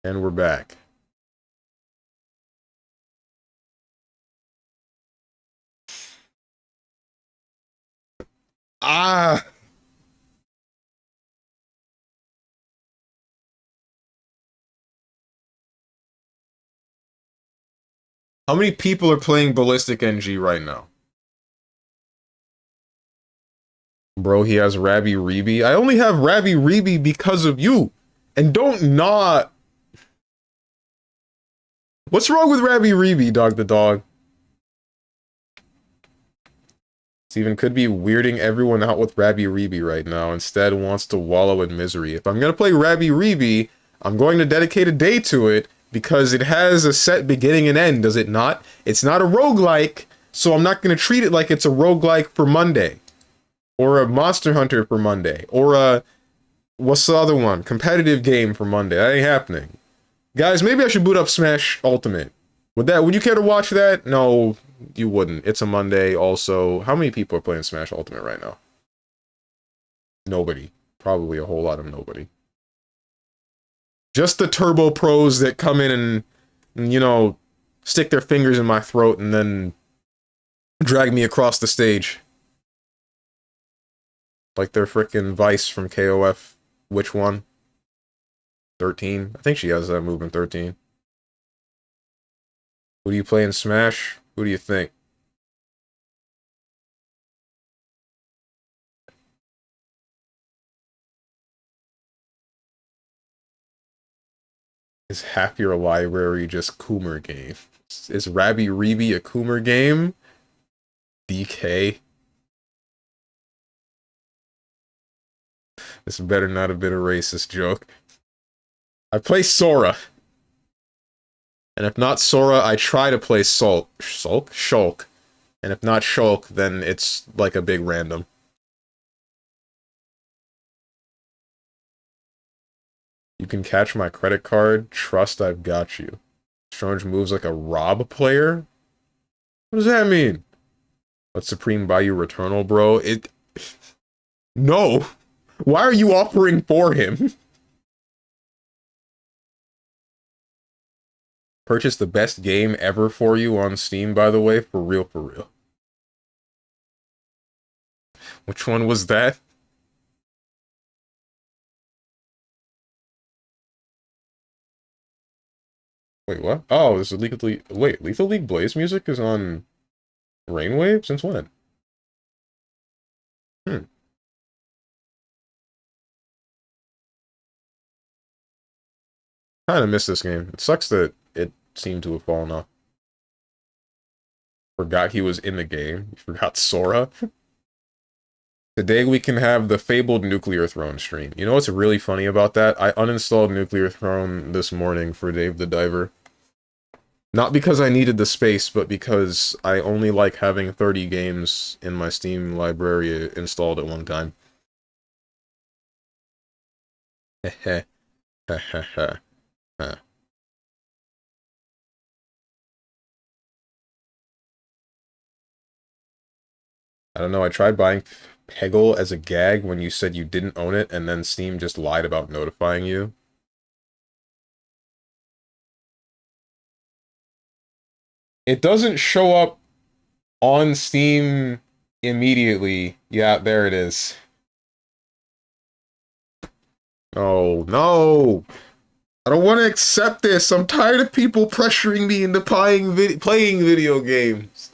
And we're back. Ah! How many people are playing Ballistic NG right now? Bro, he has Rabby Reeby. I only have Rabby Reeby because of you. And don't not. What's wrong with Rabby Reeby, dog the dog? Steven could be weirding everyone out with Rabby Reeby right now. Instead wants to wallow in misery. If I'm gonna play Rabby Reeby, I'm going to dedicate a day to it because it has a set beginning and end, does it not? It's not a roguelike, so I'm not gonna treat it like it's a roguelike for Monday. Or a Monster Hunter for Monday. Or a... What's the other one? Competitive game for Monday. That ain't happening. Guys, maybe I should boot up Smash Ultimate. Would you care to watch that? No, you wouldn't. It's a Monday also. How many people are playing Smash Ultimate right now? Nobody. Probably a whole lot of nobody. Just the turbo pros that come in and, you know, stick their fingers in my throat and then drag me across the stage. Like their frickin' Vice from KOF. Which one? 13? I think she has that move in 13. Who do you play in Smash? Who do you think? Is half your library just Coomer games? Is Rabby Reeby a Coomer game? DK? This better not have been a racist joke. I play Sora. And if not Sora, I try to play Shulk. And if not Shulk, then it's like a big random. You can catch my credit card. Trust I've got you. Strange moves like a Rob player? What does that mean? Let Supreme buy you Returnal, bro? No! Why are you offering for him? Purchased the best game ever for you on Steam, by the way. For real, for real. Which one was that? Wait, what? Oh, this is Lethal League. Wait, Lethal League Blaze music is on Rainwave? Since when? Hmm. Kinda missed this game. It sucks that it seemed to have fallen off. Forgot he was in the game. You forgot Sora. Today we can have the fabled Nuclear Throne stream. You know what's really funny about that? I uninstalled Nuclear Throne this morning for Dave the Diver. Not because I needed the space, but because I only like having 30 games in my Steam library installed at one time. Heh heh heh heh heh. I don't know, I tried buying Peggle as a gag when you said you didn't own it, and then Steam just lied about notifying you. It doesn't show up on Steam immediately. Yeah, there it is. Oh, no! I don't want to accept this. I'm tired of people pressuring me into playing video games.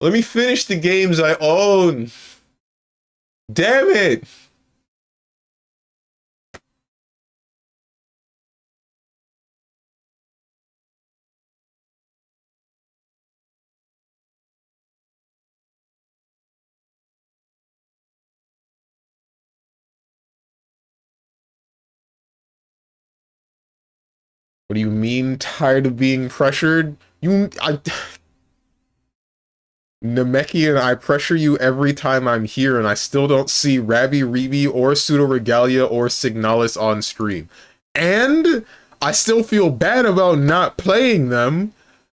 Let me finish the games I own. Damn it! What do you mean, tired of being pressured? Namekian, I pressure you every time I'm here, and I still don't see Rabby Reeby or Pseudo Regalia or Signalis on stream. And I still feel bad about not playing them.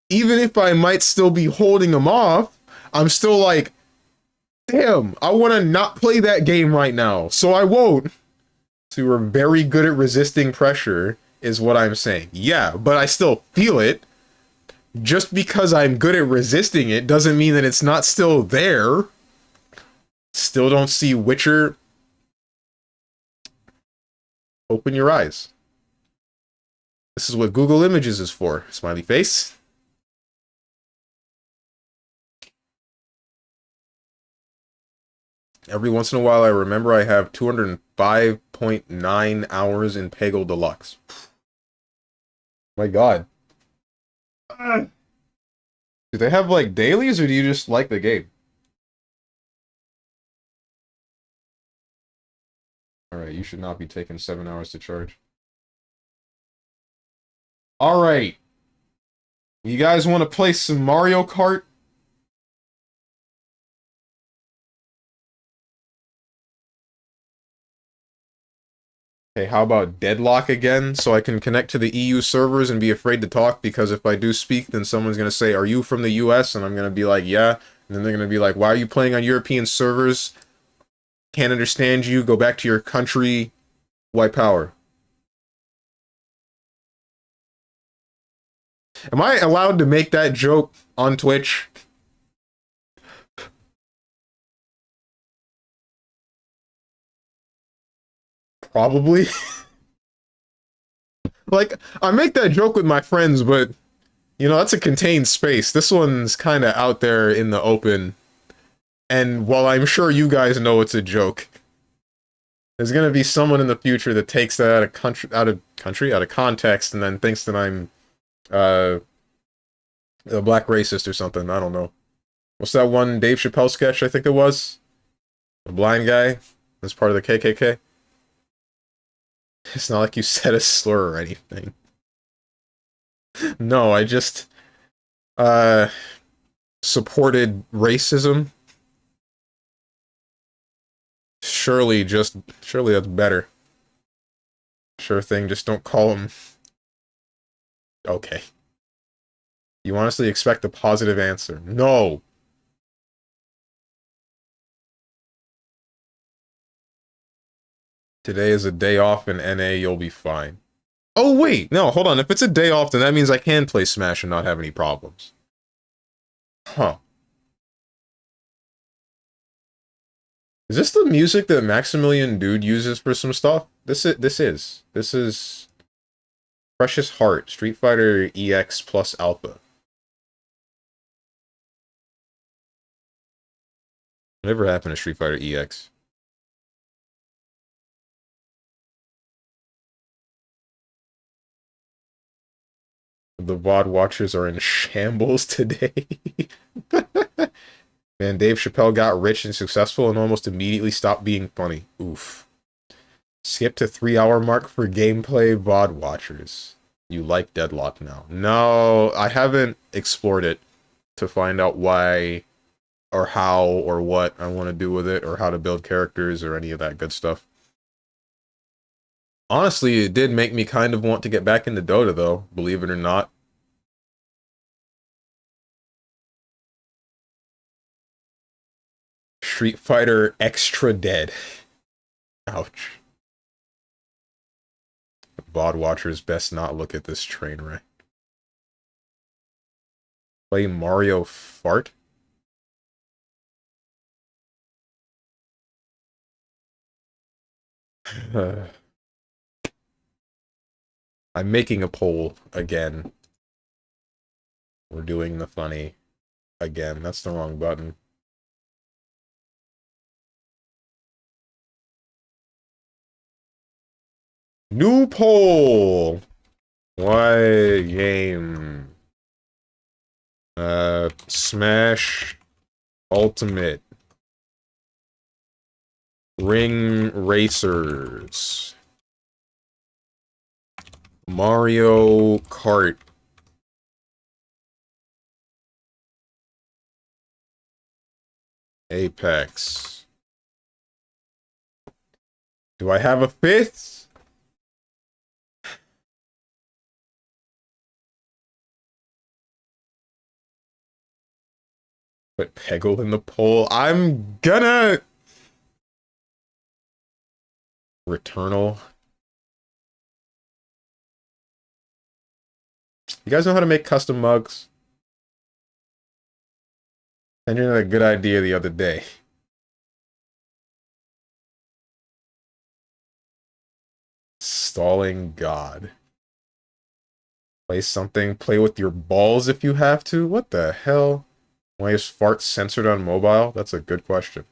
Even if I might still be holding them off, I'm still like, damn, I want to not play that game right now, so I won't. So you were very good at resisting pressure. is what I'm saying. Yeah, but I still feel it. Just because I'm good at resisting it doesn't mean that it's not still there. Still don't see Witcher. Open your eyes. This is what Google Images is for. Smiley face. Every once in a while, I remember I have 205.9 hours in Peggle Deluxe. My God. Do they have, like, dailies, or do you just like the game? Alright, you should not be taking 7 hours to charge. Alright. You guys want to play some Mario Kart? Okay, how about Deadlock again, so I can connect to the EU servers and be afraid to talk, because if I do speak, then someone's going to say, are you from the US? And I'm going to be like, yeah. And then they're going to be like, why are you playing on European servers? Can't understand you, go back to your country, white power. Am I allowed to make that joke on Twitch? Probably. Like, I make that joke with my friends, but, you know, that's a contained space. This one's kind of out there in the open. And while I'm sure you guys know it's a joke, there's gonna be someone in the future that takes that out of context, and then thinks that I'm, a black racist or something. I don't know. What's that one Dave Chappelle sketch, I think it was? The blind guy that's part of the KKK? It's not like you said a slur or anything. No, I just, supported racism. Surely that's better. Sure thing, just don't call him. Okay. You honestly expect a positive answer. No! Today is a day off in NA, you'll be fine. Oh wait, no, hold on. If it's a day off, then that means I can play Smash and not have any problems. Huh. Is this the music that Maximilian Dude uses for some stuff? This is Precious Heart, Street Fighter EX plus Alpha. Whatever happened to Street Fighter EX? The VOD watchers are in shambles today. Man, Dave Chappelle got rich and successful and almost immediately stopped being funny. Oof. Skip to 3-hour mark for gameplay VOD watchers. You like Deadlock now. No, I haven't explored it to find out why or how or what I want to do with it or how to build characters or any of that good stuff. Honestly, it did make me kind of want to get back into Dota, though, believe it or not. Street Fighter Extra Dead. Ouch. VOD watchers best not look at this train wreck. Play Mario Fart? I'm making a poll again. We're doing the funny again. That's the wrong button. New poll! Why game? Smash Ultimate. Ring Racers. Mario Kart. Apex. Do I have a fifth? Put Peggle in the poll. I'm gonna... Returnal. You guys know how to make custom mugs? And you had a good idea the other day. Stalling God. Play something. Play with your balls if you have to. What the hell? Why is fart censored on mobile? That's a good question.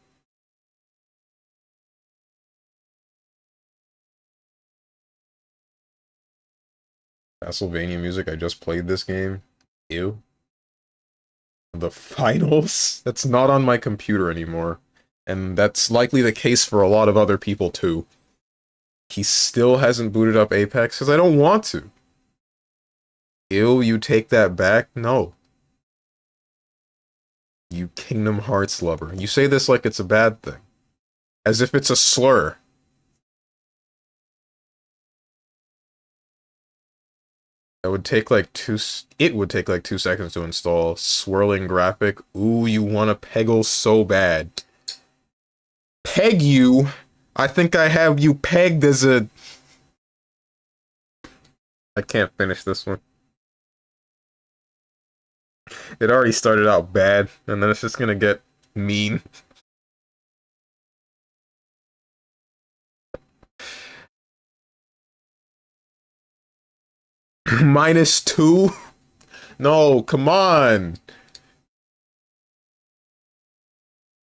Castlevania music. I just played this game. Ew. The finals? That's not on my computer anymore. And that's likely the case for a lot of other people too. He still hasn't booted up Apex because I don't want to. Ew, you take that back? No. You Kingdom Hearts lover. You say this like it's a bad thing. As if it's a slur. It would take like 2 seconds to install. Swirling graphic. Ooh, you want to peggle so bad. Peg you? I think I have you pegged as a... I can't finish this one. It already started out bad, and then it's just gonna get mean. -2? No, come on.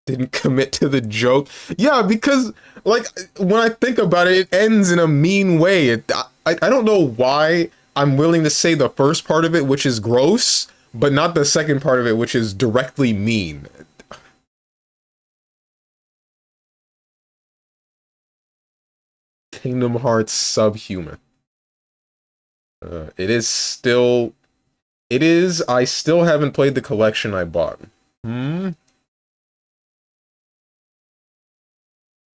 Didn't commit to the joke. Yeah, because, like, when I think about it, it ends in a mean way. I don't know why I'm willing to say the first part of it, which is gross, but not the second part of it, which is directly mean. Kingdom Hearts subhuman. It is still... It is... I still haven't played the collection I bought. Hmm?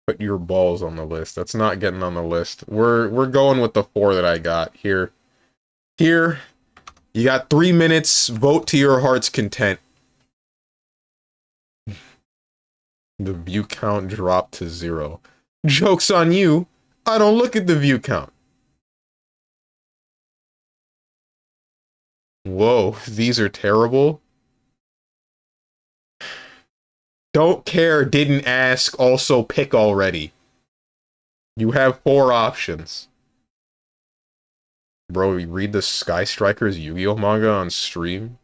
Put your balls on the list. That's not getting on the list. We're going with the 4 that I got. Here. Here. You got 3 minutes. Vote to your heart's content. The view count dropped to 0. Joke's on you. I don't look at the view count. Whoa, these are terrible. Don't care, didn't ask, also pick already. You have 4 options. Bro, you read the Sky Strikers Yu-Gi-Oh manga on stream?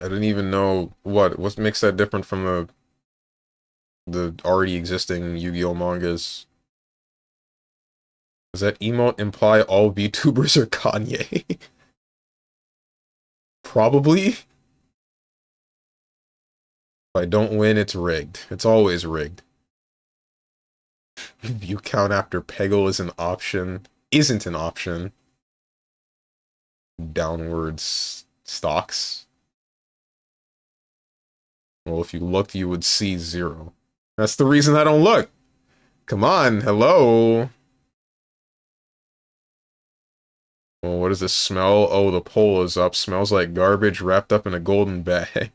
I didn't even know what makes that different from the already existing Yu-Gi-Oh mangas. Does that emote imply all VTubers are Kanye? Probably. If I don't win, it's rigged. It's always rigged. View count after Peggle is an option. Isn't an option. Downwards stocks. Well, if you looked, you would see 0. That's the reason I don't look. Come on, hello. Well, what does this smell? Oh, the poll is up. Smells like garbage wrapped up in a golden bag.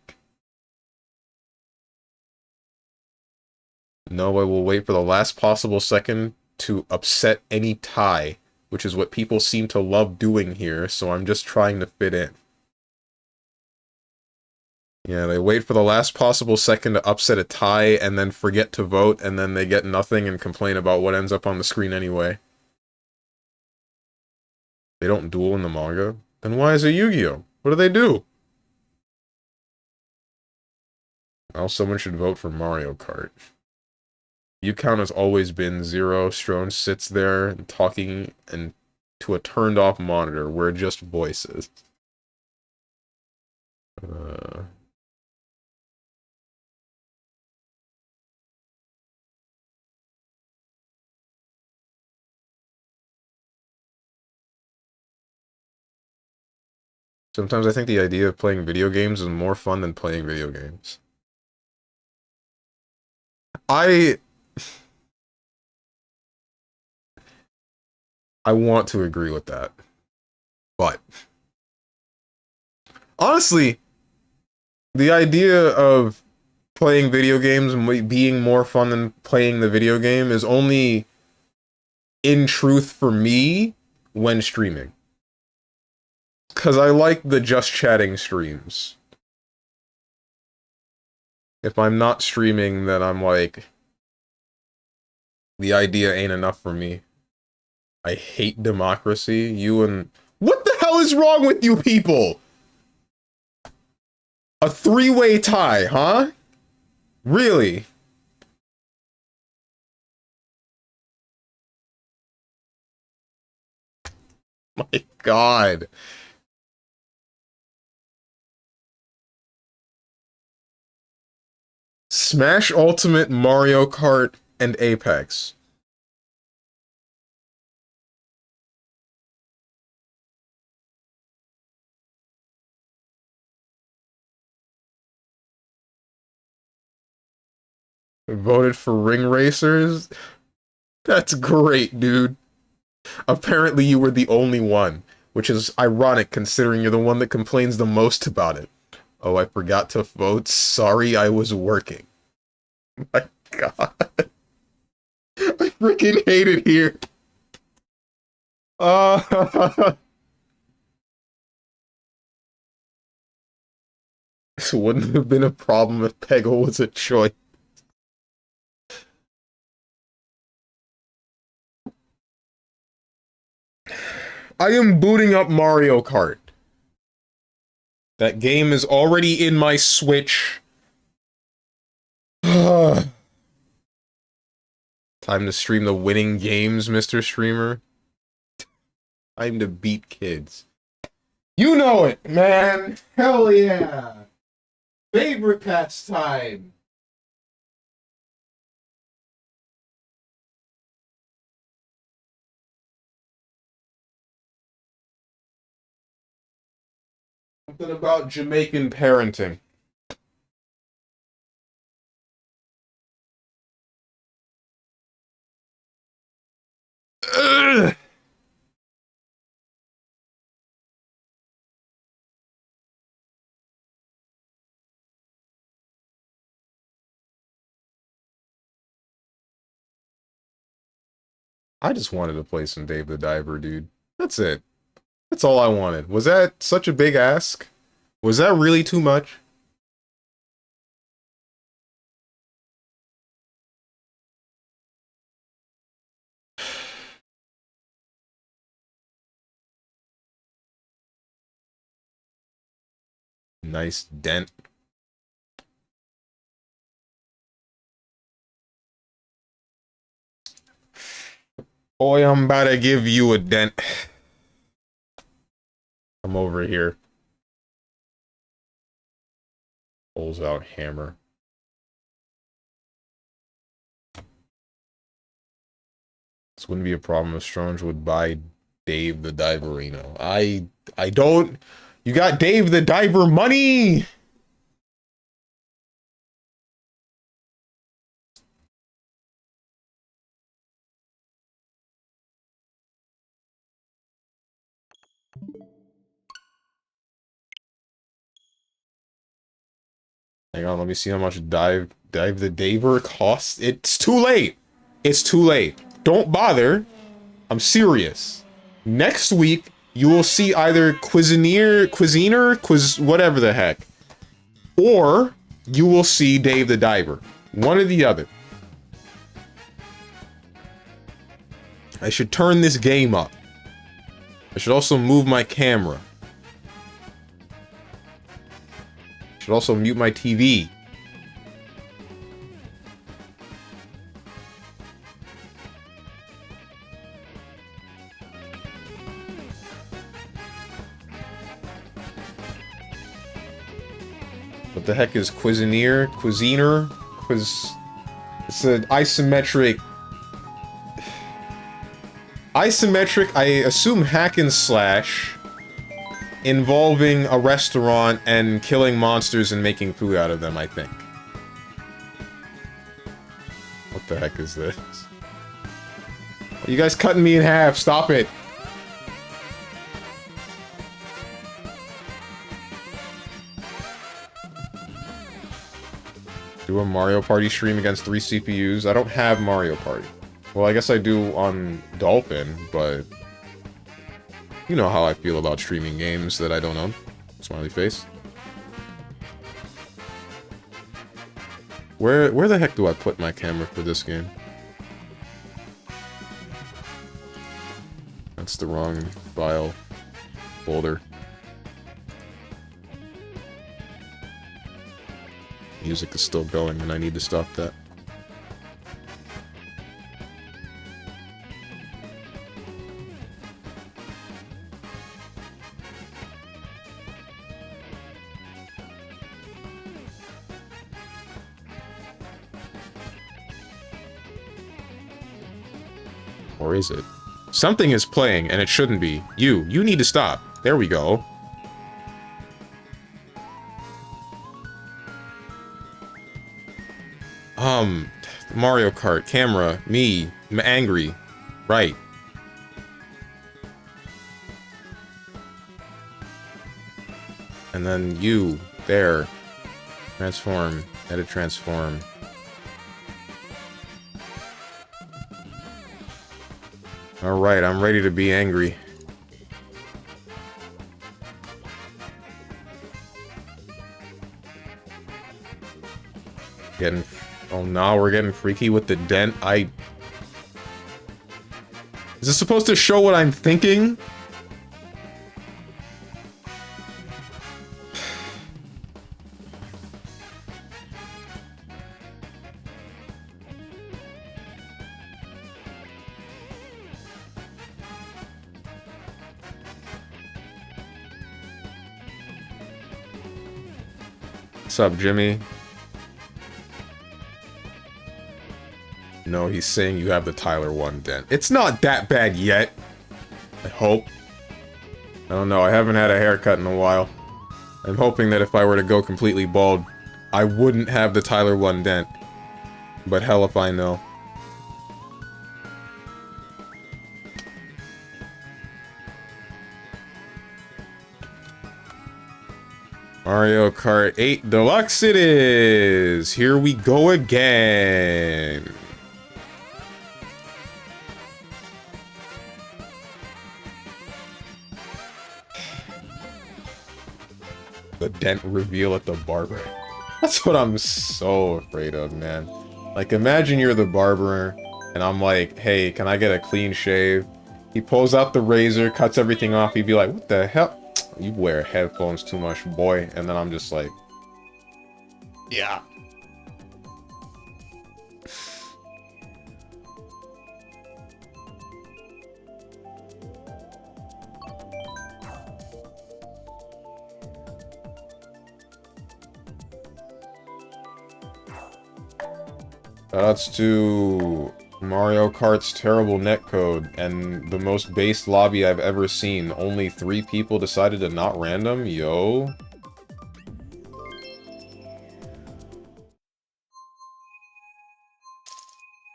No, I will wait for the last possible second to upset any tie, which is what people seem to love doing here, so I'm just trying to fit in. Yeah, they wait for the last possible second to upset a tie and then forget to vote, and then they get nothing and complain about what ends up on the screen anyway. They don't duel in the manga? Then why is it Yu-Gi-Oh? What do they do? Well, someone should vote for Mario Kart. View count has always been 0. Strone sits there and talking and to a turned off monitor where just voices. Sometimes I think the idea of playing video games is more fun than playing video games. I want to agree with that. But honestly, the idea of playing video games being more fun than playing the video game is only in truth for me when streaming. Because I like the just chatting streams. If I'm not streaming, then I'm like... The idea ain't enough for me. I hate democracy. You and... What the hell is wrong with you people? A three-way tie, huh? Really? My God. Smash Ultimate, Mario Kart, and Apex. Voted for Ring Racers? That's great, dude. Apparently you were the only one, which is ironic considering you're the one that complains the most about it. Oh, I forgot to vote. Sorry, I was working. My God. I freaking hate it here. This wouldn't have been a problem if Peggle was a choice. I am booting up Mario Kart. That game is already in my Switch. Time to stream the winning games, Mr. Streamer. Time to beat kids. You know it, man! Hell yeah! Favorite pastime! Something about Jamaican parenting. Ugh. I just wanted to play some Dave the Diver, dude. That's it. That's all I wanted. Was that such a big ask? Was that really too much? Nice dent. Boy, I'm about to give you a dent. I'm over here. Pulls out hammer. This wouldn't be a problem if Strange would buy Dave the Diverino. I don't... You got Dave the Diver money! Hang on, let me see how much Dive the Daver costs. It's too late! It's too late. Don't bother. I'm serious. Next week, you will see either Cuisiner, whatever the heck. Or, you will see Dave the Diver. One or the other. I should turn this game up. I should also move my camera. I should also mute my TV. What the heck is Cuisiner? It's an isometric... I assume hack and slash, involving a restaurant and killing monsters and making food out of them, I think. What the heck is this? Are you guys cutting me in half? Stop it! Do a Mario Party stream against 3 CPUs? I don't have Mario Party. Well, I guess I do on Dolphin, but... You know how I feel about streaming games that I don't own. Smiley face. Where the heck do I put my camera for this game? That's the wrong file folder. Music is still going and I need to stop that. Or is it? Something is playing, and it shouldn't be. You need to stop. There we go. Mario Kart, camera, me, I'm angry. Right. And then you, there. Transform, edit transform. Alright, I'm ready to be angry. Oh, now we're getting freaky with the dent. Is this supposed to show what I'm thinking? What's up, Jimmy? No, he's saying you have the Tyler 1 dent. It's not that bad yet. I hope. I don't know, I haven't had a haircut in a while. I'm hoping that if I were to go completely bald, I wouldn't have the Tyler 1 dent. But hell if I know. Mario Kart 8 Deluxe it is! Here we go again! The dent reveal at the barber. That's what I'm so afraid of, man. Like, imagine you're the barber, and I'm like, hey, can I get a clean shave? He pulls out the razor, cuts everything off, he'd be like, what the hell? You wear headphones too much, boy. And then I'm just like, yeah. That's to Mario Kart's terrible netcode and the most based lobby I've ever seen. Only 3 people decided to not random? Yo.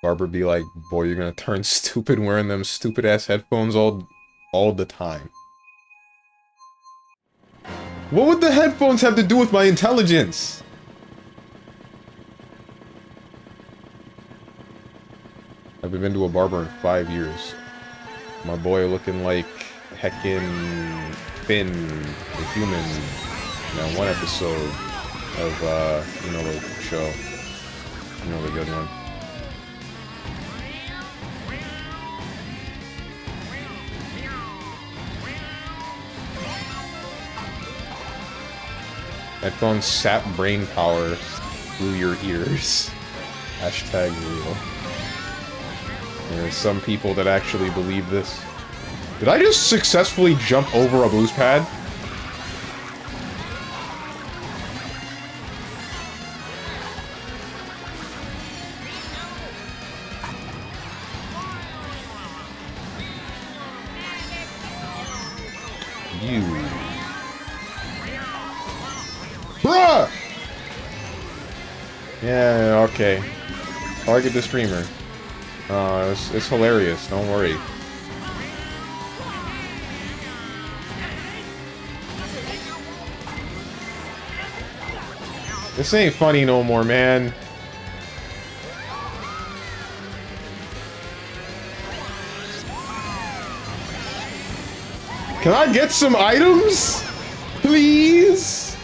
Barber be like, boy, you're gonna turn stupid wearing them stupid ass headphones all the time. What would the headphones have to do with my intelligence? I haven't been to a barber in 5 years. My boy looking like heckin' Finn, the human, in that one episode of, you know, the show. You know, the good one. Headphones sap brain power through your ears. Hashtag real. There's some people that actually believe this. Did I just successfully jump over a boost pad? You. Bruh! Yeah, okay. Target the streamer. It's hilarious, don't worry. This ain't funny no more, man. Can I get some items? Please?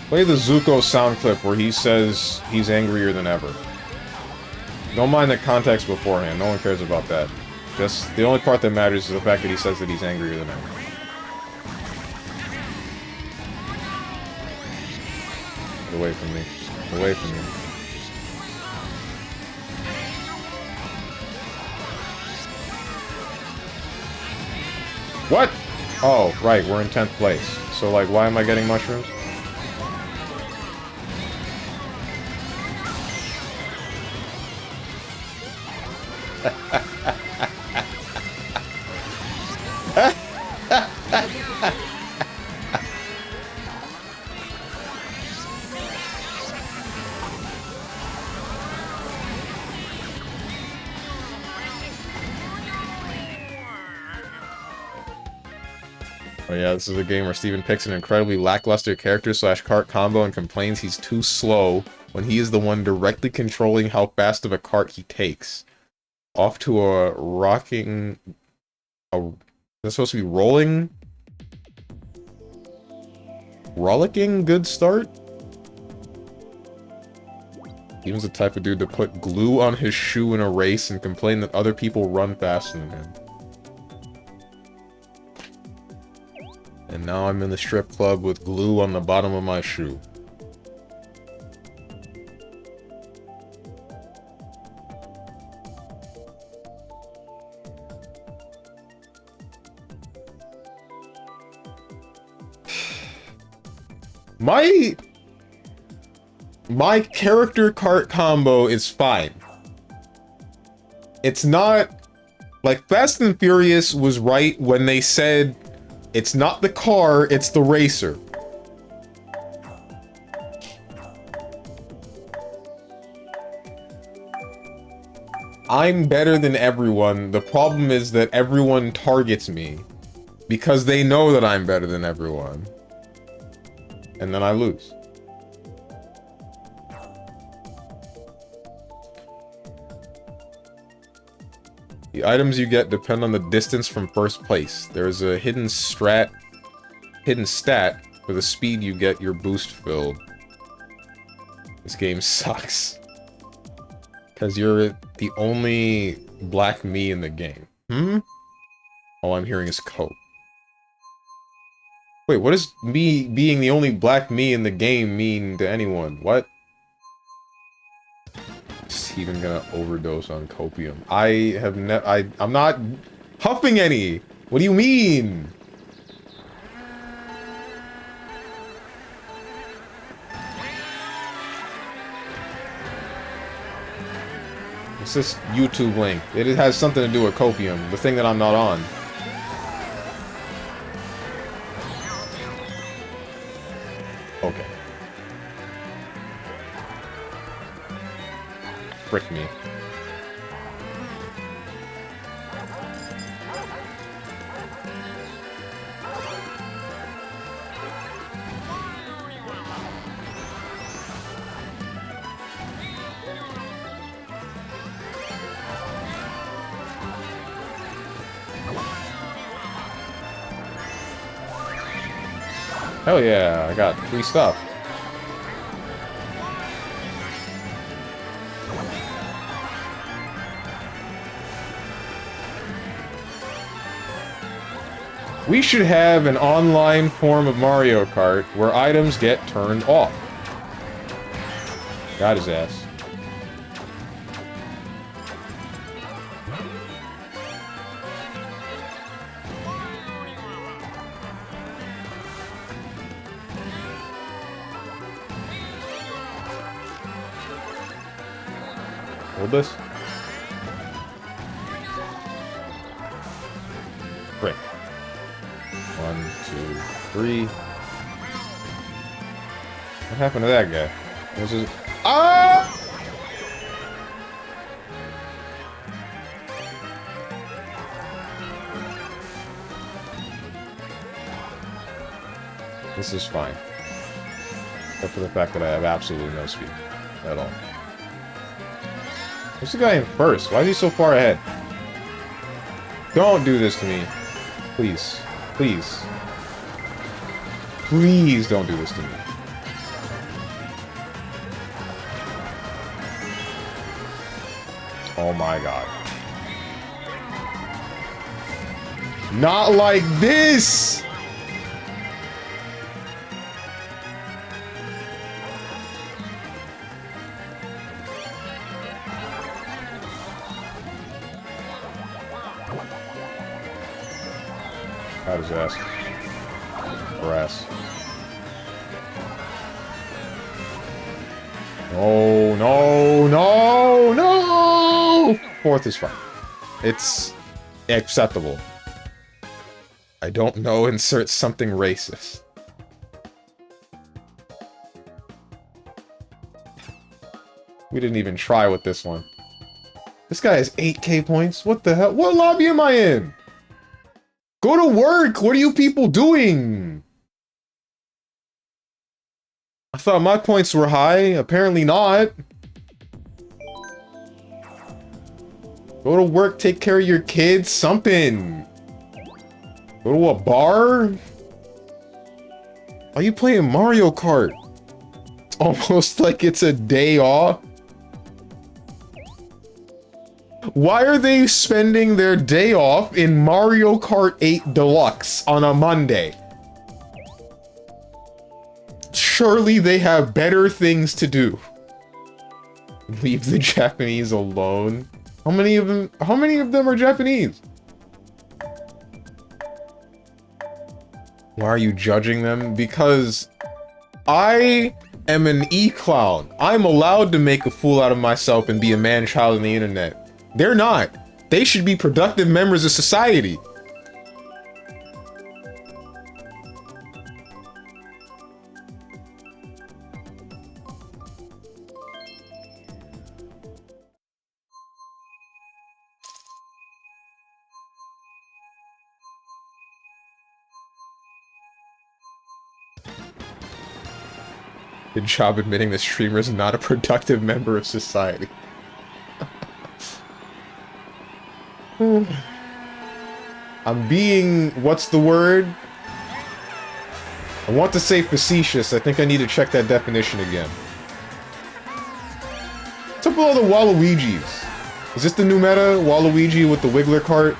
Play the Zuko sound clip where he says he's angrier than ever. Don't mind the context beforehand. No one cares about that. Just the only part that matters is the fact that he says that he's angrier than ever. Get away from me. Get away from me. What? Oh, right, we're in 10th place. So, like, why am I getting mushrooms? Oh yeah, this is a game where Steven picks an incredibly lackluster character slash cart combo and complains he's too slow when he is the one directly controlling how fast of a cart he takes. Off to a rocking... That's supposed to be rolling? Rollicking good start? Steven's the type of dude to put glue on his shoe in a race and complain that other people run faster than him. And now I'm in the strip club with glue on the bottom of my shoe. My character cart combo is fine. It's not... Like, Fast and Furious was right when they said it's not the car, it's the racer. I'm better than everyone. The problem is that everyone targets me because they know that I'm better than everyone. And then I lose. The items you get depend on the distance from first place. There's a hidden stat for the speed you get your boost filled. This game sucks. Because you're the only black me in the game. All I'm hearing is cope. Wait, what does me being the only black me in the game mean to anyone? What? Just even gonna overdose on copium. I'm not huffing any! What do you mean? It's this YouTube link. It has something to do with copium, the thing that I'm not on. Okay. Frick me. Hell yeah, I got free stuff. We should have an online form of Mario Kart where items get turned off. Got his ass. Hold this. Frick. 1, 2, 3. What happened to that guy? This is... Ah! This is fine. Except for the fact that I have absolutely no speed at all. Where's the guy in first? Why is he so far ahead? Don't do this to me. Please. Please. Please don't do this to me. Oh my god. Not like this! Got his ass. Brass. No, no, no, no! Fourth is fine. It's acceptable. I don't know, insert something racist. We didn't even try with this one. This guy has 8k points? What the hell? What lobby am I in? Go to work! What are you people doing? I thought my points were high. Apparently not. Go to work, take care of your kids, something. Go to a bar? Are you playing Mario Kart? It's almost like it's a day off. Why are they spending their day off in Mario Kart 8 Deluxe on a Monday? Surely they have better things to do. Leave the Japanese alone. How many of them are Japanese? Why are you judging them? Because I am an e-clown. I'm allowed to make a fool out of myself and be a man-child on the internet. They're not. They should be productive members of society. Good job admitting the streamer is not a productive member of society. I'm being... what's the word? I want to say facetious. I think I need to check that definition again. What's up with all the Waluigis? Is this the new meta? Waluigi with the Wiggler cart?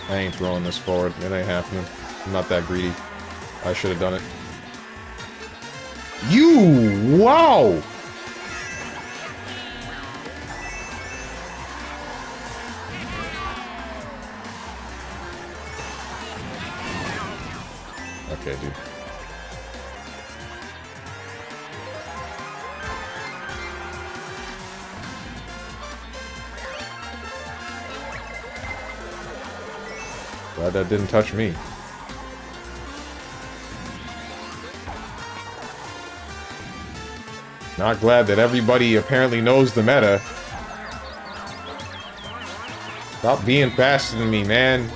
I ain't throwing this forward. It ain't happening. I'm not that greedy. I should have done it. You! Wow! Okay, dude. Glad that didn't touch me. Not glad that everybody apparently knows the meta. Stop being faster than me, man.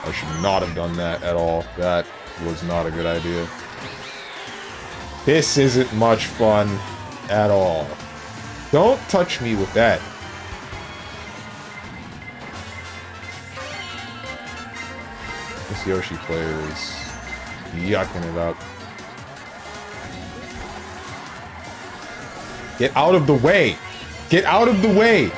I should not have done that at all. That was not a good idea. This isn't much fun at all. Don't touch me with that. This Yoshi player is yucking it up. Get out of the way! Get out of the way!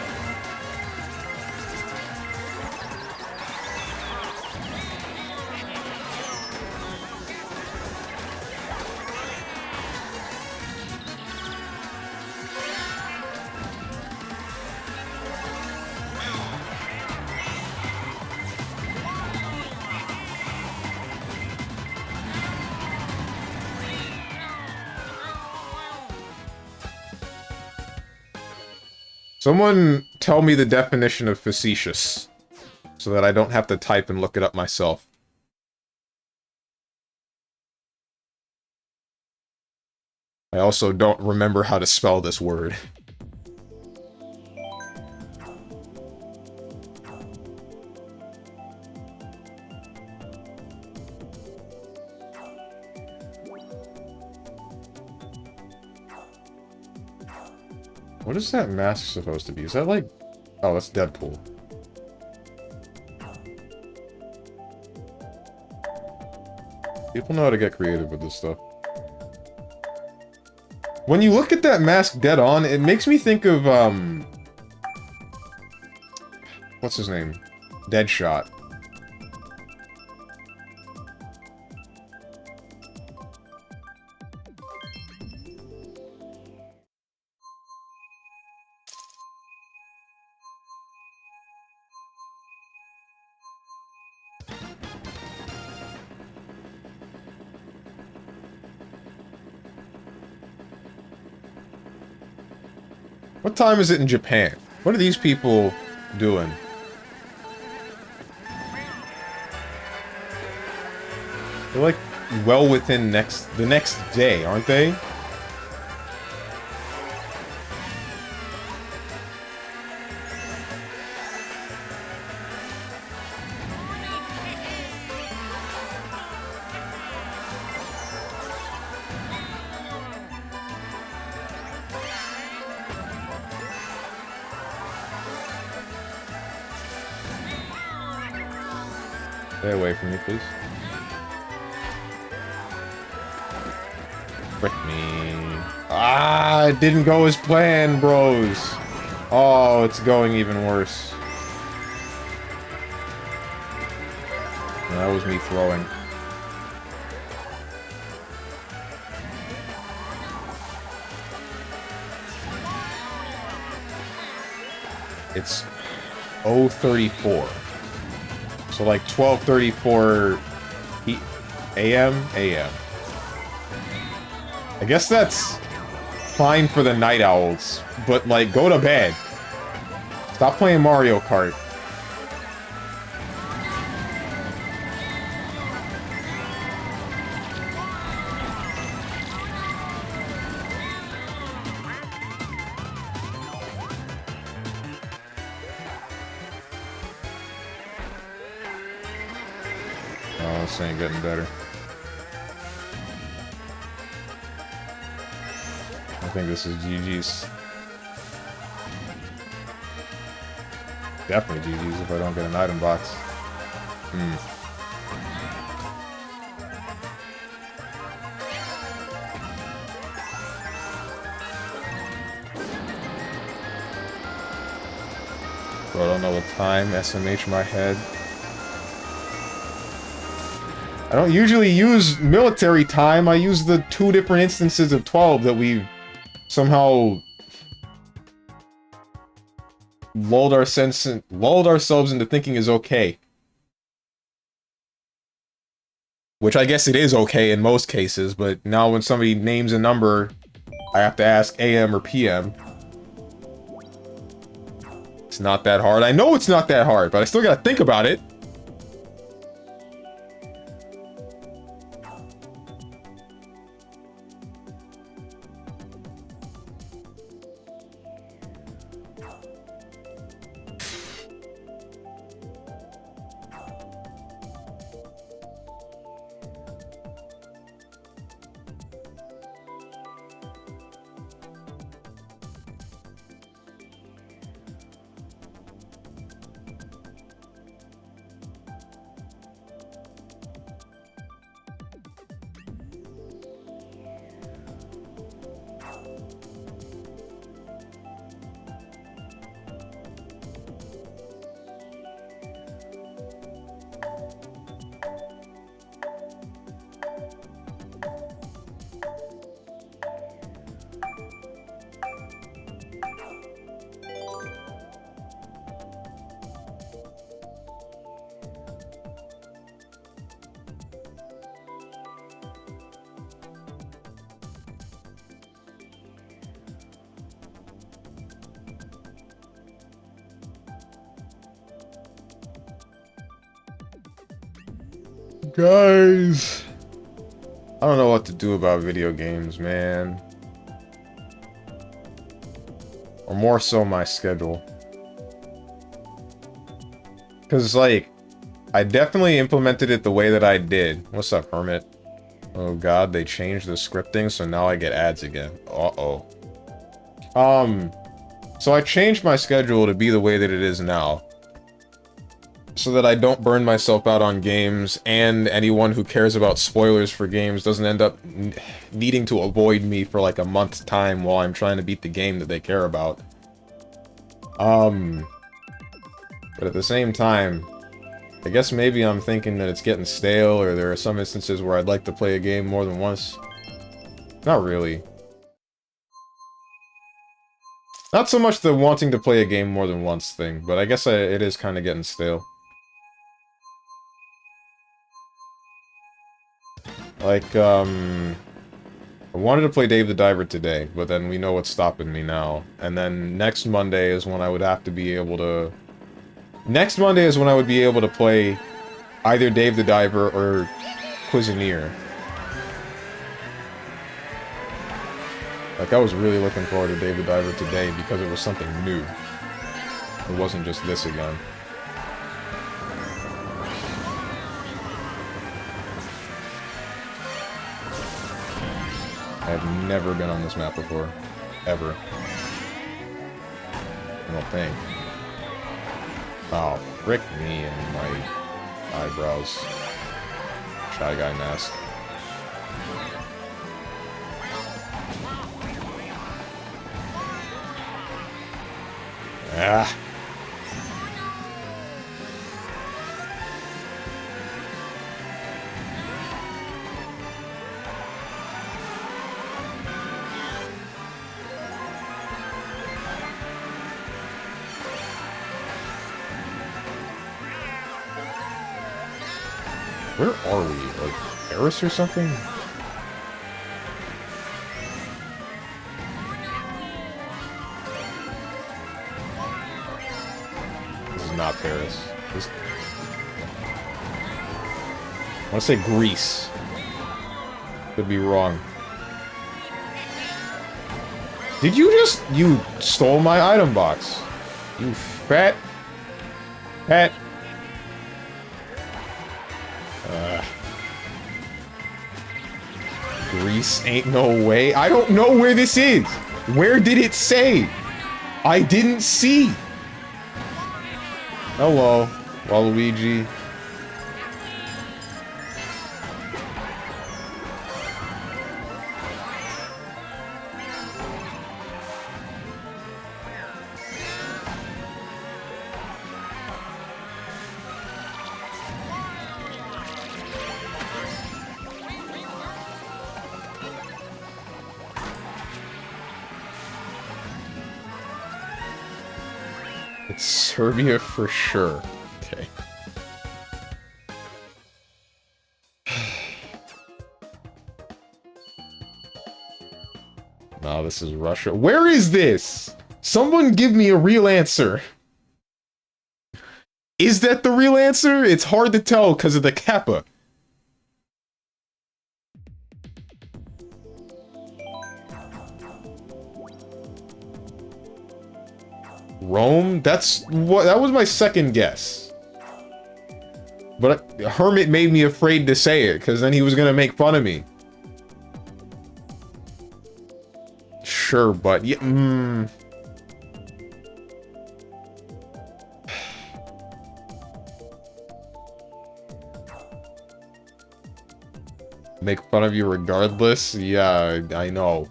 Someone tell me the definition of facetious, so that I don't have to type and look it up myself. I also don't remember how to spell this word. What is that mask supposed to be? Is that like... Oh, that's Deadpool. People know how to get creative with this stuff. When you look at that mask dead on, it makes me think of, what's his name? Deadshot. What time is it in Japan? What are these people doing? They're like well within the next day, aren't they? Stay away from me, please. Frick me. Ah, it didn't go as planned, bros. Oh, it's going even worse. And that was me throwing. It's 0:34. So like 12:34 a.m. I guess that's fine for the night owls, but like go to bed. Stop playing Mario Kart. Oh, this ain't getting better. I think this is GG's. Definitely GG's if I don't get an item box. Bro, I don't know what time. SMH my head. I don't usually use military time. I use the 2 different instances of 12 that we've somehow lulled ourselves into thinking is okay. Which I guess it is okay in most cases, but now when somebody names a number, I have to ask AM or PM. It's not that hard. I know it's not that hard, but I still gotta think about it. Guys, I don't know what to do about video games, man. Or more so my schedule. Because, like, I definitely implemented it the way that I did. What's up, Hermit? Oh god, they changed the scripting, so now I get ads again. Uh-oh. So I changed my schedule to be the way that it is now. So that I don't burn myself out on games, and anyone who cares about spoilers for games doesn't end up needing to avoid me for like a month's time while I'm trying to beat the game that they care about. But at the same time, I guess maybe I'm thinking that it's getting stale, or there are some instances where I'd like to play a game more than once. Not really. Not so much the wanting to play a game more than once thing, but I guess it is kind of getting stale. Like, I wanted to play Dave the Diver today, but then we know what's stopping me now. And then next Monday is when I would have to be able to... Next Monday is when I would be able to play either Dave the Diver or Cuisinier. Like, I was really looking forward to Dave the Diver today because it was something new. It wasn't just this again. I have never been on this map before. Ever. I don't think. Oh, frick me and my eyebrows. Shy Guy mask. Ah! Where are we? Like, Paris or something? This is not Paris. This... I want to say Greece. Could be wrong. Did you just... You stole my item box. You fat... Fat... Greece ain't no way. I don't know where this is. Where did it say? I didn't see. Hello, Waluigi. It's Serbia for sure. Okay. No, this is Russia. Where is this? Someone give me a real answer. Is that the real answer? It's hard to tell because of the kappa. Rome? That's what, that was my second guess. But Hermit made me afraid to say it, because then he was gonna make fun of me. Sure, but yeah, Make fun of you regardless? Yeah, I know.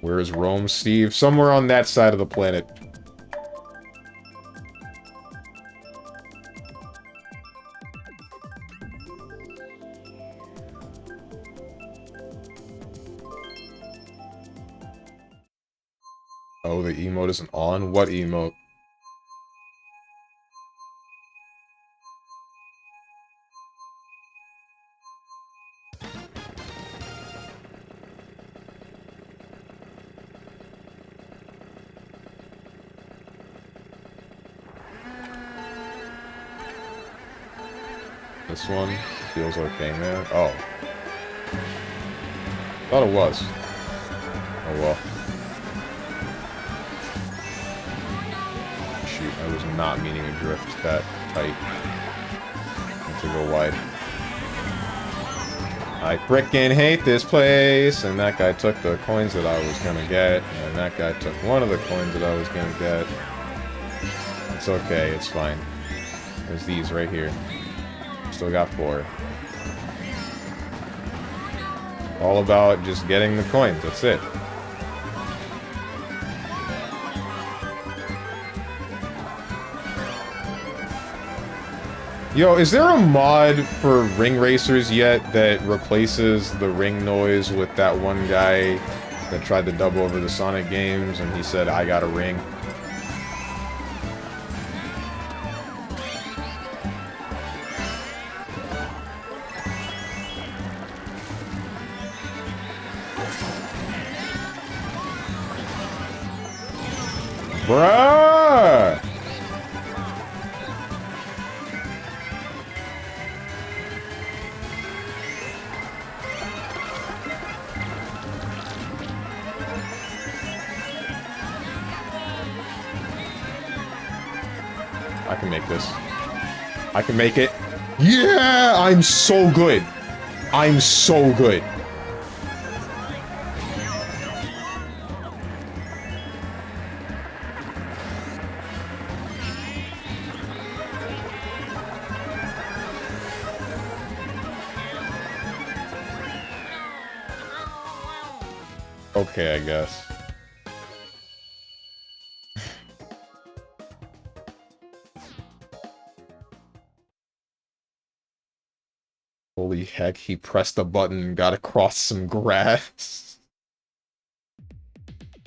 Where is Rome, Steve? Somewhere on that side of the planet. Oh, the emote isn't on? What emote? This one feels okay, man. Oh. Thought it was. Oh well. I was not meaning to drift that tight. And to go wide. I frickin' hate this place! And that guy took the coins that I was gonna get, and that guy took one of the coins that I was gonna get. It's okay, it's fine. There's these right here. Still got 4. All about just getting the coins, that's it. Yo, is there a mod for ring racers yet that replaces the ring noise with that one guy that tried to dub over the Sonic games and he said, I got a ring? Bruh! I can make this. I can make it. Yeah! I'm so good. I'm so good. Okay, I guess. Holy heck, he pressed a button and got across some grass.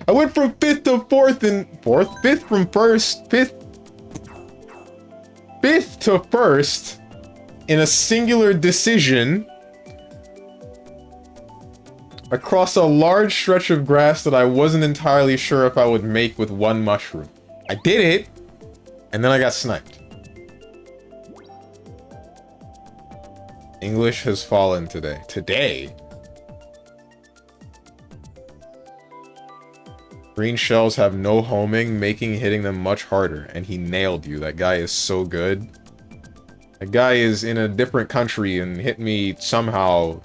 I went from 5th to 4th and... 4th? 5th from 1st? 5th to 1st in a singular decision across a large stretch of grass that I wasn't entirely sure if I would make with one mushroom. I did it, and then I got sniped. English has fallen today. Today? Green shells have no homing, making hitting them much harder. And he nailed you. That guy is so good. That guy is in a different country and hit me somehow.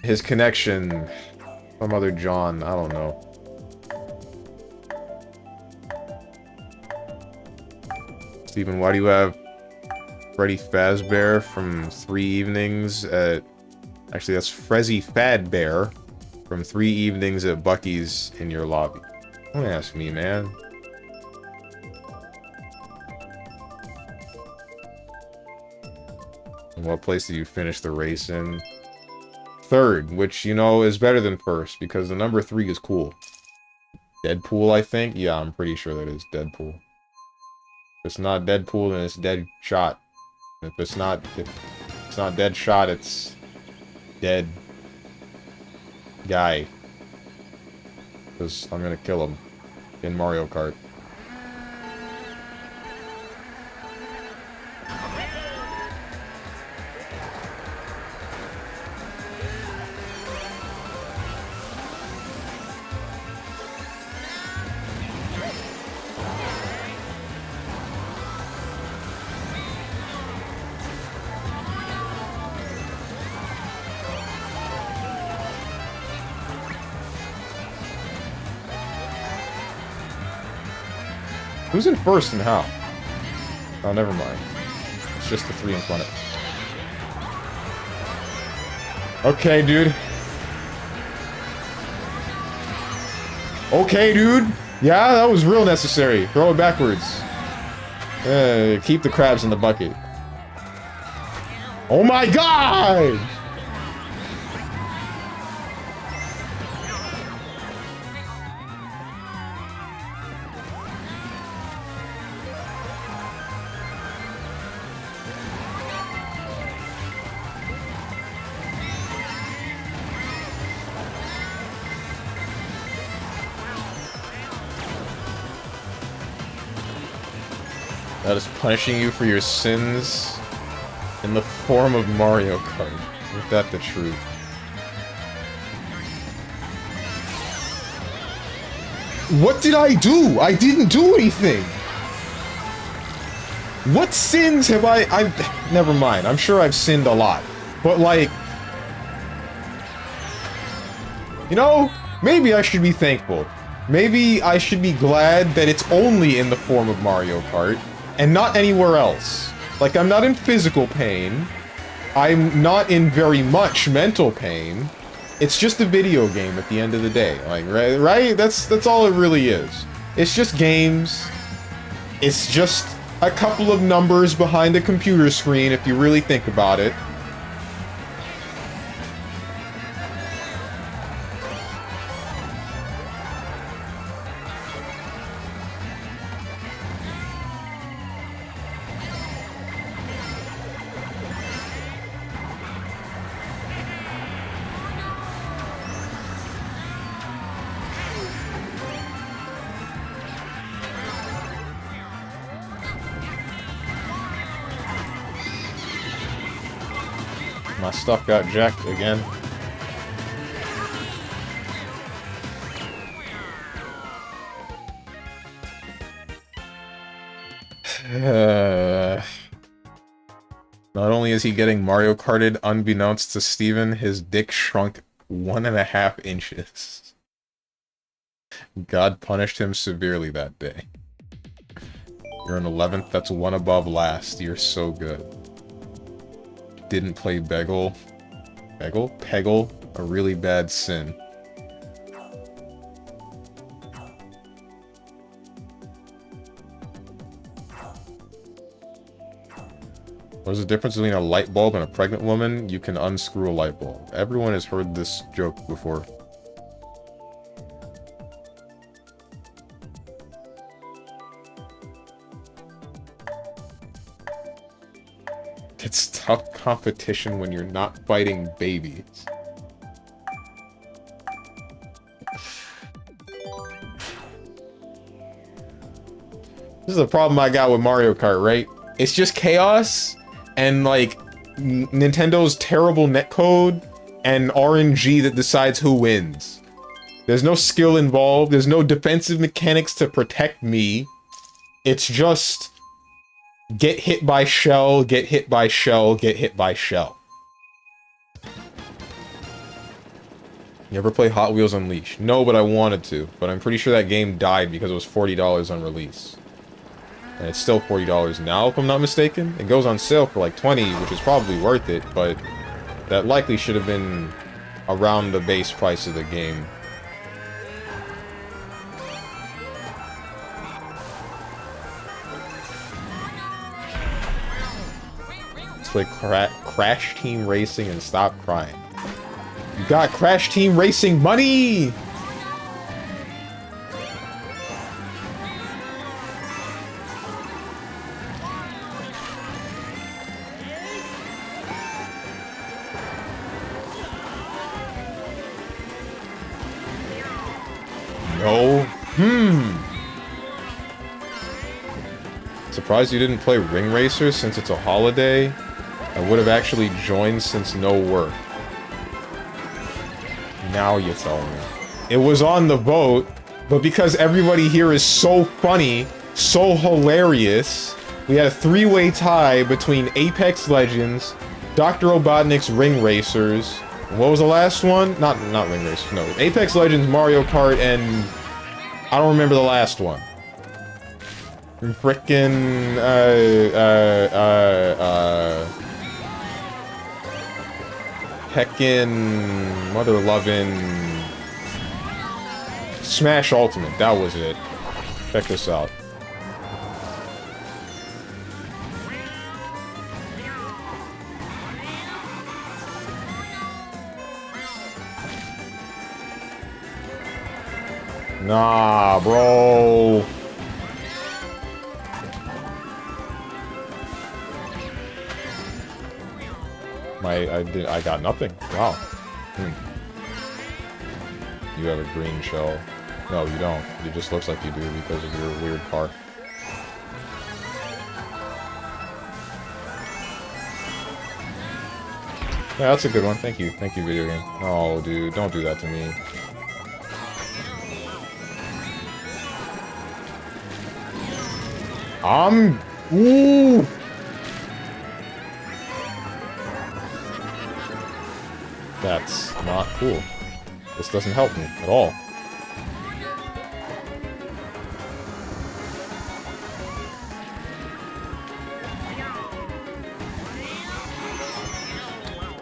His connection. Some other John. I don't know. Steven, why do you have Freddy Fazbear from 3 evenings at... Actually, that's Frezzy Fadbear from 3 evenings at Bucky's in your lobby. Don't ask me, man. And what place did you finish the race in? 3rd, which, you know, is better than 1st, because the number 3 is cool. Deadpool, I think? Yeah, I'm pretty sure that is Deadpool. If it's not Deadpool, then it's Deadshot. If it's not Deadshot, it's Dead Guy. Because I'm gonna kill him in Mario Kart. Who's in 1st and how? Oh, never mind. It's just the 3 in front of it. Okay, dude. Okay, dude. Yeah, that was real necessary. Throw it backwards. Keep the crabs in the bucket. Oh my god! That is punishing you for your sins in the form of Mario Kart. Isn't that the truth? What did I do? I didn't do anything! What sins have I've... Never mind. I'm sure I've sinned a lot. But, like... You know, maybe I should be thankful. Maybe I should be glad that it's only in the form of Mario Kart, and not anywhere else. Like, I'm not in physical pain. I'm not in very much mental pain. It's just a video game at the end of the day. Like, right? That's all it really is. It's just games. It's just a couple of numbers behind a computer screen, if you really think about it. My stuff got jacked again. Not only is he getting Mario Karted unbeknownst to Steven, his dick shrunk 1.5 inches. God punished him severely that day. You're in 11th, that's one above last. You're so good. Didn't play Beggle. Beggle? Peggle? A really bad sin. What's the difference between a light bulb and a pregnant woman? You can unscrew a light bulb. Everyone has heard this joke before. It's tough competition when you're not fighting babies. This is the problem I got with Mario Kart, right? It's just chaos, and like, Nintendo's terrible netcode, and RNG that decides who wins. There's no skill involved, there's no defensive mechanics to protect me. It's just... get hit by shell, get hit by shell, get hit by shell. You ever play Hot Wheels Unleashed? No, but I wanted to. But I'm pretty sure that game died because it was $40 on release. And it's still $40 now, if I'm not mistaken. It goes on sale for like $20, which is probably worth it, but that likely should have been around the base price of the game. Play Crash Team Racing and stop crying. You got Crash Team Racing money! No. Surprised you didn't play Ring Racer since it's a holiday. I would have actually joined since no work. Now you tell me. It was on the vote, but because everybody here is so funny, so hilarious, we had a three-way tie between Apex Legends, Dr. Robotnik's Ring Racers, and what was the last one? Not Ring Racers, no. Apex Legends, Mario Kart, and I don't remember the last one. Frickin' heckin' mother lovin' Smash Ultimate, that was it. Check this out. Nah, bro. I got nothing. Wow. You have a green shell. No, you don't. It just looks like you do because of your weird car. Yeah, that's a good one. Thank you. Thank you, video game. Oh, dude, don't do that to me. Ooh! That's not cool. This doesn't help me at all.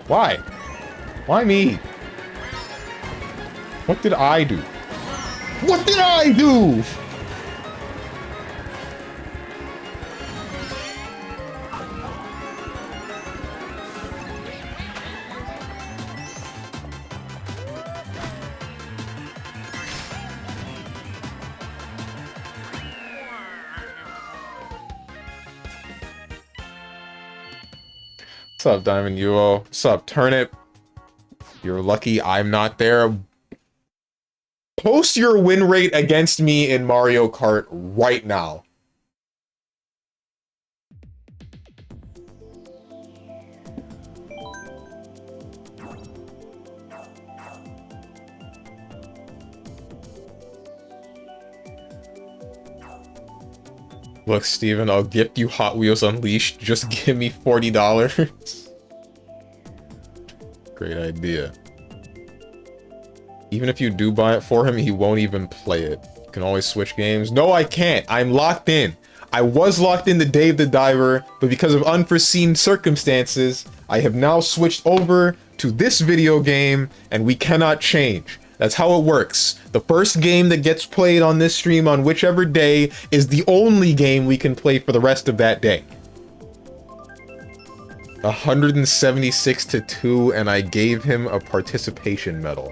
Why? Why me? What did I do? What did I do? What's up, Diamond Uo? What's up, Turnip? You're lucky I'm not there. Post your win rate against me in Mario Kart right now. Look, Steven, I'll gift you Hot Wheels Unleashed. Just give me $40. Great idea. Even if you do buy it for him, he won't even play it. You can always switch games. No, I can't. I'm locked in. I was locked into Dave the Diver, but because of unforeseen circumstances, I have now switched over to this video game, and we cannot change. That's how it works. The first game that gets played on this stream on whichever day is the only game we can play for the rest of that day. 176 to 2, and I gave him a participation medal.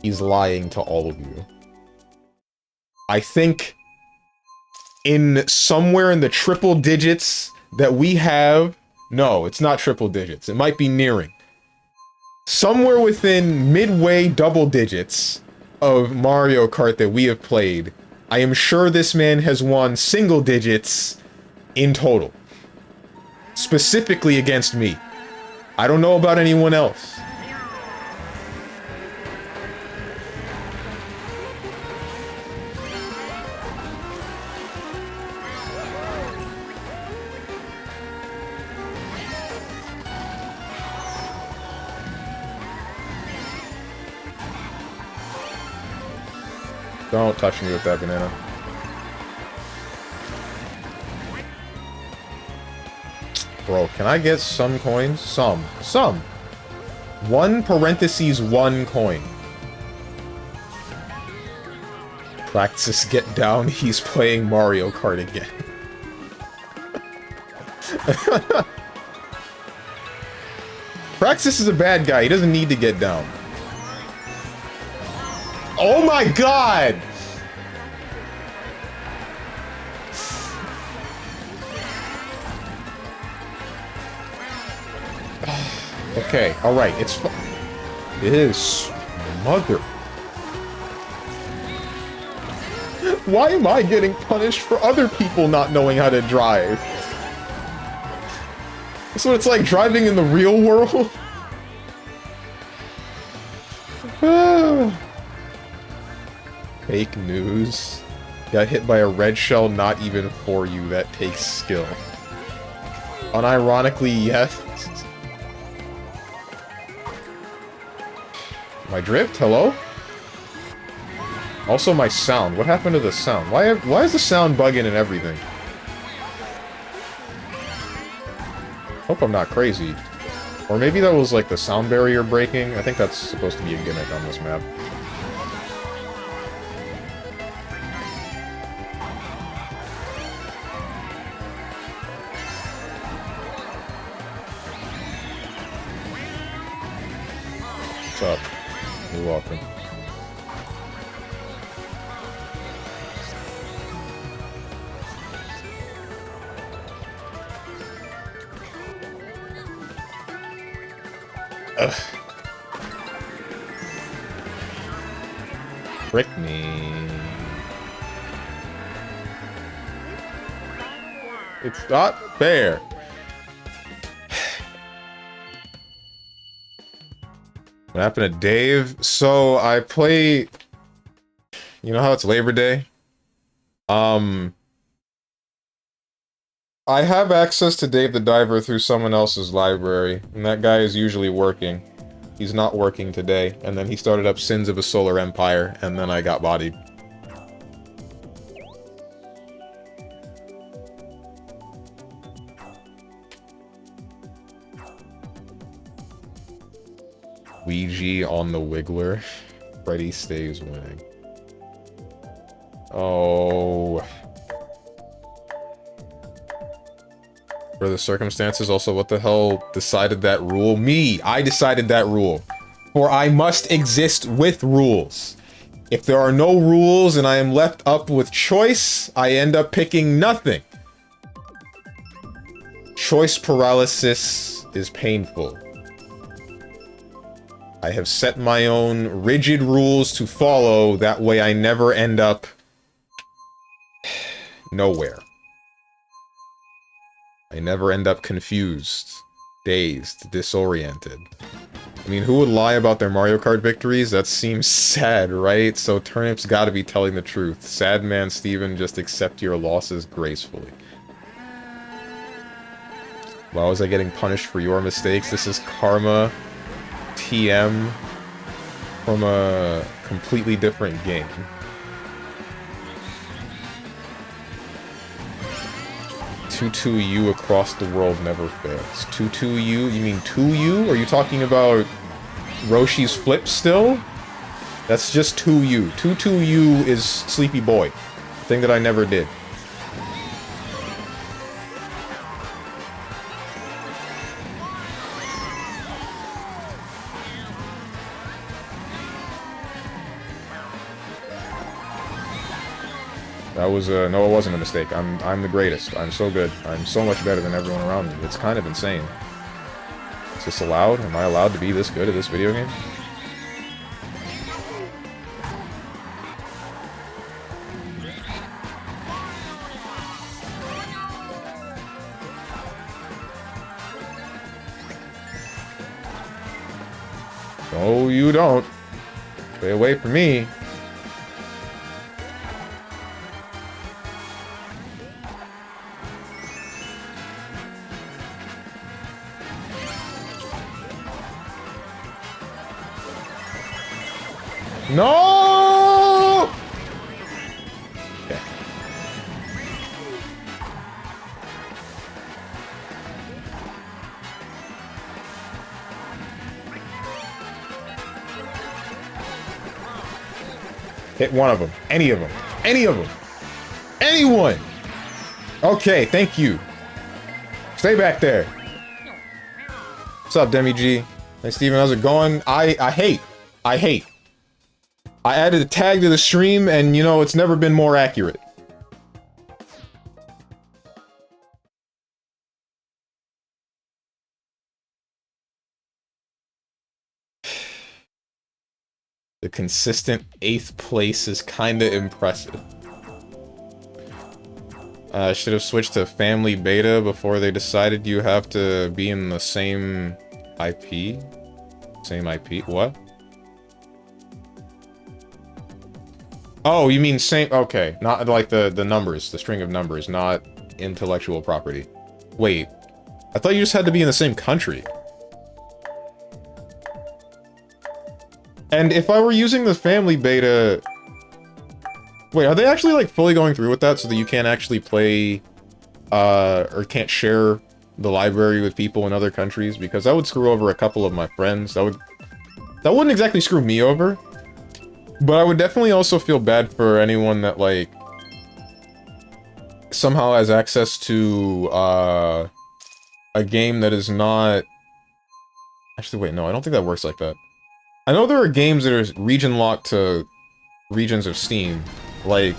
He's lying to all of you. I think in somewhere in the triple digits that we have... No, it's not triple digits. It might be nearing. Somewhere within midway double digits of Mario Kart that we have played, I am sure this man has won single digits in total. Specifically against me. I don't know about anyone else. Don't touch me with that banana. Bro, can I get some coins? Some. 1 parentheses 1 coin. Practice get down, he's playing Mario Kart again. Praxis is a bad guy, he doesn't need to get down. Oh my god! Okay, alright, it's it is mother. Why am I getting punished for other people not knowing how to drive? That's what it's like driving in the real world. Fake news. Got hit by a red shell, not even for you. That takes skill. Unironically, yes. My drift? Hello? Also my sound. What happened to the sound? Why is the sound bugging and everything? Hope I'm not crazy. Or maybe that was like the sound barrier breaking. I think that's supposed to be a gimmick on this map. What's up? You're welcome. Ugh. Frick me. It's not fair. What happened to Dave? So I play... You know how it's Labor Day? I have access to Dave the Diver through someone else's library, and that guy is usually working. He's not working today, and then he started up Sins of a Solar Empire, and then I got bodied. Ouija on the Wiggler. Freddy stays winning. Oh. For the circumstances, also, what the hell decided that rule? Me! I decided that rule. For I must exist with rules. If there are no rules and I am left up with choice, I end up picking nothing. Choice paralysis is painful. I have set my own rigid rules to follow, that way I never end up nowhere. I never end up confused, dazed, disoriented. I mean, who would lie about their Mario Kart victories? That seems sad, right? So Turnip's gotta be telling the truth. Sad man Steven, just accept your losses gracefully. Why was I getting punished for your mistakes? This is karma TM from a completely different game. "2-2-U across the world never fails." 2-2-U? You mean 2-U? Are you talking about Roshi's flip still? That's just 2-U. 2-2-U is Sleepy Boy. Thing that I never did. That was no, it wasn't a mistake. I'm the greatest. I'm so good. I'm so much better than everyone around me. It's kind of insane. Is this allowed? Am I allowed to be this good at this video game? No, you don't. Stay away from me. No! Okay. Hit one of them. Any of them. Any of them. Anyone! Okay, thank you. Stay back there. What's up, Demi G? Hey, Steven, how's it going? I hate. I added a tag to the stream, and, you know, it's never been more accurate. The consistent 8th place is kinda impressive. Should have switched to family beta before they decided you have to be in the same IP? Same IP? What? Oh, you mean same... Okay, not like the numbers, the string of numbers, not intellectual property. Wait, I thought you just had to be in the same country. And if I were using the family beta... Wait, are they actually, like, fully going through with that so that you can't actually play, or can't share the library with people in other countries? Because that would screw over a couple of my friends. That wouldn't exactly screw me over. But I would definitely also feel bad for anyone that, like, somehow has access to, a game that is not... Actually, wait, no, I don't think that works like that. I know there are games that are region-locked to regions of Steam. Like,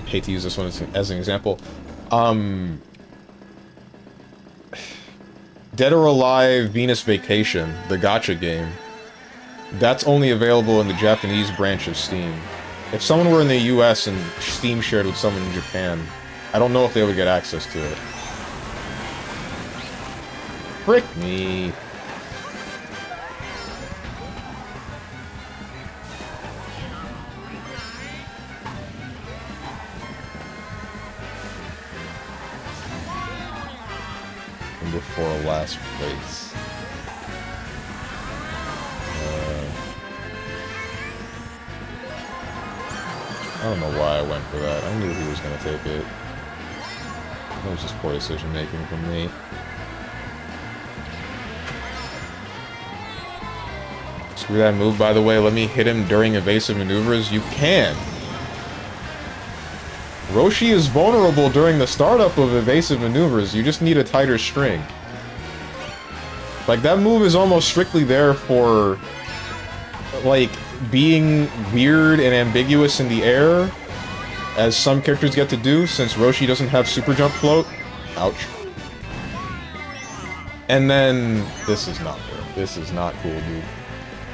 I hate to use this one as an example. Dead or Alive Venus Vacation, the gacha game. That's only available in the Japanese branch of Steam. If someone were in the US and Steam shared with someone in Japan, I don't know if they would get access to it. Frick me. before last place. I don't know why I went for that. I knew he was going to take it. That was just poor decision making from me. Screw that move, by the way. Let me hit him during evasive maneuvers. You can. Roshi is vulnerable during the startup of evasive maneuvers. You just need a tighter string. Like, that move is almost strictly there for, like, being weird and ambiguous in the air, as some characters get to do, since Roshi doesn't have super jump float. Ouch. And then, this is not good. This is not cool, dude.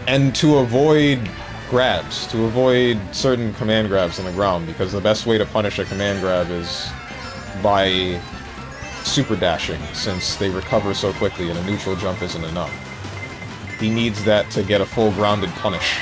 And to avoid grabs, to avoid certain command grabs on the ground, because the best way to punish a command grab is by super dashing, since they recover so quickly and a neutral jump isn't enough. He needs that to get a full grounded punish.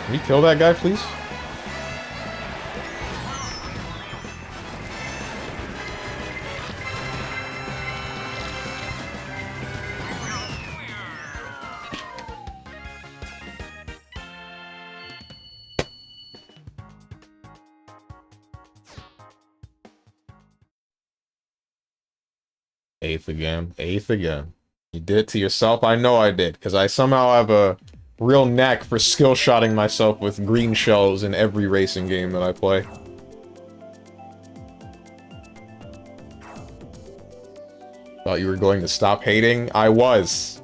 Can you kill that guy, please? Eighth again. Eighth again. You did it to yourself? I know I did, because I somehow have a real knack for skill-shotting myself with green shells in every racing game that I play. Thought you were going to stop hating? I was.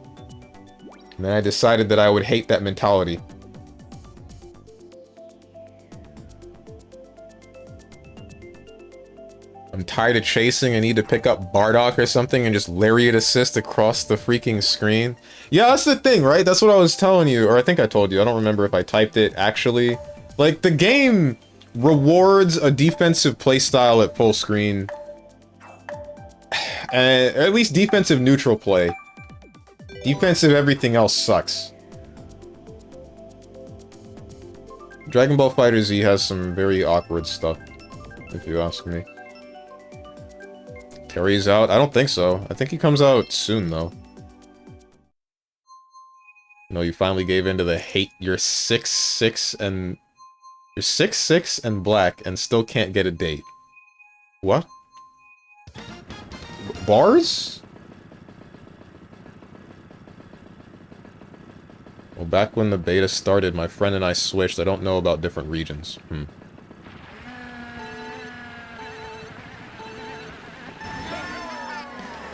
And then I decided that I would hate that mentality. I'm tired of chasing. I need to pick up Bardock or something and just lariat assist across the freaking screen. Yeah, that's the thing, right? That's what I was telling you, or I think I told you. I don't remember if I typed it, actually. Like, the game rewards a defensive playstyle at full screen. At least defensive neutral play. Defensive everything else sucks. Dragon Ball FighterZ has some very awkward stuff, if you ask me. Terry's out? I don't think so. I think he comes out soon, though. No, you finally gave in to the hate. You're 6'6" and... You're 6'6" and black and still can't get a date. What? Bars? Well, back when the beta started, my friend and I switched. I don't know about different regions.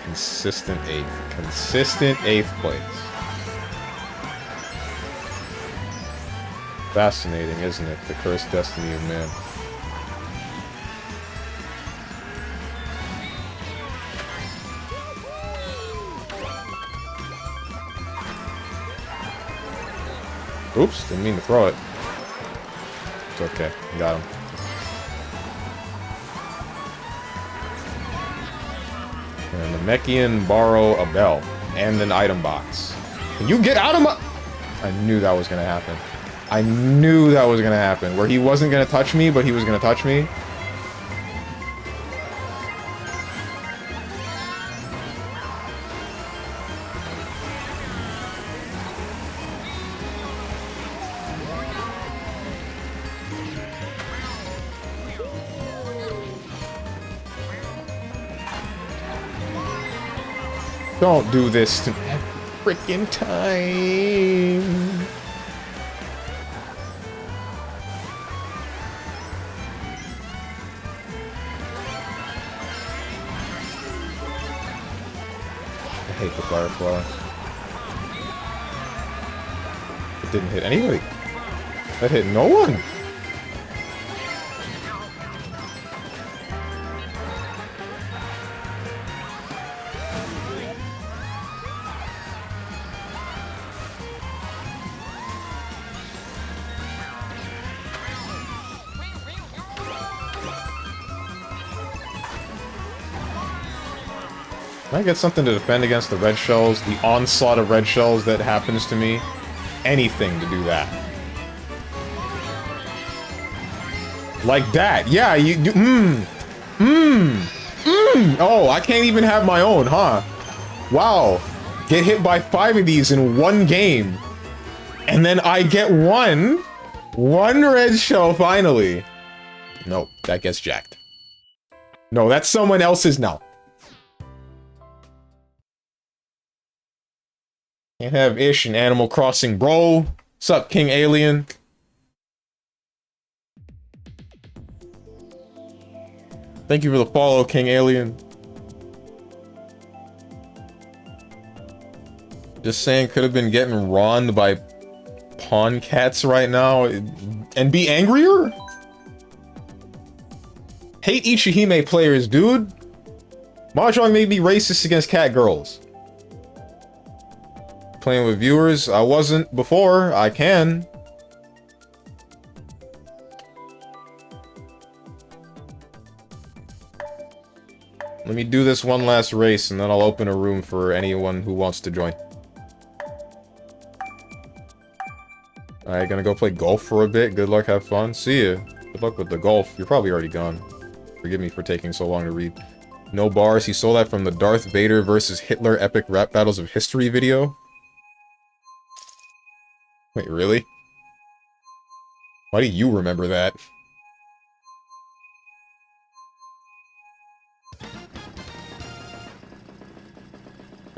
Consistent 8th. Consistent 8th place. Fascinating, isn't it? The cursed destiny of man. Oops, didn't mean to throw it. It's okay, got him. And the Mechian borrow a bell and an item box. Can you get out of my... I knew that was gonna happen. I knew that was gonna happen. Where he wasn't gonna touch me, but he was gonna touch me. Don't do this to me every freaking time. I hate the Firefly. It didn't hit anybody. That hit no one. Can I get something to defend against the red shells? The onslaught of red shells that happens to me? Anything to do that. Like that. Yeah, you do. Oh, I can't even have my own, huh? Wow. Get hit by 5 of these in one game. And then I get one red shell finally. Nope, that gets jacked. No, that's someone else's now. Can't have Ish in Animal Crossing, bro. Sup, King Alien? Thank you for the follow, King Alien. Just saying, could have been getting ronned by pawn cats right now and be angrier? Hate Ichihime players, dude. Mahjong may be racist against cat girls. Playing with viewers, I wasn't before, I can. Let me do this one last race and then I'll open a room for anyone who wants to join. Alright, gonna go play golf for a bit. Good luck, have fun. See ya. Good luck with the golf. You're probably already gone. Forgive me for taking so long to read. No bars. He stole that from the Darth Vader versus Hitler epic rap battles of history video. Wait, really? Why do you remember that?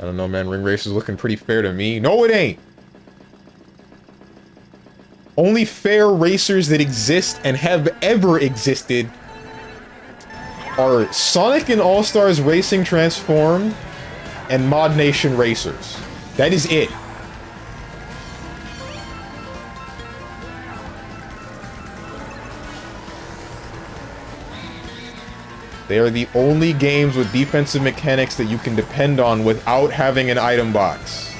I don't know, man. Ring race is looking pretty fair to me. No, it ain't! Only fair racers that exist and have ever existed are Sonic and All-Stars Racing Transformed and Mod Nation Racers. That is it. They are the only games with defensive mechanics that you can depend on without having an item box.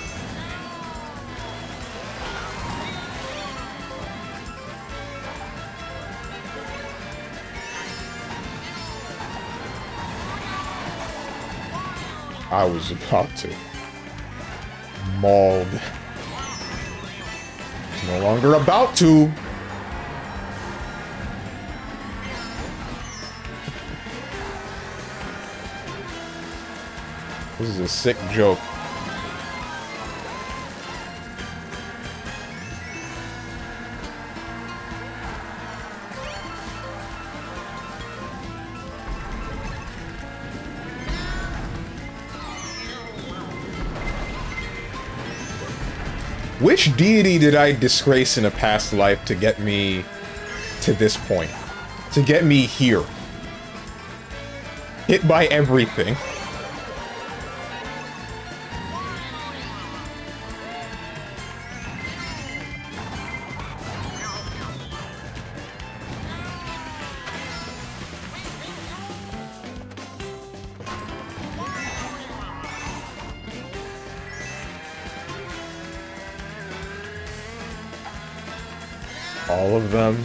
I was about to. Mauled. It's no longer about to. This is a sick joke. Which deity did I disgrace in a past life to get me to this point? To get me here? Hit by everything. All of them.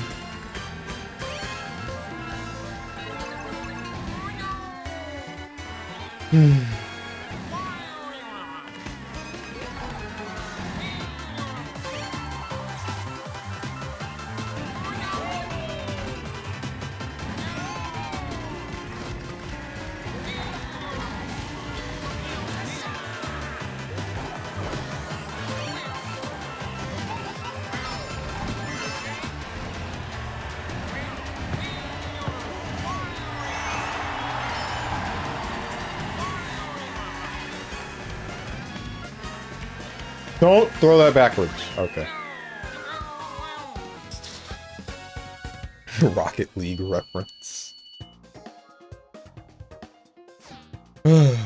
Don't throw that backwards. Okay. Rocket League reference. Let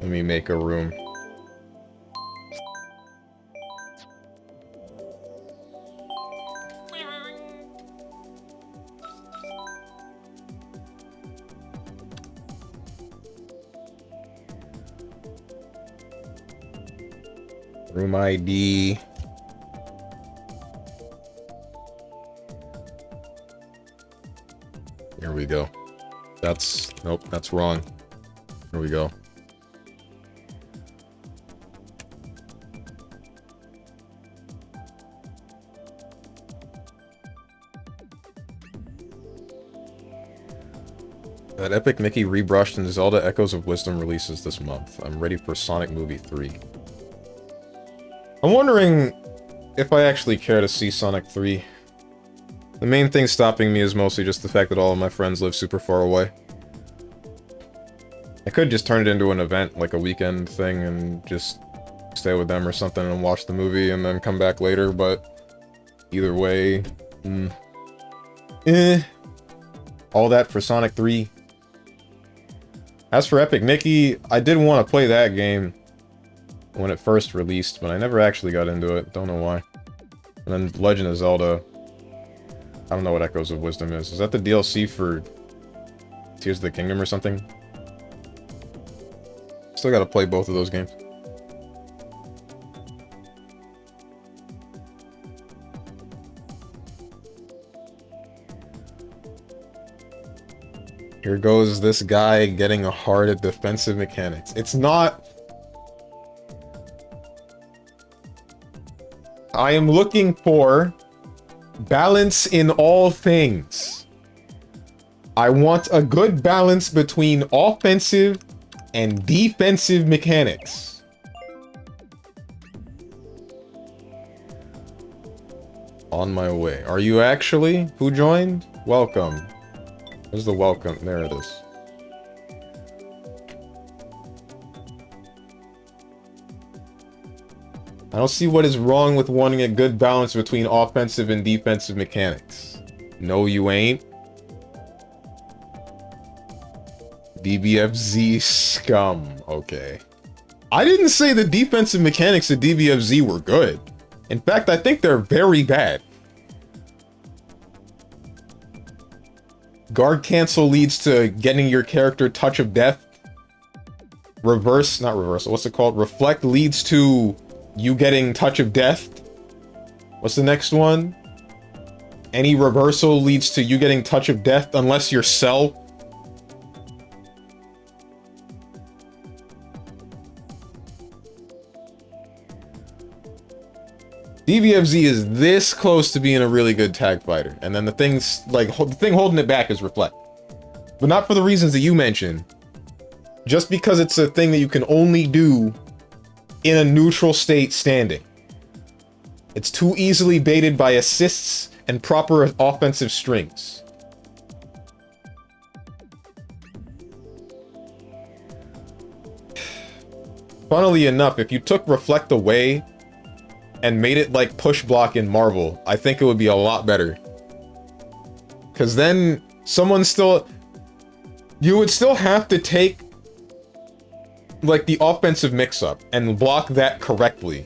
me make a room. Room ID. Here we go. Nope, that's wrong. Here we go. That Epic Mickey rebrushed and Zelda Echoes of Wisdom releases this month. I'm ready for Sonic Movie 3. I'm wondering if I actually care to see Sonic 3. The main thing stopping me is mostly just the fact that all of my friends live super far away. I could just turn it into an event, like a weekend thing, and just stay with them or something and watch the movie and then come back later, but either way, all that for Sonic 3. As for Epic Mickey, I did want to play that game when it first released, but I never actually got into it. Don't know why. And then Legend of Zelda. I don't know what Echoes of Wisdom is. Is that the DLC for Tears of the Kingdom or something? Still gotta play both of those games. Here goes this guy getting hard at defensive mechanics. It's not... I am looking for balance in all things. I want a good balance between offensive and defensive mechanics. On my way. Are you actually? Who joined? Welcome. Where's the welcome? There it is. I don't see what is wrong with wanting a good balance between offensive and defensive mechanics. No, you ain't. DBFZ scum. Okay. I didn't say the defensive mechanics of DBFZ were good. In fact, I think they're very bad. Guard cancel leads to getting your character touch of death. Not reversal, what's it called? Reflect leads to you getting touch of death. What's the next one? Any reversal leads to you getting touch of death unless you're Cell. DBFZ is this close to being a really good tag fighter, and then the thing's like the thing holding it back is Reflect, but not for the reasons that you mentioned. Just because it's a thing that you can only do in a neutral state standing. It's too easily baited by assists and proper offensive strings. Funnily enough, if you took Reflect away and made it like push block in Marvel, I think it would be a lot better. Cause then you would still have to take like the offensive mix-up and block that correctly.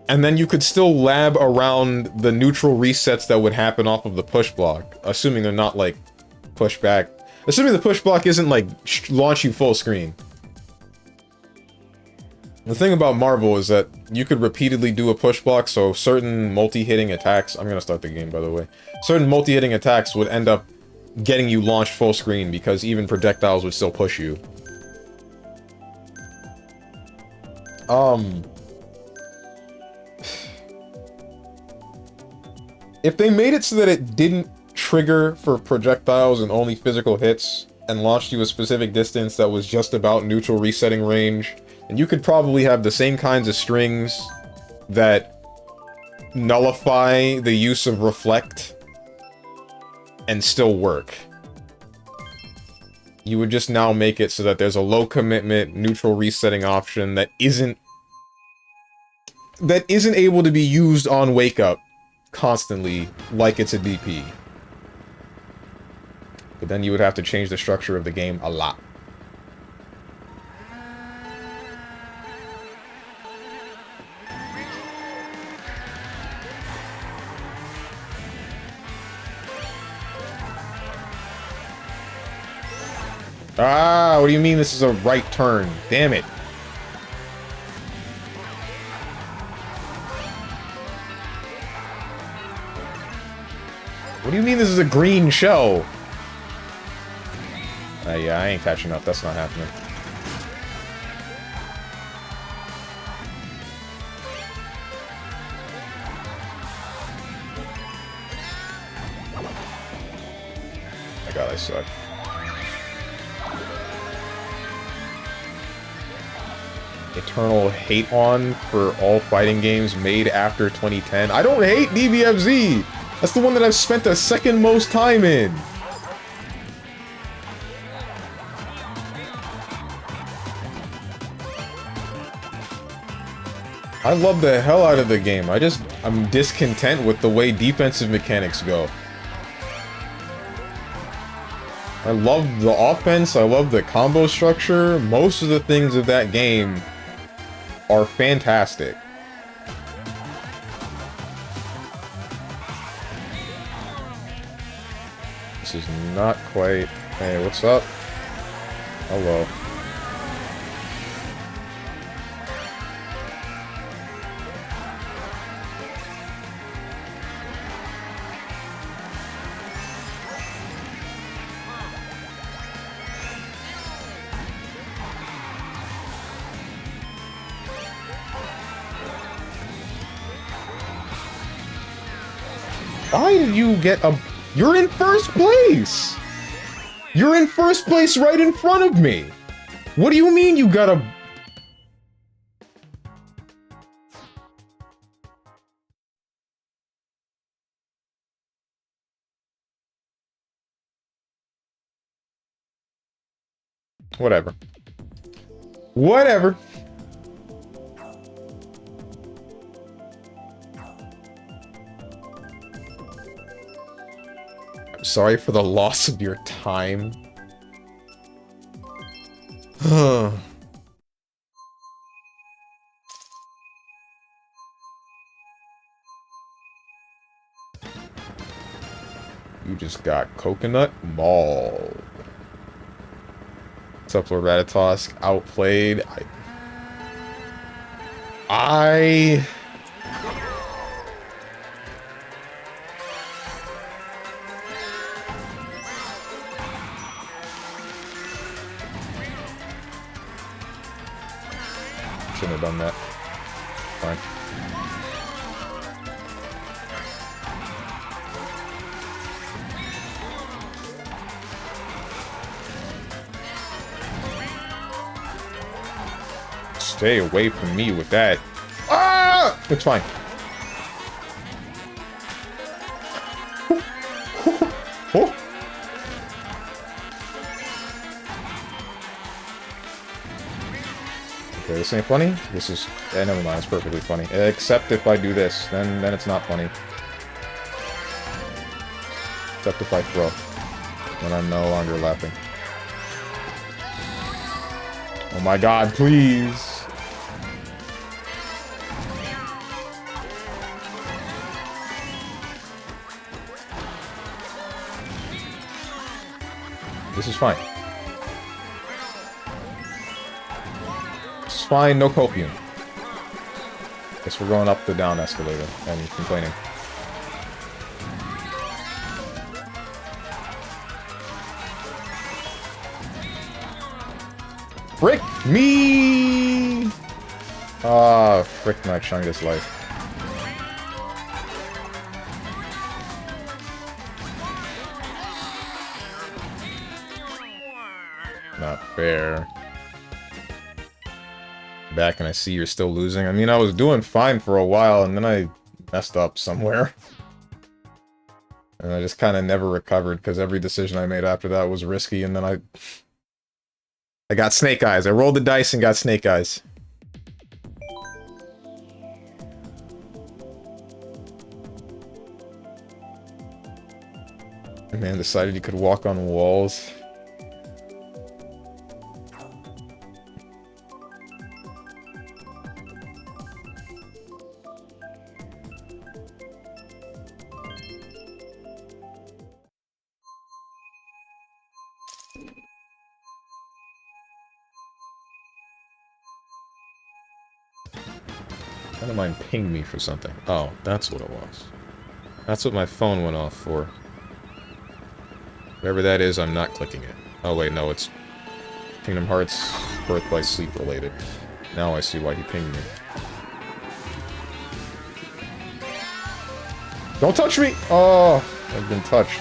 And then you could still lab around the neutral resets that would happen off of the push block, assuming they're not like push back. Assuming the push block isn't like launch you full screen. The thing about Marvel is that you could repeatedly do a push block, so certain multi-hitting attacks... I'm gonna start the game, by the way. Certain multi-hitting attacks would end up getting you launched full screen, because even projectiles would still push you. If they made it so that it didn't trigger for projectiles and only physical hits, and launched you a specific distance that was just about neutral resetting range, and you could probably have the same kinds of strings that nullify the use of Reflect and still work. You would just now make it so that there's a low commitment neutral resetting option that isn't able to be used on Wake Up constantly like it's a DP. But then you would have to change the structure of the game a lot. Ah, what do you mean this is a right turn? Damn it. What do you mean this is a green shell? Yeah, I ain't catching up. That's not happening. My god, I suck. Eternal hate on for all fighting games made after 2010. I don't hate DBFZ! That's the one that I've spent the second most time in! I love the hell out of the game. I'm discontent with the way defensive mechanics go. I love the offense, I love the combo structure. Most of the things of that game are fantastic. This is not quite... Hey, what's up? Hello. Why did you get a... You're in first place! You're in first place right in front of me! What do you mean you got a... Whatever. Whatever. I'm sorry for the loss of your time. You just got coconut mauled. What's up, Lord Ratatosk? Outplayed. I... Shouldn't have done that. Fine. Stay away from me with that. Ah! It's fine. Oh. Okay, this ain't funny. This is... never mind, it's perfectly funny. Except if I do this, then it's not funny. Except if I throw. Then I'm no longer laughing. Oh my god, please! This is fine. This is fine, no copium. Guess we're going up the down escalator and complaining. Frick me! Ah, frick my Chungus life. Not fair. Back and I see you're still losing. I mean, I was doing fine for a while and then I messed up somewhere. And I just kind of never recovered because every decision I made after that was risky and then I got snake eyes. I rolled the dice and got snake eyes. The man decided he could walk on walls. Friend of mine pinged me for something. Oh, that's what it was. That's what my phone went off for. Whatever that is, I'm not clicking it. Oh wait, no, it's Kingdom Hearts Birth by Sleep related. Now I see why he pinged me. Don't touch me! Oh, I've been touched.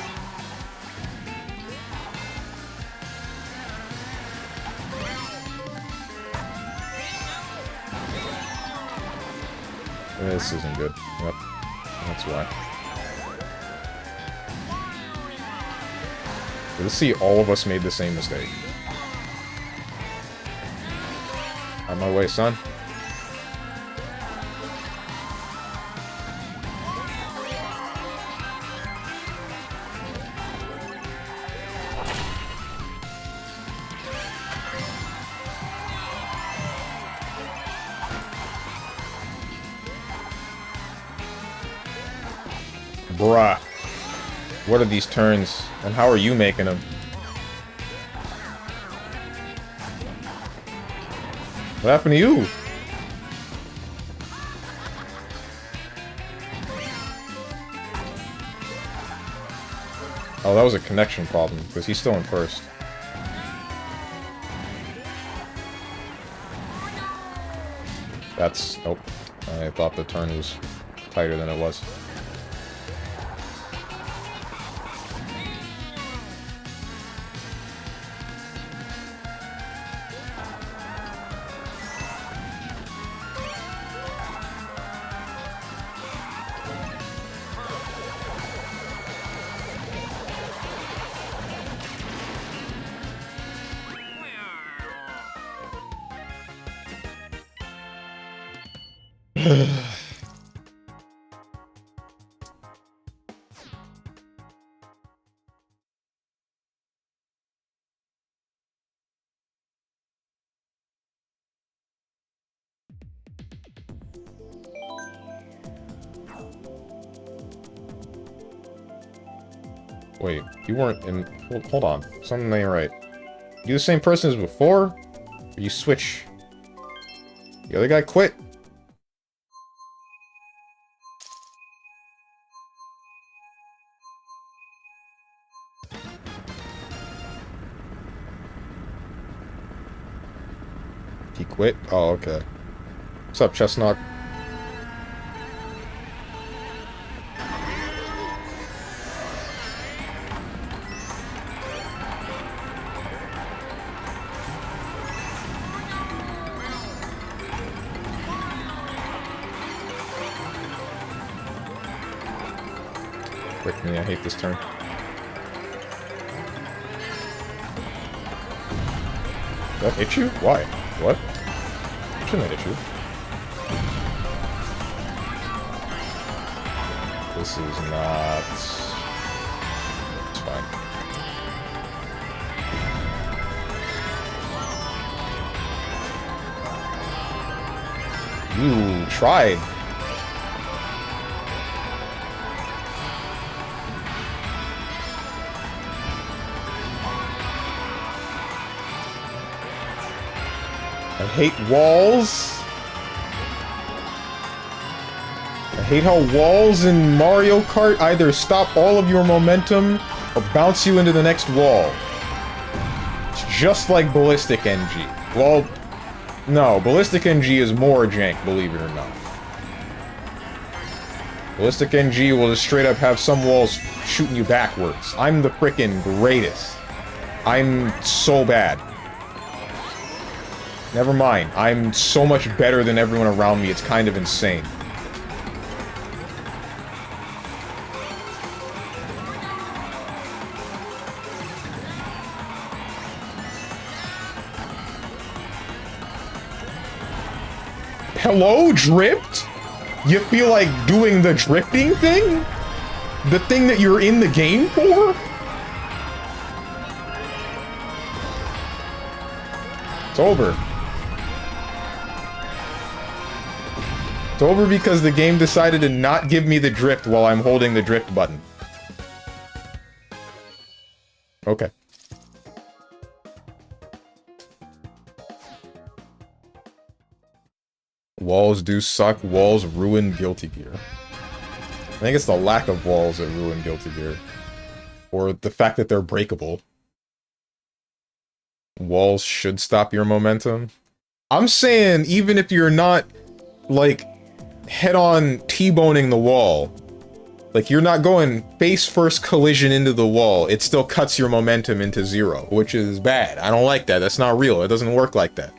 This isn't good. Yep, that's why. Let's see, all of us made the same mistake. On my way, son. Bruh. What are these turns? And how are you making them? What happened to you? Oh, that was a connection problem, because he's still in first. That's... Nope. I thought the turn was tighter than it was. Wait, you weren't in... Hold on. Something ain't right. You the same person as before? Or you switch? The other guy quit? He quit? Oh, okay. What's up, Chestnut? Frick me, I hate this turn. Did that hit you? Why? What? Shouldn't hit you. This is not... It's fine. You tried. I hate walls. I hate how walls in Mario Kart either stop all of your momentum or bounce you into the next wall. It's just like Ballistic NG. Well, no, Ballistic NG is more jank, believe it or not. Ballistic NG will just straight up have some walls shooting you backwards. I'm the frickin' greatest. I'm so bad. Never mind. I'm so much better than everyone around me, it's kind of insane. Hello, dripped? You feel like doing the drifting thing? The thing that you're in the game for? It's over. It's over because the game decided to not give me the drift while I'm holding the drift button. Okay. Walls do suck. Walls ruin Guilty Gear. I think it's the lack of walls that ruin Guilty Gear. Or the fact that they're breakable. Walls should stop your momentum. I'm saying, even if you're not, like, head-on T-boning the wall, like, you're not going face-first collision into the wall, it still cuts your momentum into 0, which is bad. I don't like that. That's not real. It doesn't work like that.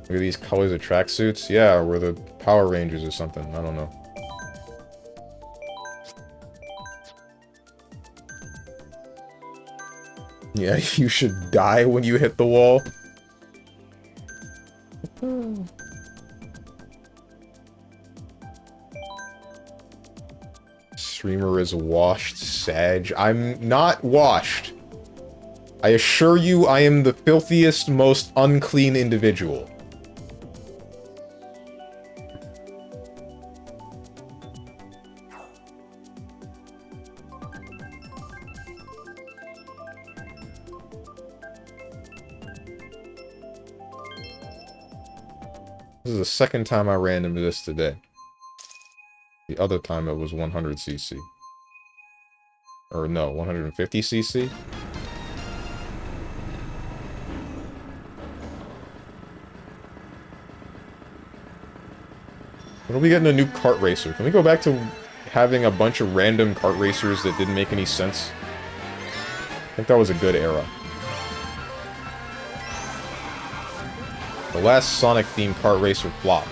Look at these colors of tracksuits. Yeah, we're the Power Rangers or something. I don't know. Yeah, you should die when you hit the wall. Streamer is washed, Sag. I'm not washed. I assure you I am the filthiest, most unclean individual. This is the second time I ran into this today. The other time it was 100cc. Or no, 150cc? When are we getting a new kart racer? Can we go back to having a bunch of random kart racers that didn't make any sense? I think that was a good era. The last Sonic-themed kart racer flopped.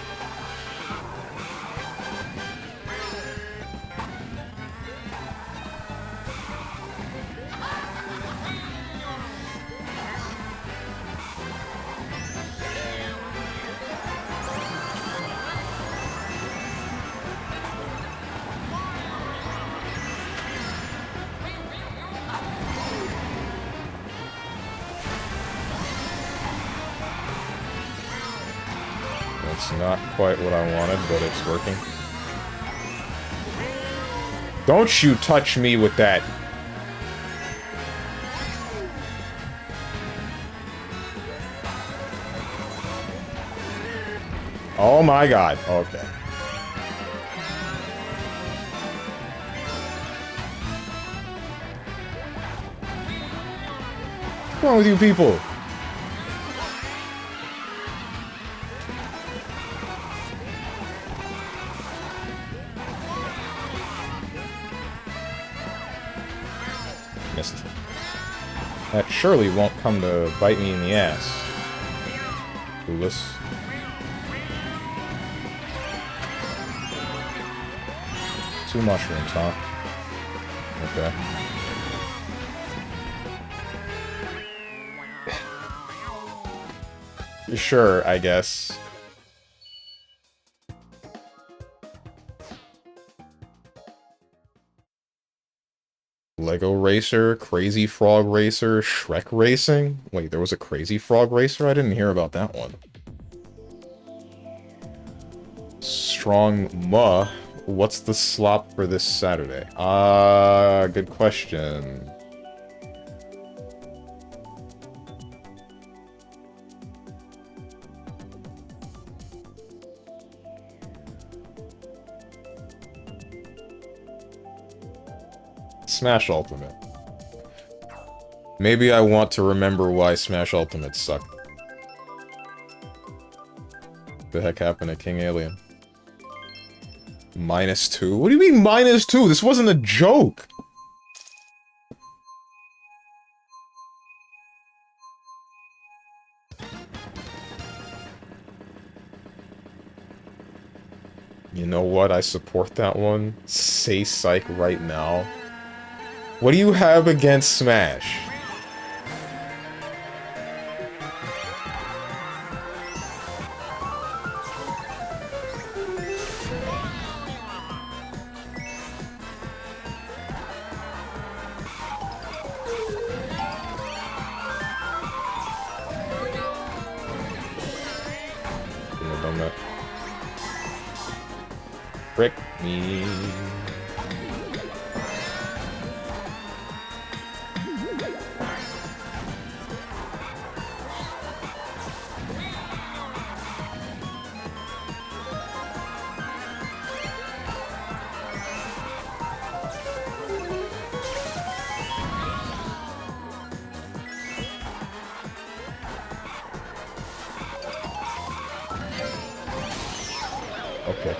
Not quite what I wanted, but it's working. Don't you touch me with that. Oh my god. Okay. What's wrong with you people? That surely won't come to bite me in the ass. Clueless. Two mushrooms, huh? Okay. Sure, I guess. Lego Racer, Crazy Frog Racer, Shrek Racing? Wait, there was a Crazy Frog Racer? I didn't hear about that one. Strong what's the slop for this Saturday? Good question. Smash Ultimate. Maybe I want to remember why Smash Ultimate sucked. The heck happened to King Alien? -2? What do you mean -2? This wasn't a joke! You know what? I support that one. Say psych right now. What do you have against Smash? Frick me. Okay.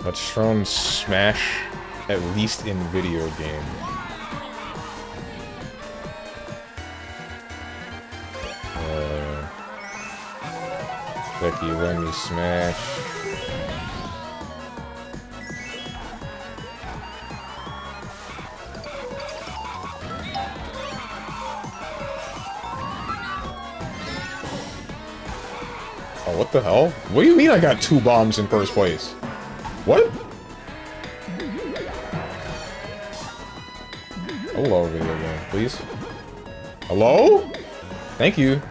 Let's strong smash, at least in video game. Becky, let me smash. Oh, what the hell? What do you mean I got 2 bombs in first place? What? Hello, video game, please. Hello? Thank you.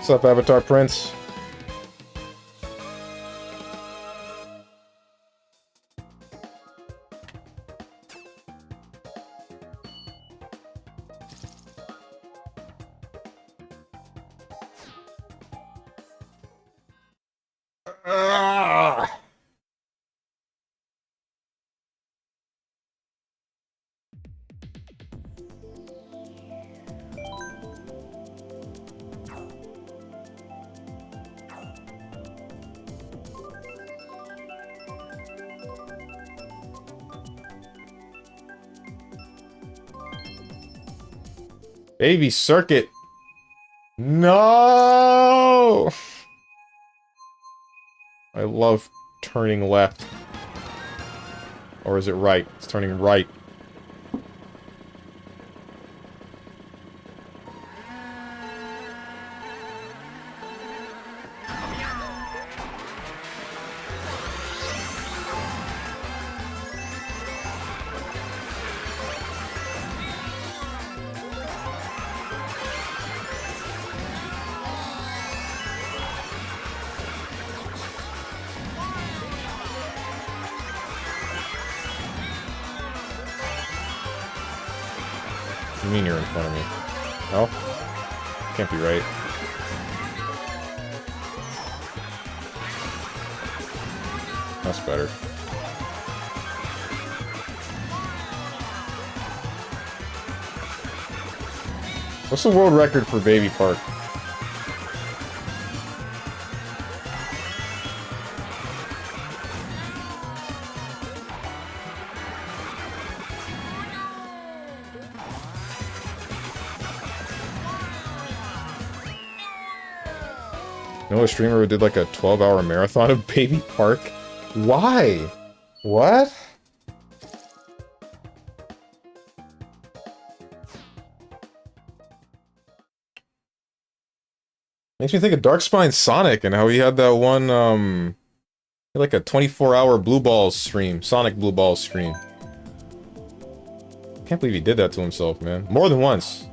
What's up, Avatar Prince? Baby circuit. No! I love turning left. Or is it right? It's turning right. What do you mean you're in front of me? No? Can't be right. That's better. What's the world record for Baby Park? You know a streamer who did like a 12-hour marathon of Baby Park? Why? What? Makes me think of Darkspine Sonic and how he had that one, like a 24-hour Blue Balls stream. Sonic Blue Balls stream. Can't believe he did that to himself, man. More than once.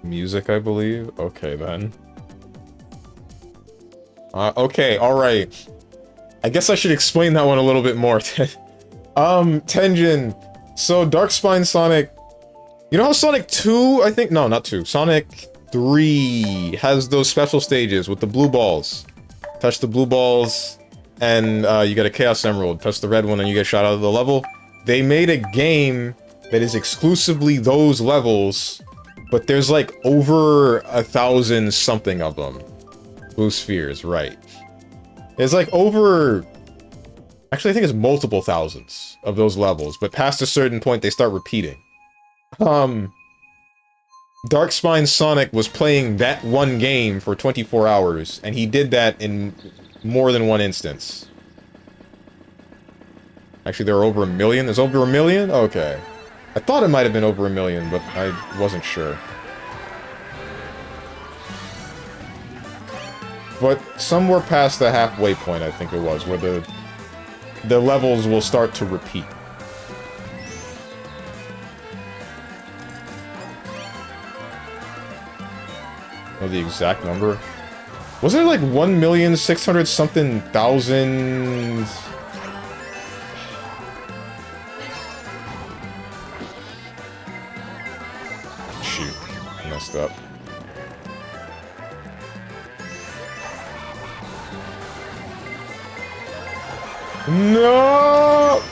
Music, I believe? Okay, then. Okay, alright. I guess I should explain that one a little bit more. Tenjin. So, Darkspine Sonic... You know how Sonic 2, I think? No, not 2. Sonic 3 has those special stages with the blue balls. Touch the blue balls, and you get a Chaos Emerald. Touch the red one, and you get shot out of the level. They made a game that is exclusively those levels, but there's like over 1,000 something of them. Blue spheres, right. There's like over... Actually, I think it's multiple thousands of those levels, but past a certain point, they start repeating. Darkspine Sonic was playing that one game for 24 hours, and he did that in more than one instance. Actually, there are over 1 million? There's over 1 million? Okay. I thought it might have been over 1 million, but I wasn't sure. But somewhere past the halfway point, I think it was, where the levels will start to repeat. Know the exact number? Wasn't it like 1,600,000 something thousand? messed up. No!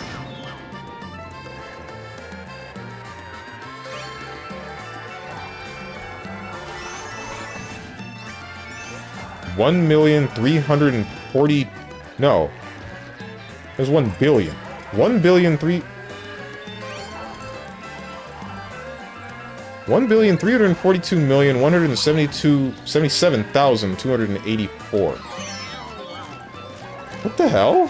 $1,340,000. No. There's 1 billion. 1,342,177,284. What the hell?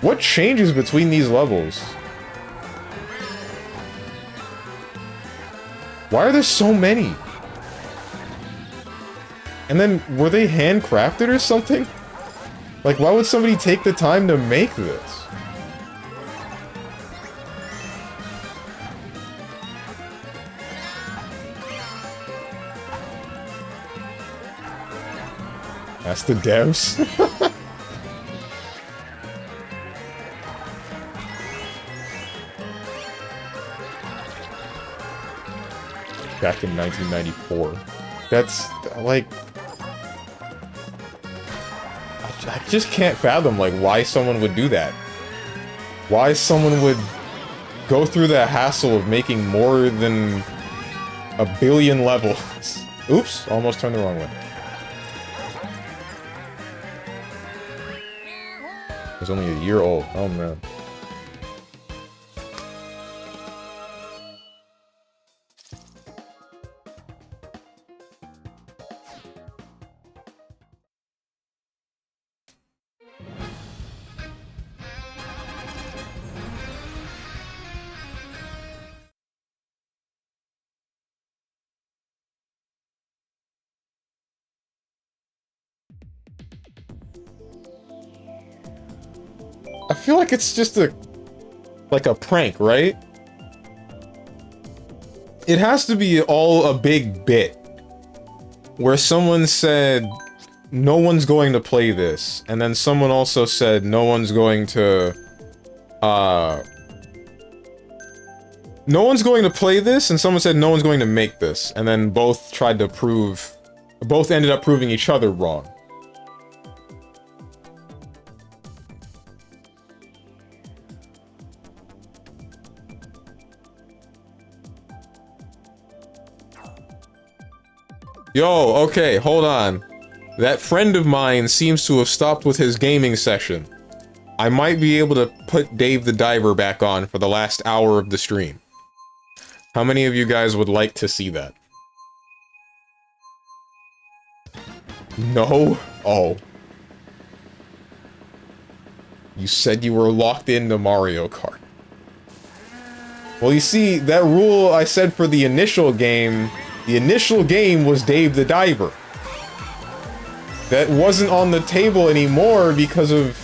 What changes between these levels? Why are there so many? And then, were they handcrafted or something? Like, why would somebody take the time to make this? That's the devs. Back in 1994. That's, like... I just can't fathom, like, why someone would do that. Why someone would go through the hassle of making more than 1 billion levels. Oops, almost turned the wrong way. It was only a year old. Oh, man. I feel like it's just like a prank, right? It has to be all a big bit. Where someone said, no one's going to play this. And then someone also said, no one's going to, no one's going to play this, and someone said, no one's going to make this. And then both tried to both ended up proving each other wrong. Yo, okay, hold on. That friend of mine seems to have stopped with his gaming session. I might be able to put Dave the Diver back on for the last hour of the stream. How many of you guys would like to see that? No? Oh. You said you were locked into Mario Kart. Well, you see, that rule I said for the initial game was Dave the Diver. That wasn't on the table anymore because of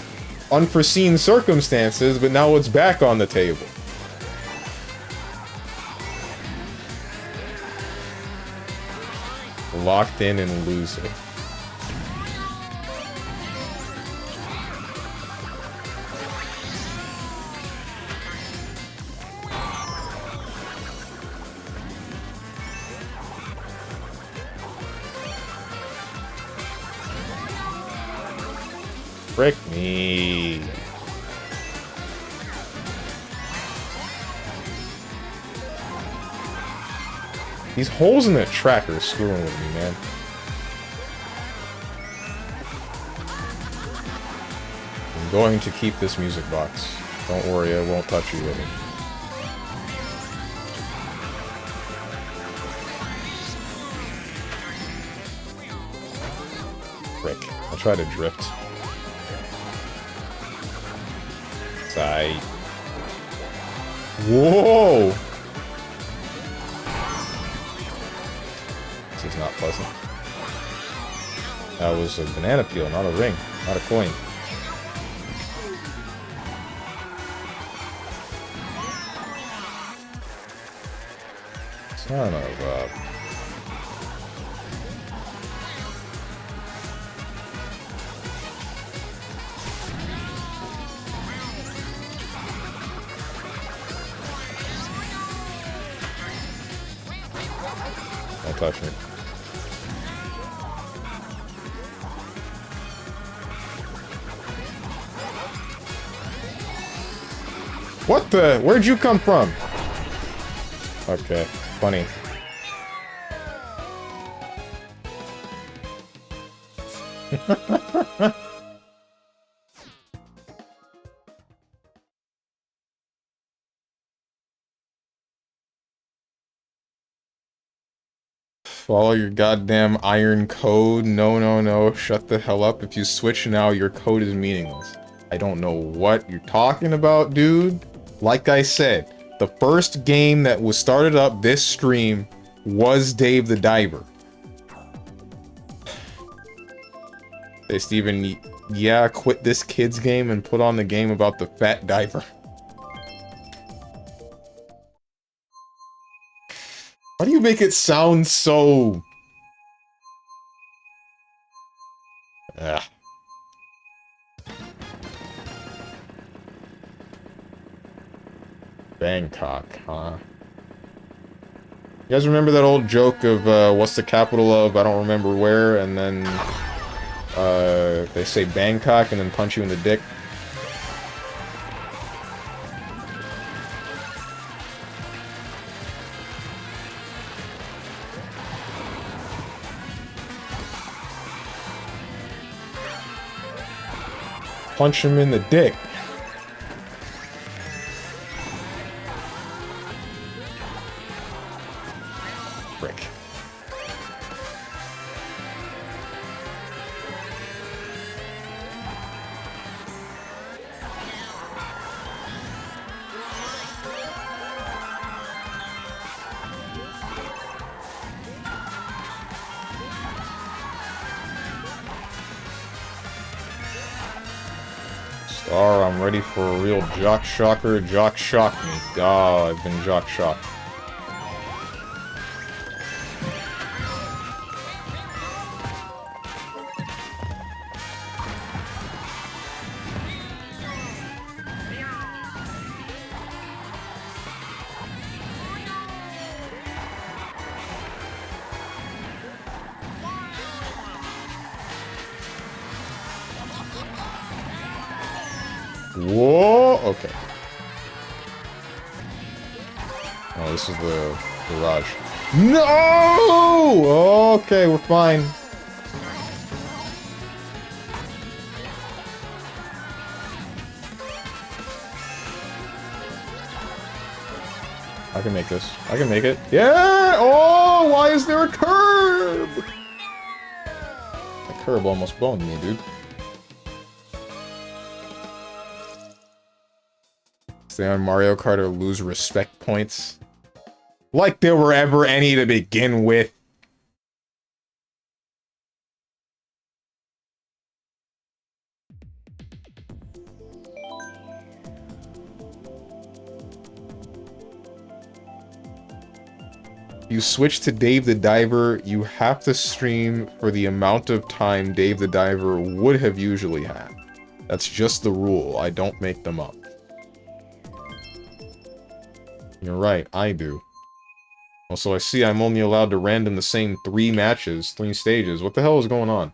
unforeseen circumstances, but now it's back on the table. Locked in and losing. Frick me. These holes in the track are screwing with me, man. I'm going to keep this music box. Don't worry, I won't touch you with it. Frick. I'll try to drift. Tight. Whoa! This is not pleasant. That was a banana peel, not a ring, not a coin. Son of a... touch me. What the? Where'd you come from? Okay, funny. Follow your goddamn iron code. No, no, no. Shut the hell up. If you switch now, your code is meaningless. I don't know what you're talking about, dude. Like I said, the first game that was started up this stream was Dave the Diver. Hey, Steven, yeah, quit this kid's game and put on the game about the fat diver. Why do you make it sound so... Ugh. Bangkok, huh? You guys remember that old joke of, what's the capital of, I don't remember where, and then, they say Bangkok and then punch you in the dick? Punch him in the dick. Frick. Star, I'm ready for a real jock shocker. Jock shock me. Oh, I've been jock shocked. Whoa! Okay. Oh, this is the garage. No! Okay, we're fine. I can make this. I can make it. Yeah! Oh, why is there a curb? That curb almost boned me, dude. Stay on Mario Kart or lose respect points. Like there were ever any to begin with. You switch to Dave the Diver, you have to stream for the amount of time Dave the Diver would have usually had. That's just the rule. I don't make them up. You're right, I do. Also, I see I'm only allowed to random the same 3 matches, 3 stages. What the hell is going on?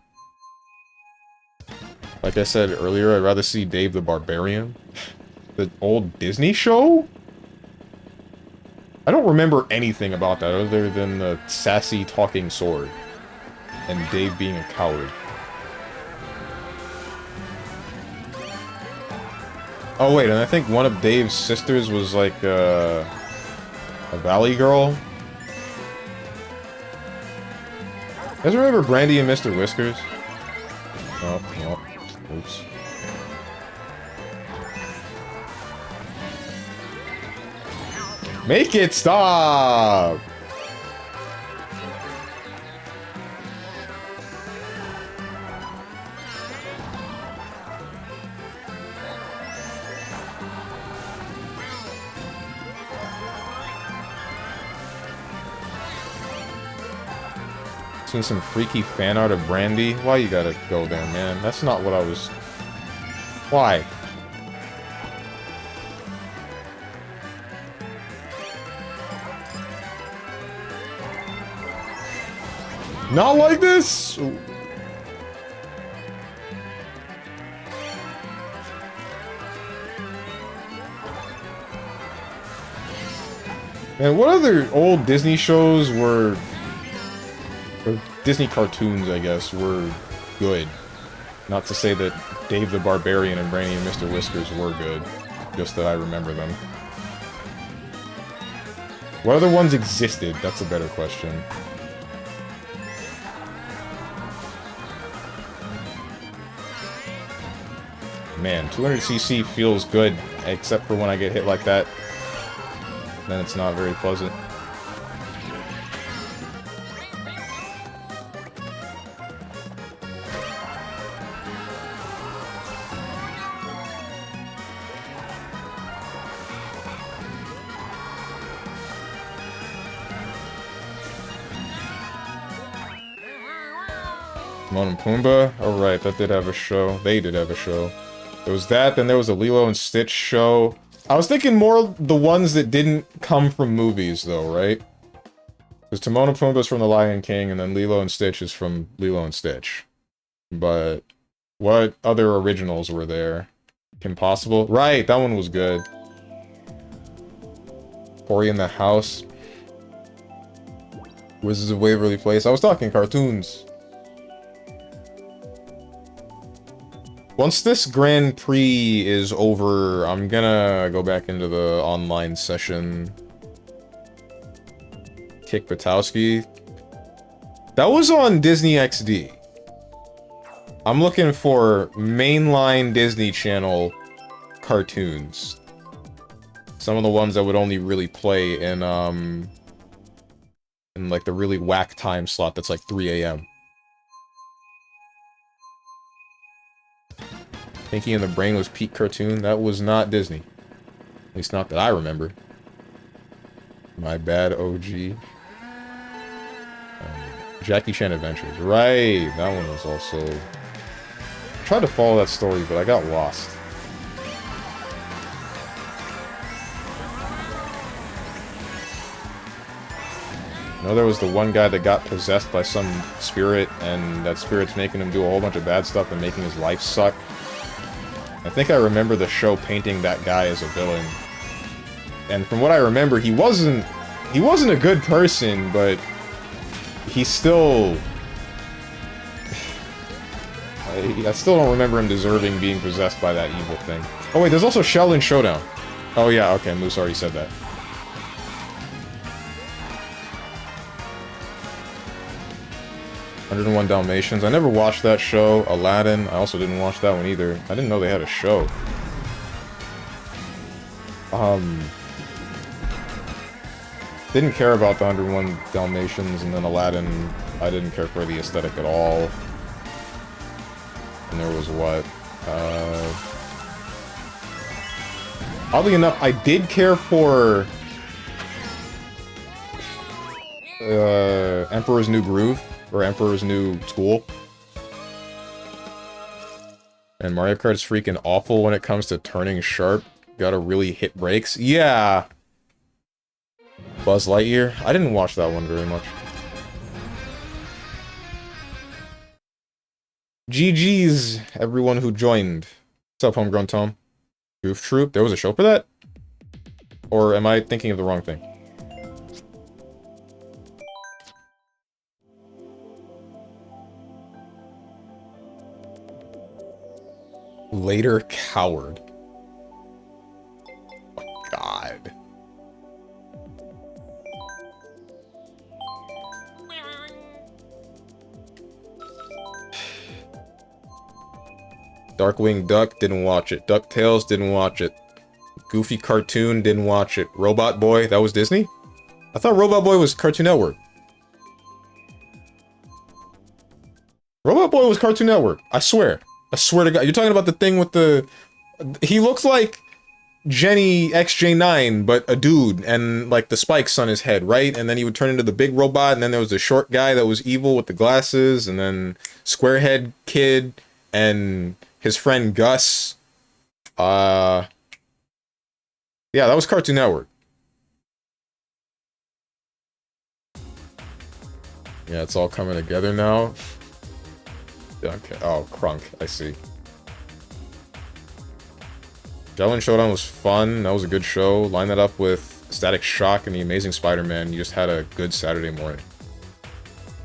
Like I said earlier, I'd rather see Dave the Barbarian. The old Disney show? I don't remember anything about that other than the sassy talking sword. And Dave being a coward. Oh wait, and I think one of Dave's sisters was like, a valley girl? You guys remember Brandy and Mr. Whiskers? Oh, no. Oops. Make it stop! Seen some freaky fan art of Brandy? Why you gotta go there, man? That's not what I was... Why? Not like this! And what other old Disney shows were... or Disney cartoons, I guess, were good? Not to say that Dave the Barbarian and Brainy and Mr. Whiskers were good, just that I remember them. What other ones existed? That's a better question. Man, 200cc feels good, except for when I get hit like that. Then it's not very pleasant. Timon and Pumbaa? Oh right, that did have a show. They did have a show. There was that, then there was a Lilo and Stitch show. I was thinking more the ones that didn't come from movies, though, right? Because Timon and Pumbaa's from The Lion King, and then Lilo and Stitch is from Lilo and Stitch. But what other originals were there? Kim Possible? Right, that one was good. Cory in the House. Wizards of Waverly Place. I was talking cartoons. Once this Grand Prix is over, I'm gonna go back into the online session. Kick Butowski. That was on Disney XD. I'm looking for mainline Disney Channel cartoons. Some of the ones that would only really play in like the really whack time slot that's like 3 AM. Pinky and the Brain was peak cartoon. That was not Disney. At least not that I remember. My bad, OG. Jackie Chan Adventures. Right, that one was also... I tried to follow that story, but I got lost. I know there was the one guy that got possessed by some spirit, and that spirit's making him do a whole bunch of bad stuff and making his life suck. I think I remember the show painting that guy as a villain. And from what I remember, he wasn't a good person, but he still... I still don't remember him deserving being possessed by that evil thing. Oh wait, there's also Sheldon Showdown. Oh yeah, okay, Moose already said that. "101 Dalmatians." I never watched that show. Aladdin. I also didn't watch that one either. I didn't know they had a show. Didn't care about the 101 Dalmatians, and then Aladdin, I didn't care for the aesthetic at all. And there was what? Oddly enough, I did care for Emperor's New Groove, or Emperor's New School. And Mario Kart is freaking awful when it comes to turning sharp. Gotta really hit brakes. Yeah! Buzz Lightyear? I didn't watch that one very much. GG's, everyone who joined. What's up, Homegrown Tom? Goof Troop? There was a show for that? Or am I thinking of the wrong thing? Later Coward. Oh, God. Darkwing Duck, didn't watch it. DuckTales, didn't watch it. Goofy Cartoon, didn't watch it. Robot Boy, that was Disney? I thought Robot Boy was Cartoon Network. Robot Boy was Cartoon Network. I swear. I swear to God. You're talking about the thing with the... He looks like Jenny XJ9, but a dude, and like the spikes on his head, right? And then he would turn into the big robot, and then there was the short guy that was evil with the glasses, and then Squarehead Kid, and his friend Gus. Yeah, that was Cartoon Network. Yeah, it's all coming together now. Okay. Oh, Crunk. I see. Shaolin Showdown was fun. That was a good show. Line that up with Static Shock and The Amazing Spider-Man. You just had a good Saturday morning.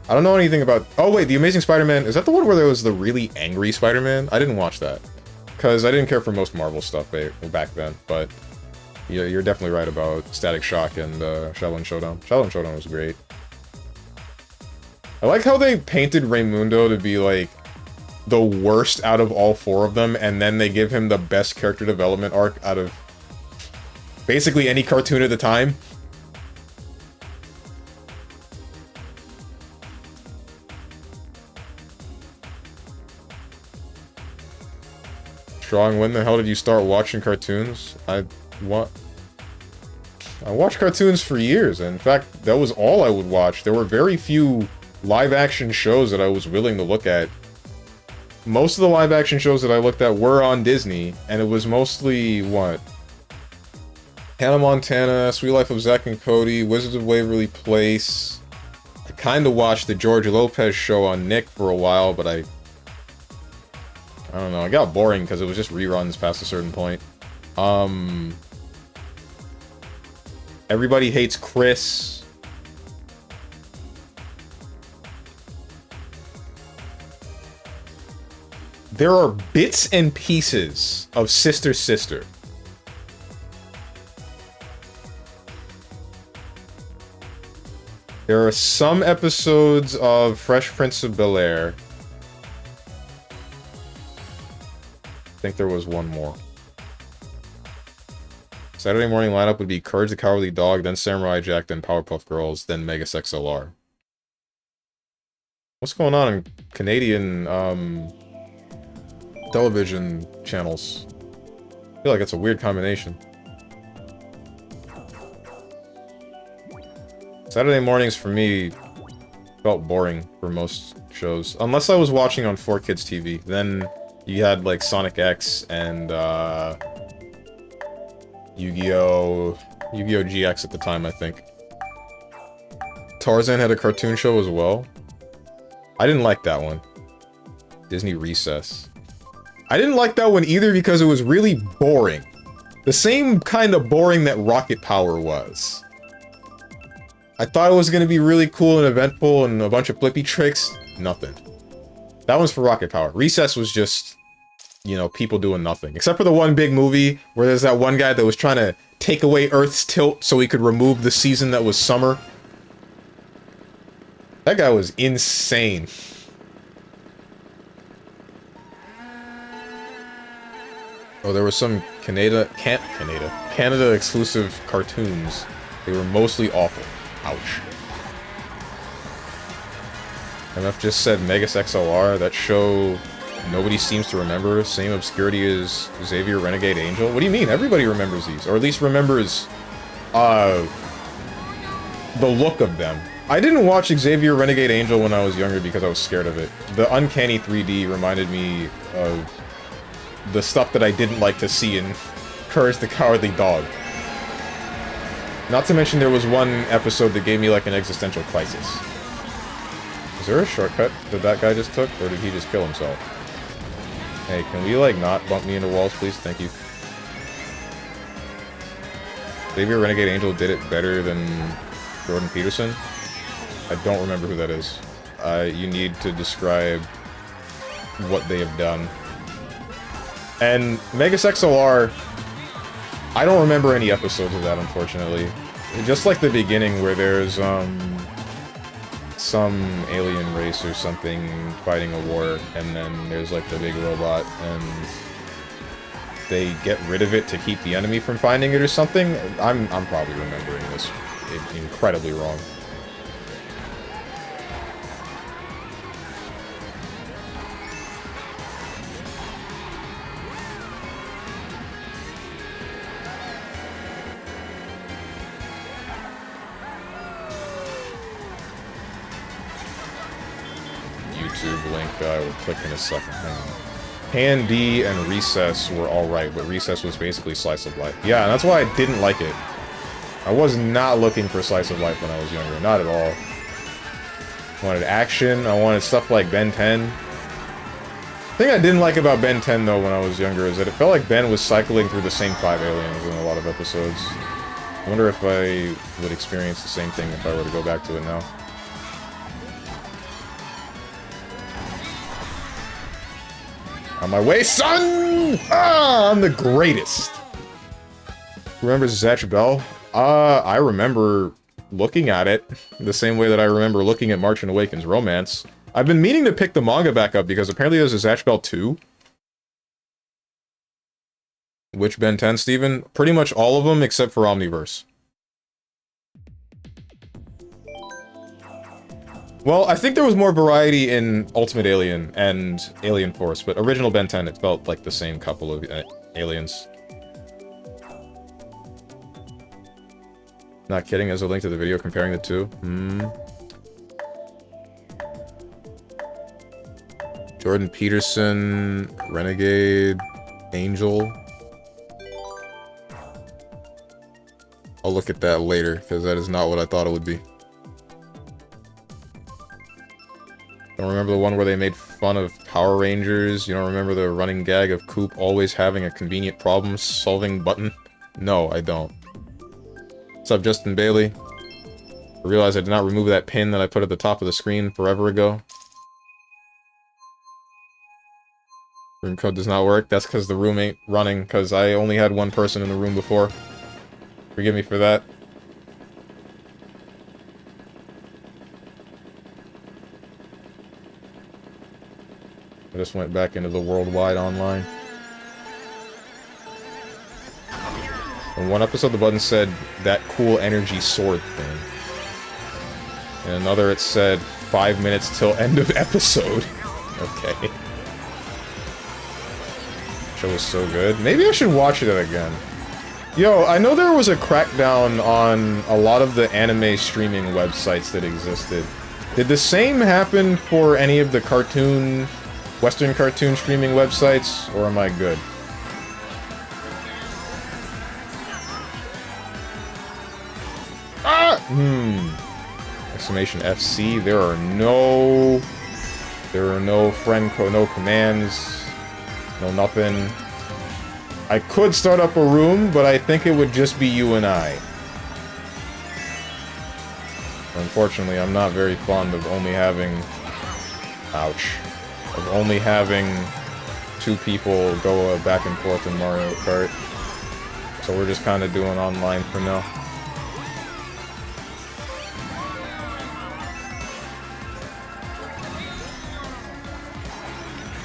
I don't know anything about... Oh, wait. The Amazing Spider-Man... Is that the one where there was the really angry Spider-Man? I didn't watch that. Because I didn't care for most Marvel stuff back then. But yeah, you're definitely right about Static Shock and Shaolin Showdown. Shaolin Showdown was great. I like how they painted Raymundo to be, like, the worst out of all four of them, and then they give him the best character development arc out of basically any cartoon at the time. Strong, when the hell did you start watching cartoons? I watched cartoons for years, and in fact, that was all I would watch. There were very few live-action shows that I was willing to look at. Most of the live-action shows that I looked at were on Disney, and it was mostly, what? Hannah Montana, Sweet Life of Zack and Cody, Wizards of Waverly Place. I kind of watched the George Lopez show on Nick for a while, but I don't know, it got boring because it was just reruns past a certain point. Everybody Hates Chris. There are bits and pieces of Sister Sister. There are some episodes of Fresh Prince of Bel-Air. I think there was one more. Saturday morning lineup would be Courage the Cowardly Dog, then Samurai Jack, then Powerpuff Girls, then Megas XLR. What's going on in Canadian, television channels? I feel like it's a weird combination. Saturday mornings for me felt boring for most shows. Unless I was watching on 4Kids TV. Then you had like Sonic X and Yu-Gi-Oh! Yu-Gi-Oh! GX at the time, I think. Tarzan had a cartoon show as well. I didn't like that one. Disney Recess. I didn't like that one either because it was really boring. The same kind of boring that Rocket Power was. I thought it was going to be really cool and eventful and a bunch of flippy tricks. Nothing. That one's for Rocket Power. Recess was just, you know, people doing nothing. Except for the one big movie where there's that one guy that was trying to take away Earth's tilt so he could remove the season that was summer. That guy was insane. Oh, there was some Canada exclusive cartoons. They were mostly awful. Ouch. MF just said Megas XLR. That show nobody seems to remember. Same obscurity as Xavier Renegade Angel. What do you mean? Everybody remembers these. Or at least remembers the look of them. I didn't watch Xavier Renegade Angel when I was younger because I was scared of it. The uncanny 3D reminded me of the stuff that I didn't like to see in Courage the Cowardly Dog. Not to mention there was one episode that gave me like an existential crisis. Is there a shortcut that that guy just took, or did he just kill himself? Hey, can we like not bump me into walls, please? Thank you. Xavier Renegade Angel did it better than Jordan Peterson? I don't remember who that is. You need to describe what they have done. And Megas XLR, I don't remember any episodes of that, unfortunately. Just like the beginning where there's, some alien race or something fighting a war, and then there's like the big robot, and they get rid of it to keep the enemy from finding it or something. I'm probably remembering this incredibly wrong. YouTube link I will click in a second. Hang on. Handy and Recess were alright, but Recess was basically Slice of Life. Yeah, and that's why I didn't like it. I was not looking for Slice of Life when I was younger, not at all. I wanted action. I wanted stuff like Ben 10. The thing I didn't like about Ben 10, though, when I was younger, is that it felt like Ben was cycling through the same 5 aliens in a lot of episodes. I wonder if I would experience the same thing if I were to go back to it now. On my way, son! Ah, I'm the greatest! Remember Zatch Bell? I remember looking at it the same way that I remember looking at March and Awakens Romance. I've been meaning to pick the manga back up because apparently there's a Zatch Bell 2. Which Ben 10, Steven? Pretty much all of them except for Omniverse. Well, I think there was more variety in Ultimate Alien and Alien Force, but original Ben 10, it felt like the same couple of aliens. Not kidding, there's a link to the video comparing the two. Jordan Peterson, Renegade, Angel. I'll look at that later, because that is not what I thought it would be. Don't remember the one where they made fun of Power Rangers? You don't remember the running gag of Coop always having a convenient problem-solving button? No, I don't. What's up, Justin Bailey? I realized I did not remove that pin that I put at the top of the screen forever ago. Room code does not work. That's because the room ain't running, because I only had one person in the room before. Forgive me for that. I just went back into the worldwide online. In one episode, the button said, "That cool energy sword thing." In another, it said, "5 minutes till end of episode." Okay. Show was so good. Maybe I should watch it again. Yo, I know there was a crackdown on a lot of the anime streaming websites that existed. Did the same happen for any of the cartoon, Western cartoon streaming websites, or am I good? Ah! Exclamation FC. There are no no commands, no nothing. I could start up a room, but I think it would just be you and I. Unfortunately, I'm not very fond of only having... Ouch. Of only having 2 people go back and forth in Mario Kart. So we're just kind of doing online for now.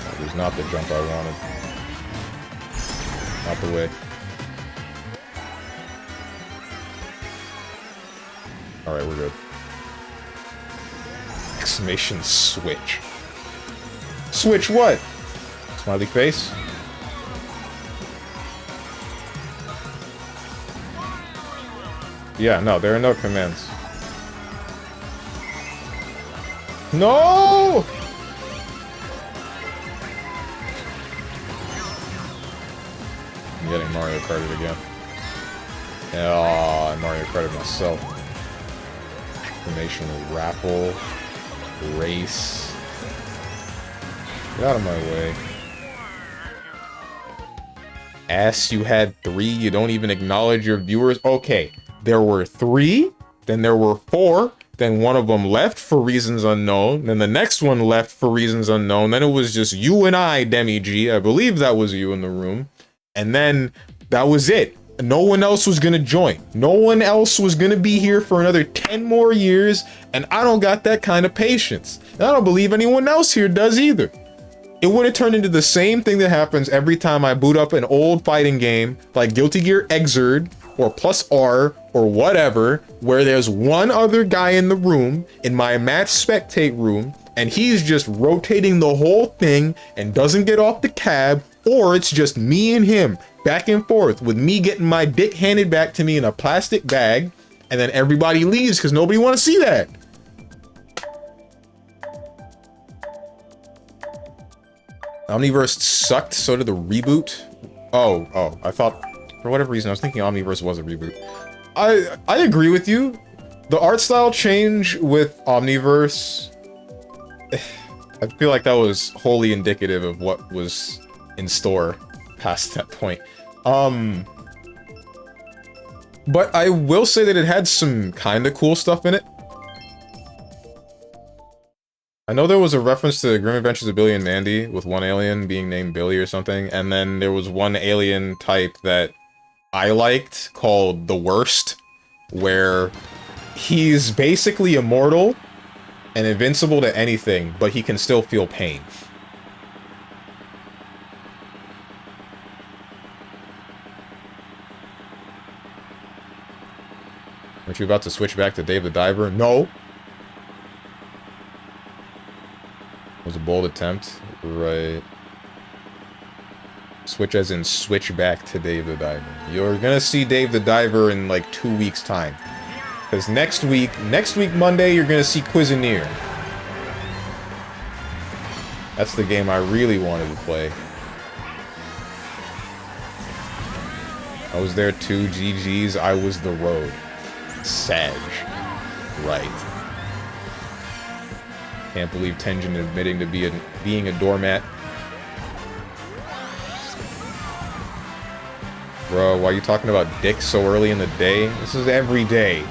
That was not the jump I wanted. Not the way. Alright, we're good. Exclamation switch. Switch what? Smiley face? Yeah, no, there are no commands. No! I'm getting Mario Karted again. Oh, I Mario Karted myself. Exclamation raffle. Race. Get out of my way. Ass, you had 3, you don't even acknowledge your viewers. Okay, there were 3, then there were 4, then one of them left for reasons unknown, then the next one left for reasons unknown, then it was just you and I, Demi G. I believe that was you in the room. And then that was it. No one else was gonna join. No one else was gonna be here for another 10 more years, and I don't got that kind of patience. And I don't believe anyone else here does either. It would have turned into the same thing that happens every time I boot up an old fighting game like Guilty Gear Xrd or Plus R or whatever, where there's one other guy in the room, in my match spectate room, and he's just rotating the whole thing and doesn't get off the cab, or it's just me and him back and forth with me getting my dick handed back to me in a plastic bag, and then everybody leaves because nobody want to see that. Omniverse sucked, so did the reboot. Oh, I thought, for whatever reason, I was thinking Omniverse was a reboot. I agree with you. The art style change with Omniverse I feel like that was wholly indicative of what was in store past that point. But I will say that it had some kinda cool stuff in it. I know there was a reference to Grim Adventures of Billy and Mandy, with one alien being named Billy or something, and then there was one alien type that I liked, called the Worst, where he's basically immortal and invincible to anything, but he can still feel pain. Aren't you about to switch back to Dave the Diver? No! It was a bold attempt. Right. Switch as in switch back to Dave the Diver. You're gonna see Dave the Diver in like 2 weeks' time. Because next week Monday, you're gonna see Cuisinier. That's the game I really wanted to play. I was there too, GG's, I was the road. Sag. Right. Can't believe Tenjin admitting to being a doormat. Bro, why are you talking about dicks so early in the day? This is every day.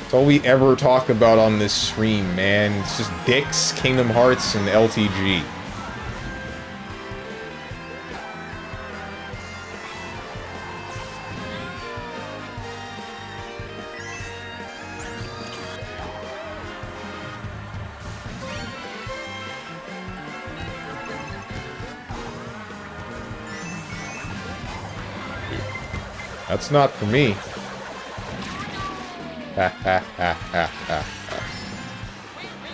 That's all we ever talk about on this stream, man. It's just dicks, Kingdom Hearts, and LTG. That's not for me. Ha ha ha ha ha.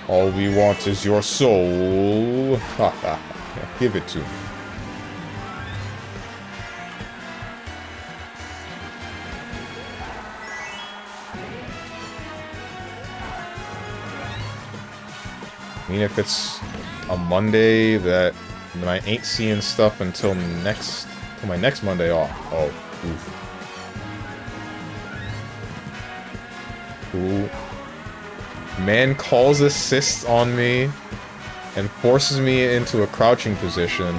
All we want is your soul. Ha ha. Give it to me. I mean, if it's a Monday that I ain't seeing stuff until my next Monday off. Oh, oof. Cool. Man calls assists on me and forces me into a crouching position.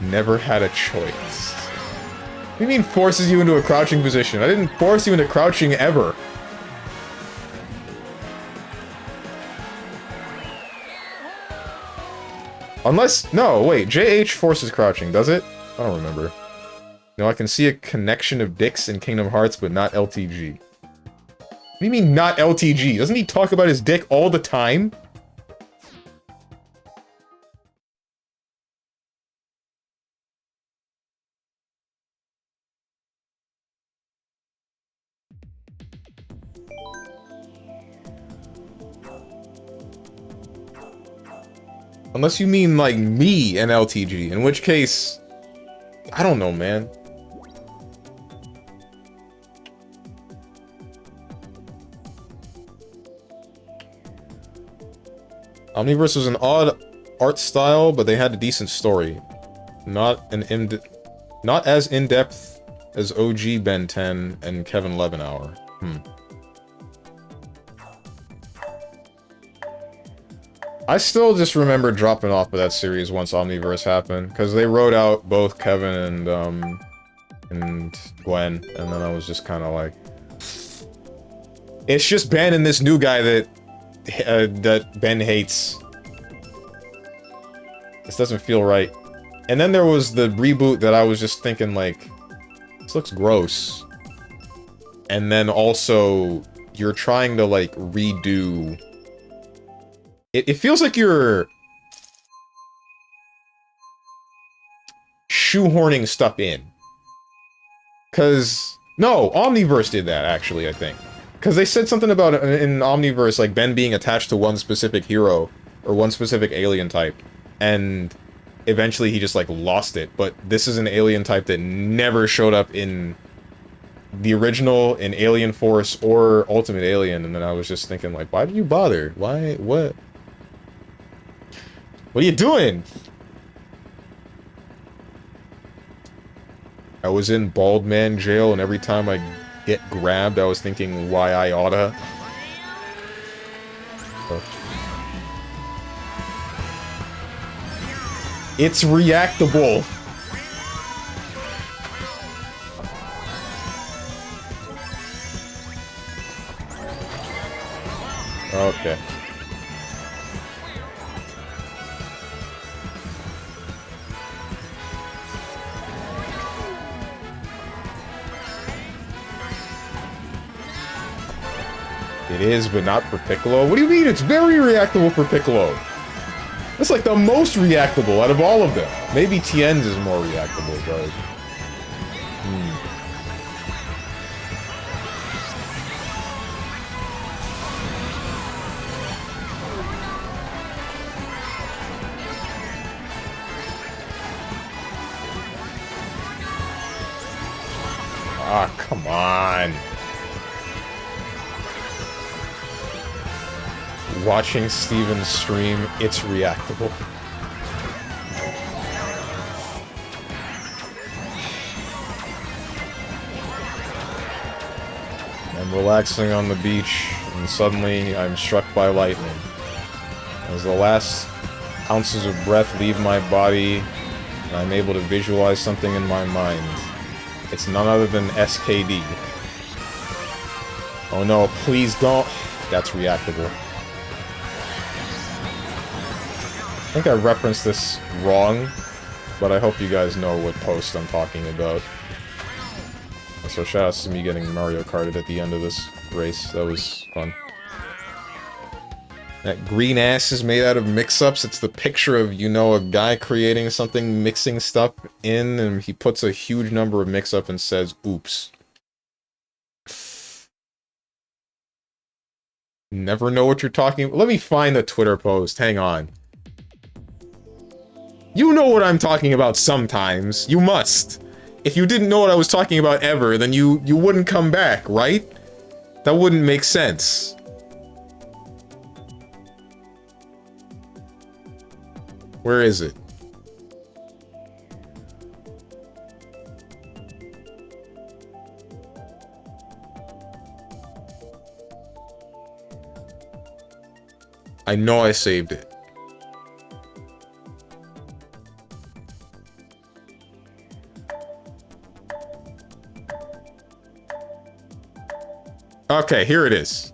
Never had a choice. What do you mean forces you into a crouching position? I didn't force you into crouching ever. Unless... No, wait. JH forces crouching, does it? I don't remember. No, I can see a connection of dicks in Kingdom Hearts, but not LTG. What do you mean, not LTG? Doesn't he talk about his dick all the time? Unless you mean, like, me and LTG, in which case... I don't know, man. Omniverse was an odd art style, but they had a decent story. Not as in-depth as OG Ben 10 and Kevin Levenauer. I still just remember dropping off of that series once Omniverse happened, because they wrote out both Kevin and Gwen, and then I was just kind of like... It's just Ben and this new guy that Ben hates. This doesn't feel right. And then there was the reboot that I was just thinking, like, this looks gross. And then also, you're trying to, like, redo... It feels like you're... shoehorning stuff in. Because... No, Omniverse did that, actually, I think. Because they said something about in Omniverse, like, Ben being attached to one specific hero, or one specific alien type, and eventually he just, like, lost it. But this is an alien type that never showed up in the original, in Alien Force, or Ultimate Alien, and then I was just thinking, like, why did you bother? Why? What? What are you doing? I was in Bald Man jail, and every time I get grabbed, I was thinking why I oughta. Oh. It's reactable! Okay. It is, but not for Piccolo. What do you mean? It's very reactable for Piccolo. It's like the most reactable out of all of them. Maybe Tien's is more reactable, but... Ah, come on. Watching Steven stream, it's reactable. I'm relaxing on the beach, and suddenly I'm struck by lightning. As the last ounces of breath leave my body, and I'm able to visualize something in my mind. It's none other than SKD. Oh no, please don't. That's reactable. I think I referenced this wrong, but I hope you guys know what post I'm talking about. So shoutouts to me getting Mario Karted at the end of this race. That was fun. That green ass is made out of mix-ups. It's the picture of, you know, a guy creating something, mixing stuff in, and he puts a huge number of mix-up and says, oops. Never know what you're talking about. Let me find the Twitter post. Hang on. You know what I'm talking about sometimes. You must. If you didn't know what I was talking about ever, then you wouldn't come back, right? That wouldn't make sense. Where is it? I know I saved it. Okay, here it is.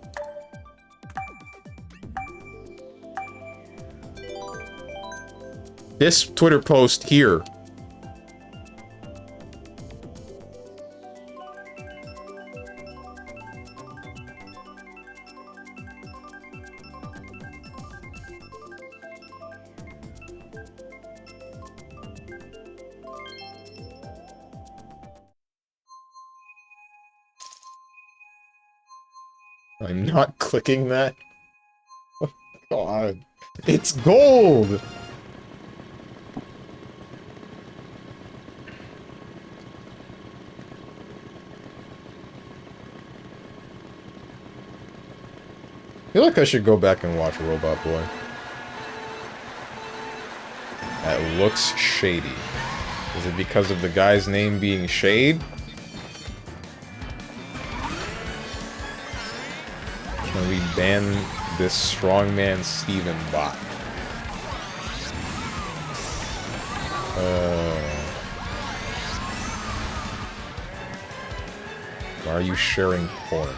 This Twitter post here. I'm not clicking that. Oh, God. It's gold! I feel like I should go back and watch Robot Boy. That looks shady. Is it because of the guy's name being Shade? Can we ban this StrongmanSteven bot? Why are you sharing porn?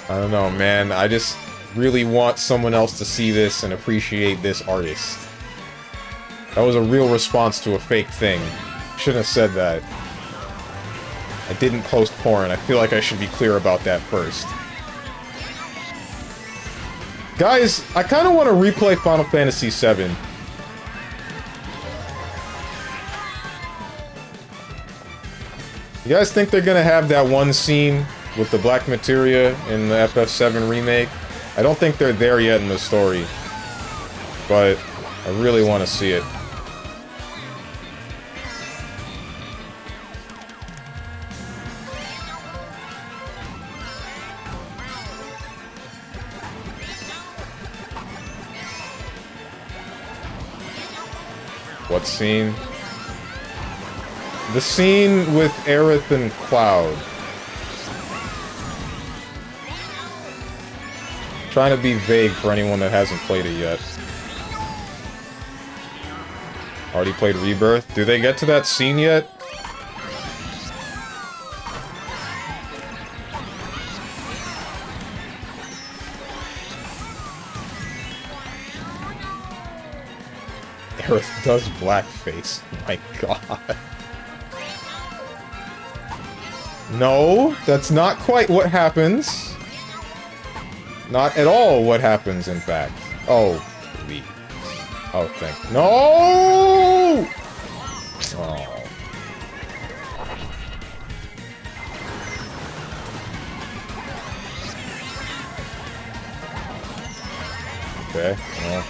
I don't know, man. I just really want someone else to see this and appreciate this artist. That was a real response to a fake thing. Shouldn't have said that. I didn't post porn. I feel like I should be clear about that first. Guys, I kind of want to replay Final Fantasy VII. You guys think they're gonna have that one scene with the black materia in the FF7 remake? I don't think they're there yet in the story, but I really want to see it. What scene? The scene with Aerith and Cloud. Trying to be vague for anyone that hasn't played it yet. Already played Rebirth? Do they get to that scene yet? Aerith does blackface. My god. No, that's not quite what happens. Not at all what happens, in fact. Oh, please. Oh, thank... No! Oh. Okay, well,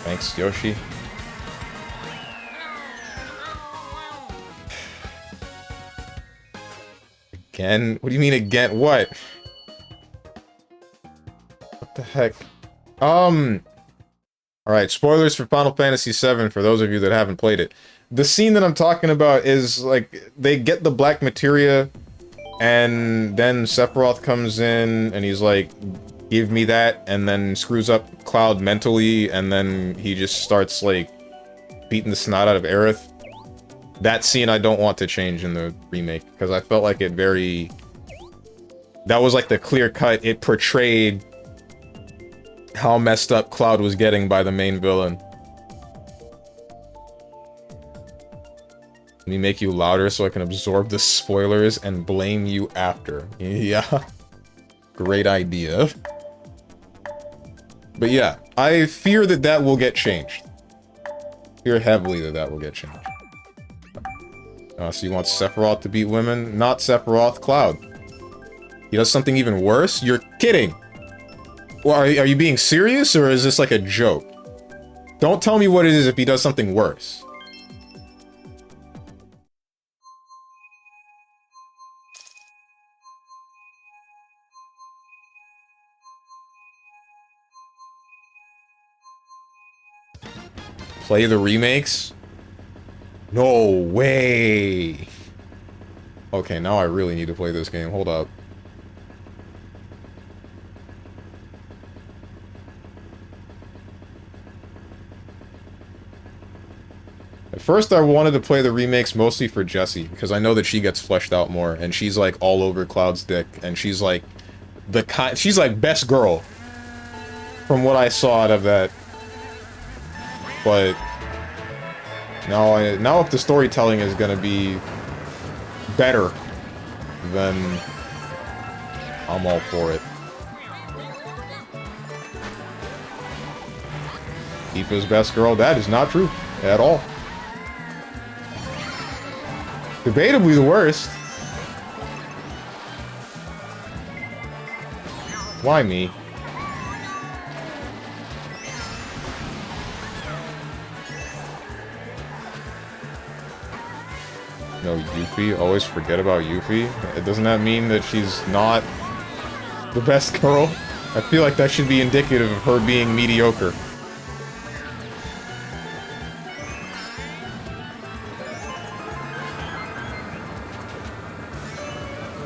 thanks, Yoshi. Again? What do you mean again? What? What the heck? Alright, spoilers for Final Fantasy VII for those of you that haven't played it. The scene that I'm talking about is, like, they get the black materia, and then Sephiroth comes in, and he's like, give me that, and then screws up Cloud mentally, and then he just starts, like, beating the snot out of Aerith. That scene I don't want to change in the remake, because I felt like it very... That was like the clear cut, it portrayed how messed up Cloud was getting by the main villain. Let me make you louder so I can absorb the spoilers and blame you after. Yeah. Great idea. But yeah, I fear that that will get changed. Fear heavily that that will get changed. So you want Sephiroth to beat women? Not Sephiroth, Cloud. He does something even worse? You're kidding! Well, are you being serious, or is this like a joke? Don't tell me what it is if he does something worse. Play the remakes? No way! Okay, now I really need to play this game. Hold up. At first I wanted to play the remakes mostly for Jessie, because I know that she gets fleshed out more, and she's like all over Cloud's dick, and she's like she's like best girl from what I saw out of that. But now if the storytelling is gonna be better, then I'm all for it. Tifa's best girl? That is not true at all. Debatably the worst. Why me? No, Yuffie? Always forget about Yuffie? Doesn't that mean that she's not the best girl? I feel like that should be indicative of her being mediocre.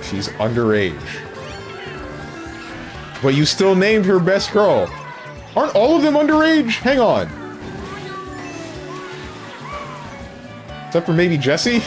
She's underage. But you still named her best girl. Aren't all of them underage? Hang on. Except for maybe Jessie?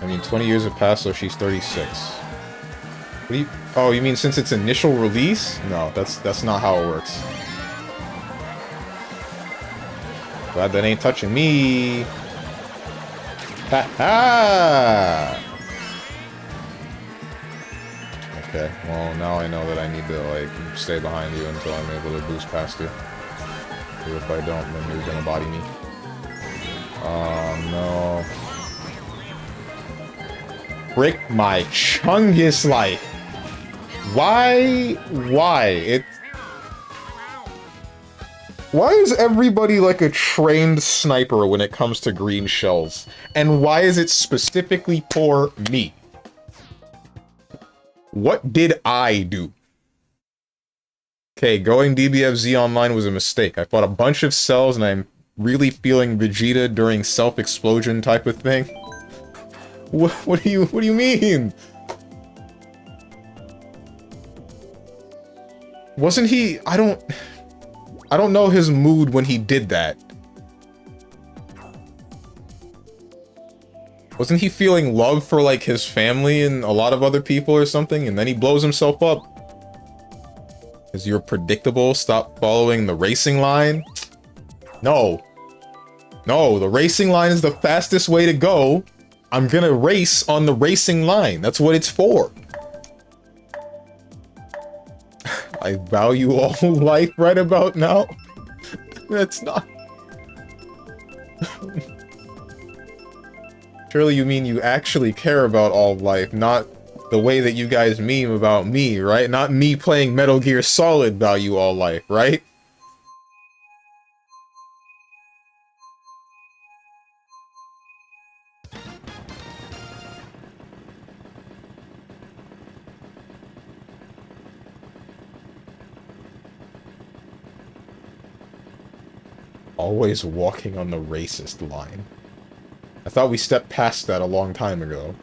I mean, 20 years have passed, so she's 36. What do you... Oh, you mean since its initial release? No, that's not how it works. Glad that ain't touching me. Ha ha! Okay, well, now I know that I need to, like, stay behind you until I'm able to boost past you. Or if I don't, then you're gonna body me. Oh, no. Frick my chungus life. Why? Why is everybody like a trained sniper when it comes to green shells? And why is it specifically for me? What did I do? Okay, going DBFZ online was a mistake. I fought a bunch of cells and I'm really feeling Vegeta during self-explosion type of thing. What do you mean? Wasn't he... I don't know his mood when he did that. Wasn't he feeling love for, like, his family and a lot of other people or something, and then he blows himself up? Because you're predictable, stop following the racing line? No. No, the racing line is the fastest way to go. I'm gonna race on the racing line. That's what it's for. I value all life right about now. That's not... Surely you mean you actually care about all life, not the way that you guys meme about me, right? Not me playing Metal Gear Solid value all life, right? Always walking on the racist line. I thought we stepped past that a long time ago.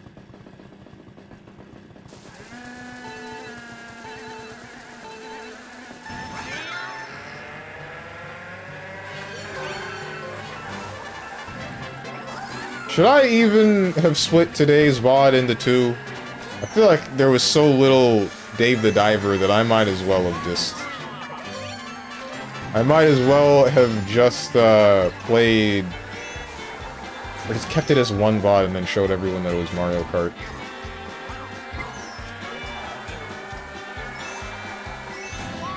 Should I even have split today's VOD into two? I feel like there was so little Dave the Diver that I might as well have just... I might as well have just, played... Or just kept it as one VOD and then showed everyone that it was Mario Kart.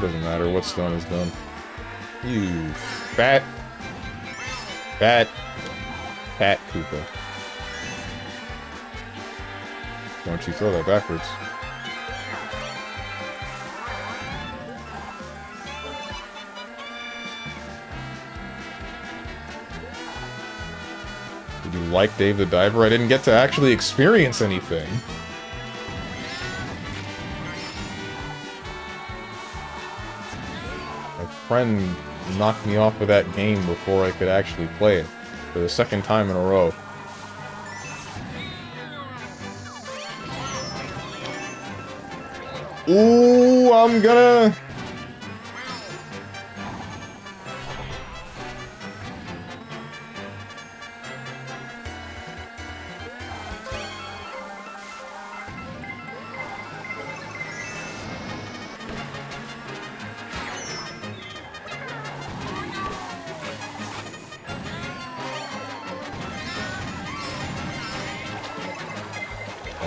Doesn't matter, what's done is done. You fat... Fat Koopa. Why don't you throw that backwards? Did you like Dave the Diver? I didn't get to actually experience anything. My friend knocked me off of that game before I could actually play it. For the second time in a row. Ooh, I'm gonna...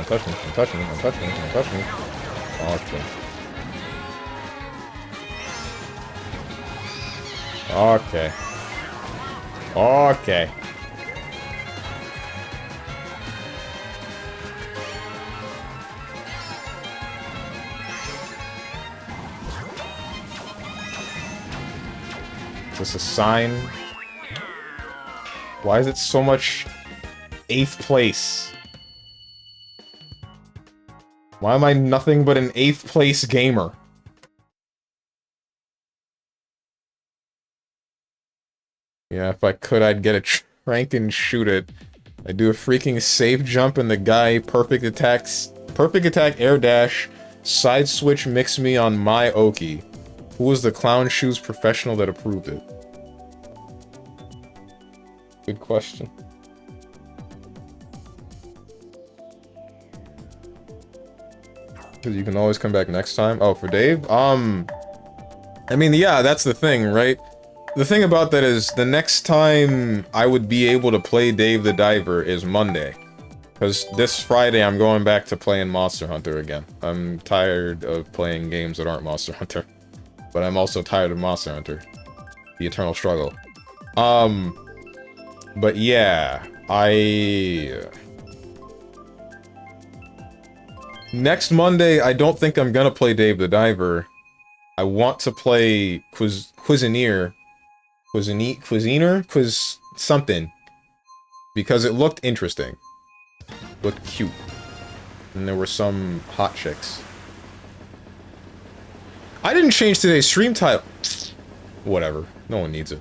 Don't touch me, don't touch me, don't touch me, don't touch me. Okay. Okay. Okay. Is this a sign? Why is it so much 8th place? Why am I nothing but an 8th place gamer? Yeah, if I could, I'd get a trank and shoot it. I do a freaking safe jump and the guy perfect attack air dash, side switch mix me on my Oki. Who was the clown shoes professional that approved it? Good question. Because you can always come back next time. Oh, for Dave? I mean, yeah, that's the thing, right? The thing about that is, the next time I would be able to play Dave the Diver is Monday. Because this Friday I'm going back to playing Monster Hunter again. I'm tired of playing games that aren't Monster Hunter. But I'm also tired of Monster Hunter. The eternal struggle. But yeah, Next Monday, I don't think I'm gonna play Dave the Diver. I want to play Cuisiner, something. Because it looked interesting. Looked cute. And there were some hot chicks. I didn't change today's stream title. Whatever. No one needs it.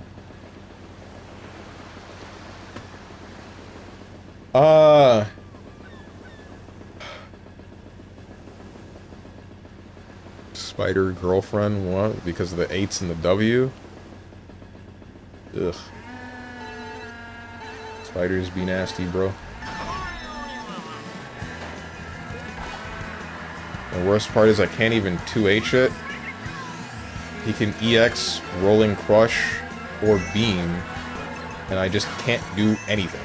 Spider girlfriend, what? Because of the 8s and the W? Ugh. Spiders be nasty, bro. The worst part is I can't even 2H it. He can EX, Rolling Crush, or Beam, and I just can't do anything.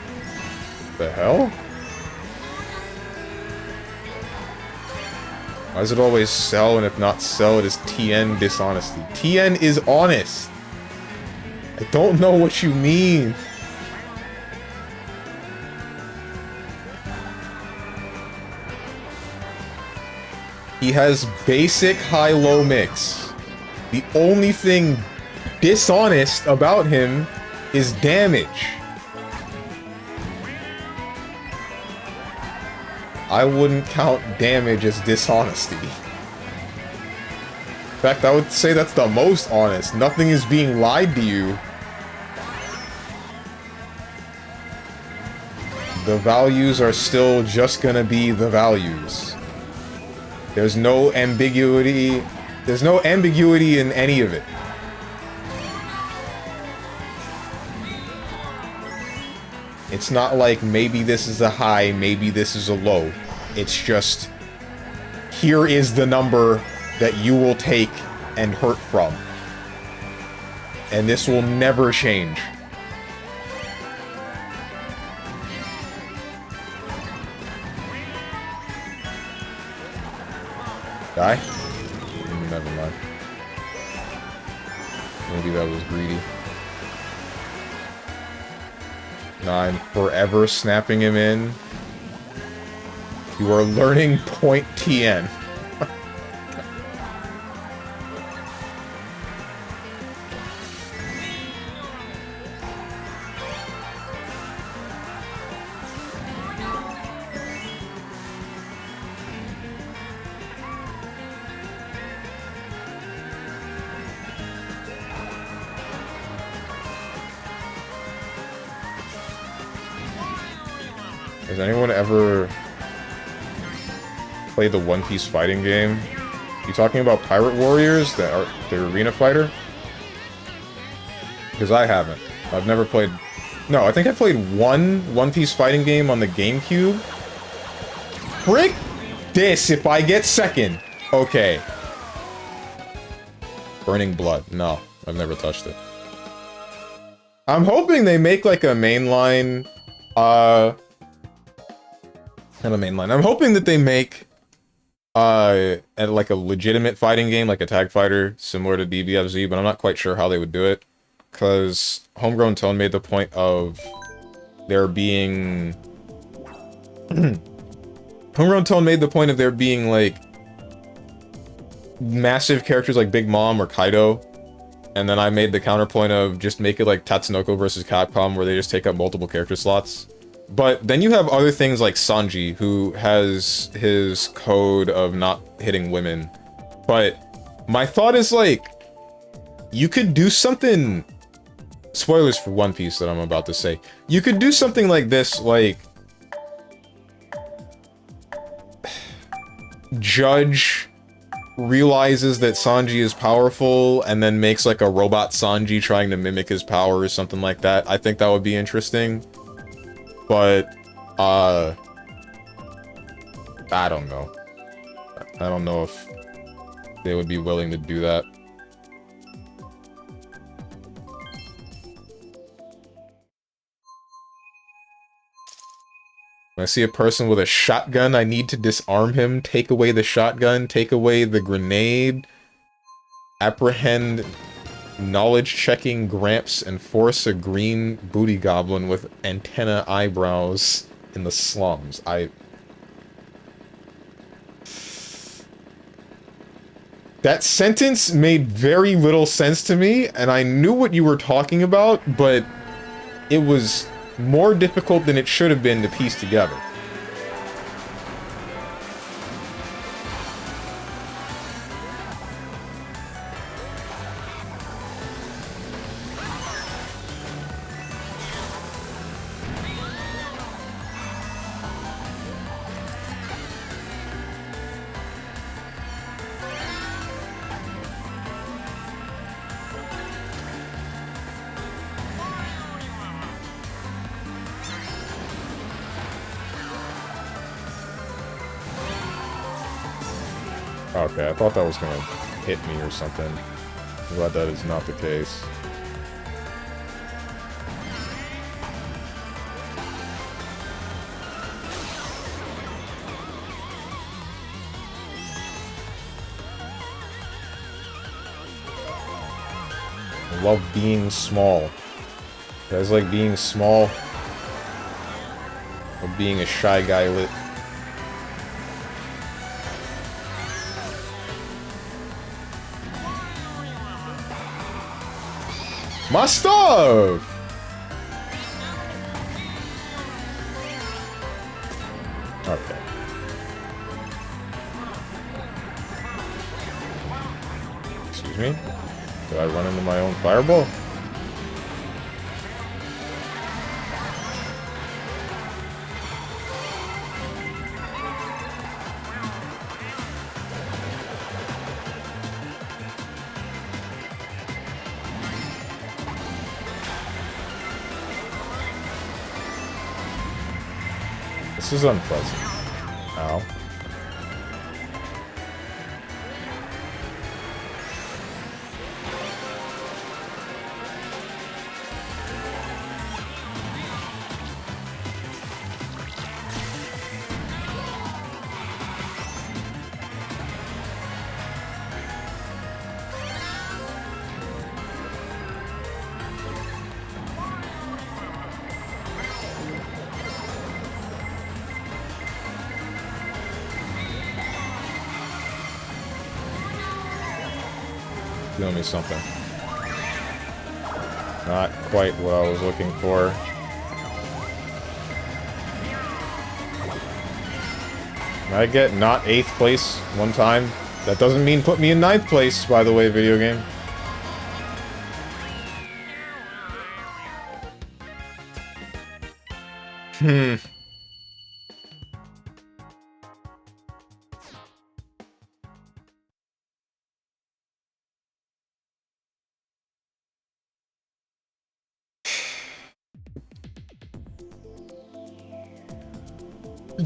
The hell? Why does it always sell, and if not sell, it is TN dishonesty? TN is honest! I don't know what you mean. He has basic high-low mix. The only thing dishonest about him is damage. I wouldn't count damage as dishonesty. In fact, I would say that's the most honest. Nothing is being lied to you. The values are still just gonna be the values. There's no ambiguity. There's no ambiguity in any of it. It's not like maybe this is a high, maybe this is a low. It's just, here is the number that you will take and hurt from. And this will never change. Die? Never mind. Maybe that was greedy. 9. Forever snapping him in. You are learning point TN. Has anyone ever played the One Piece fighting game? You talking about Pirate Warriors, the arena fighter? Because I haven't. I've never played... No, I think I played one One Piece fighting game on the GameCube. Frick this if I get second! Okay. Burning Blood. No, I've never touched it. I'm hoping they make like a mainline... Not a mainline. I'm hoping that they make like a legitimate fighting game, like a tag fighter, similar to DBFZ, but I'm not quite sure how they would do it. Because Homegrown Tone made the point of there being... Homegrown Tone made the point of there being, like, massive characters like Big Mom or Kaido. And then I made the counterpoint of just make it like Tatsunoko versus Capcom, where they just take up multiple character slots. But then you have other things like Sanji, who has his code of not hitting women. But my thought is, like, you could do something... Spoilers for One Piece that I'm about to say. You could do something like this, like... Judge realizes that Sanji is powerful, and then makes, like, a robot Sanji trying to mimic his power or something like that. I think that would be interesting. But, I don't know. I don't know if they would be willing to do that. When I see a person with a shotgun, I need to disarm him, take away the shotgun, take away the grenade, apprehend knowledge-checking Gramps, and force a green booty goblin with antenna eyebrows in the slums. That sentence made very little sense to me, and I knew what you were talking about, but it was more difficult than it should have been to piece together. Okay, I thought that was gonna hit me or something. I'm glad that is not the case. I love being small. You guys like being small? Or being a shy guy lit? My stuff! Okay. Excuse me? Did I run into my own fireball? This is unpleasant. Ow. Doing me something. Not quite what I was looking for. Can I get not 8th place one time? That doesn't mean put me in 9th place, by the way, video game.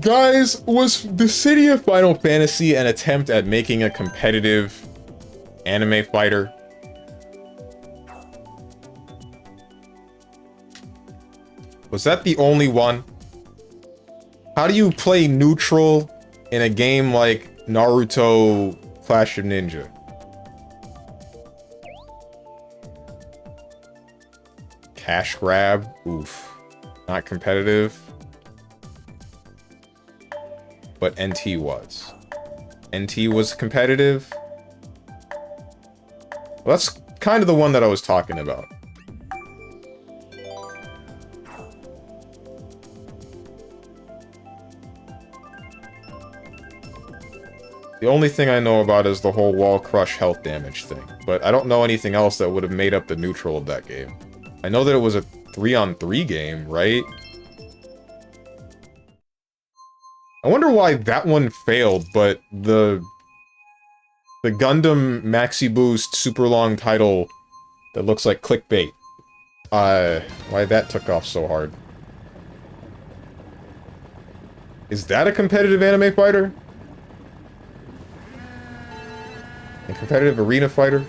Guys, was the City of Final Fantasy an attempt at making a competitive anime fighter? Was that the only one? How do you play neutral in a game like Naruto Clash of Ninja? Cash grab? Oof. Not competitive. But NT was. NT was competitive. Well, that's kind of the one that I was talking about. The only thing I know about is the whole wall crush health damage thing, but I don't know anything else that would have made up the neutral of that game. I know that it was a 3-on-3 game, right? I wonder why that one failed, but the Gundam Maxi Boost super long title that looks like clickbait. Why that took off so hard. Is that a competitive anime fighter? A competitive arena fighter?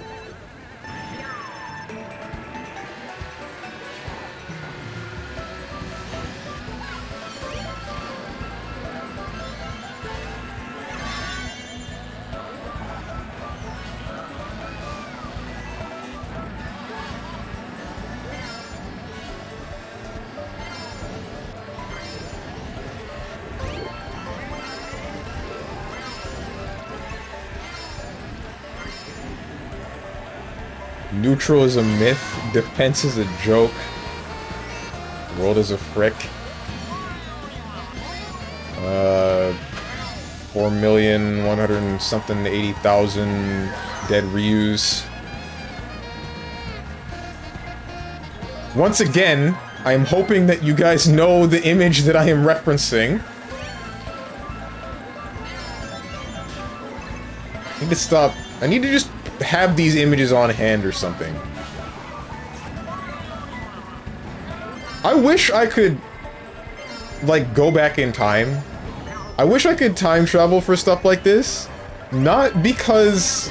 Neutral is a myth. Defense is a joke. World is a frick. 4,180,000 dead Ryus. Once again, I am hoping that you guys know the image that I am referencing. I need to stop. I need to just have these images on hand or something. I wish I could, like, go back in time. I wish I could time travel for stuff like this. Not because...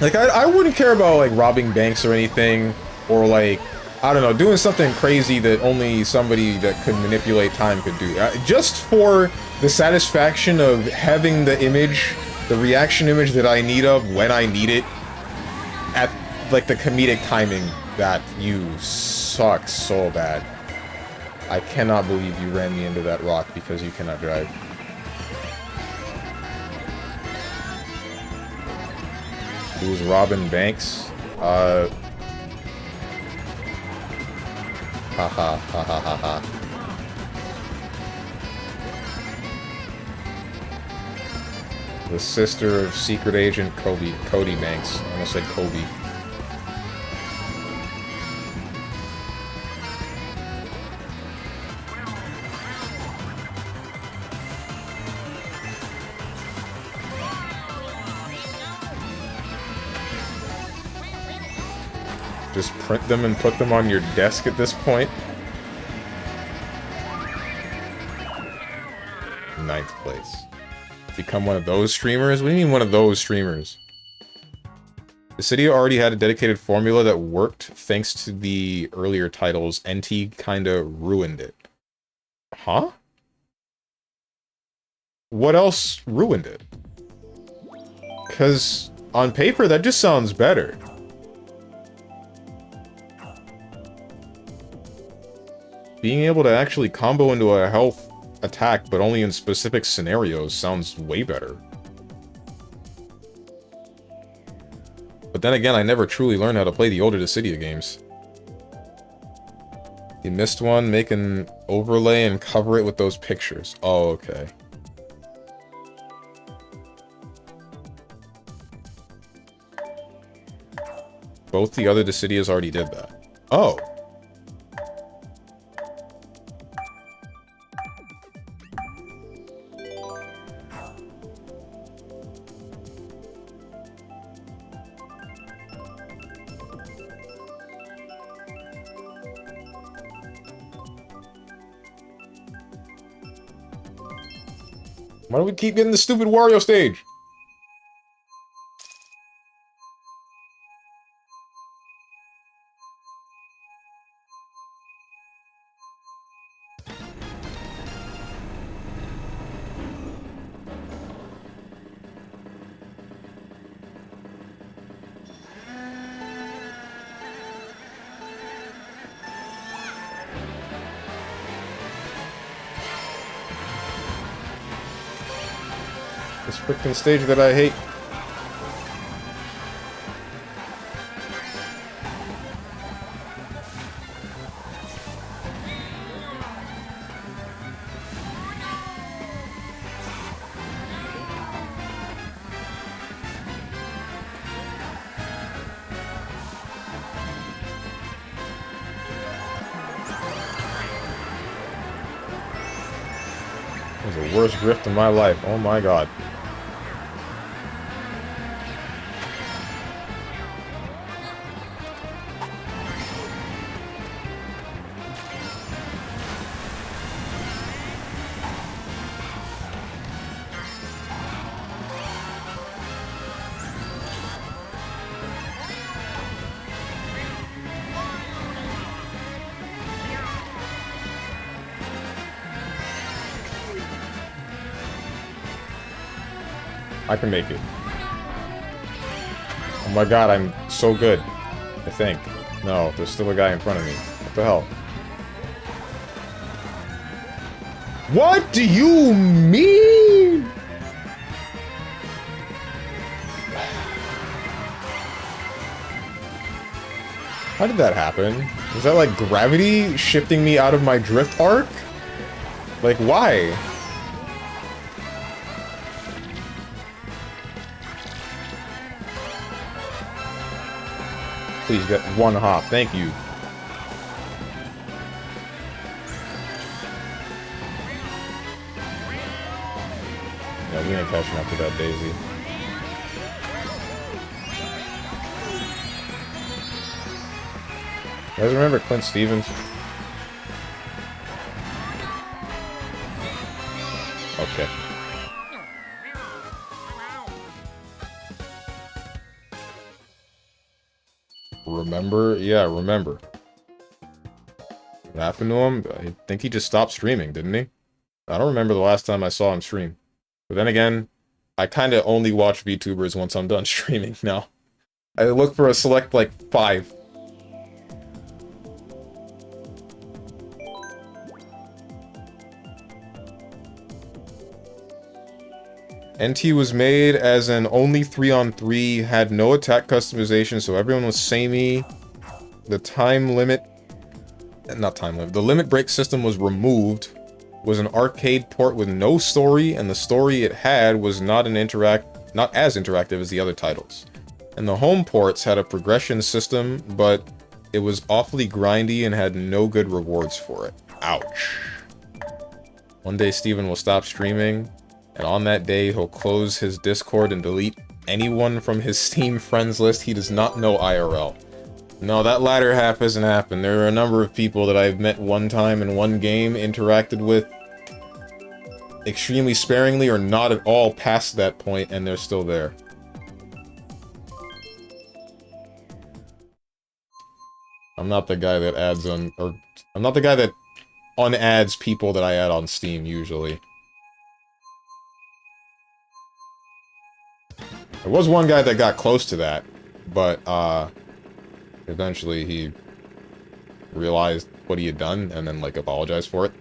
Like, I wouldn't care about, like, robbing banks or anything. Or, like, I don't know, doing something crazy that only somebody that could manipulate time could do. Just for the satisfaction of having the image, the reaction image that I need of when I need it, at, like, the comedic timing that you suck so bad. I cannot believe you ran me into that rock because you cannot drive. Who's robbing banks? Ha ha ha ha ha ha. The sister of Secret Agent Cody Banks. I almost said Kobe. Just print them and put them on your desk at this point. 9th place. Become one of those streamers? What do you mean one of those streamers? The city already had a dedicated formula that worked thanks to the earlier titles. NT kinda ruined it. Huh? What else ruined it? Because on paper that just sounds better. Being able to actually combo into a health attack, but only in specific scenarios, sounds way better. But then again, I never truly learned how to play the older Dissidia games. You missed one, make an overlay and cover it with those pictures. Oh, okay. Both the other Dissidias already did that. Oh. Why do we keep getting the stupid Wario stage? This freaking stage that I hate. That was the worst drift of my life. Oh my god. I can make it. Oh my god, I'm so good. I think. No, there's still a guy in front of me. What the hell? What do you mean? How did that happen? Is that like gravity shifting me out of my drift arc? Like, why? Please get one hop. Thank you. Yeah, we ain't catching up to that Daisy. You guys remember Clint Stevens? Okay. Remember? Yeah, remember. What happened to him? I think he just stopped streaming, didn't he? I don't remember the last time I saw him stream. But then again, I kind of only watch VTubers once I'm done streaming now. I look for a select, like, 5. NT was made as an only 3-on-3, had no attack customization, so everyone was samey. The time limit... Not time limit. The limit break system was removed. Was an arcade port with no story, and the story it had was not as interactive as the other titles. And the home ports had a progression system, but it was awfully grindy and had no good rewards for it. Ouch. One day Steven will stop streaming, and on that day he'll close his Discord and delete anyone from his Steam friends list he does not know IRL. No, that latter half hasn't happened. There are a number of people that I've met one time in one game, interacted with extremely sparingly or not at all past that point, and they're still there. I'm not the guy that adds on, or I'm not the guy that unadds people that I add on Steam, usually. There was one guy that got close to that, but, eventually he realized what he had done, and then, like, apologized for it.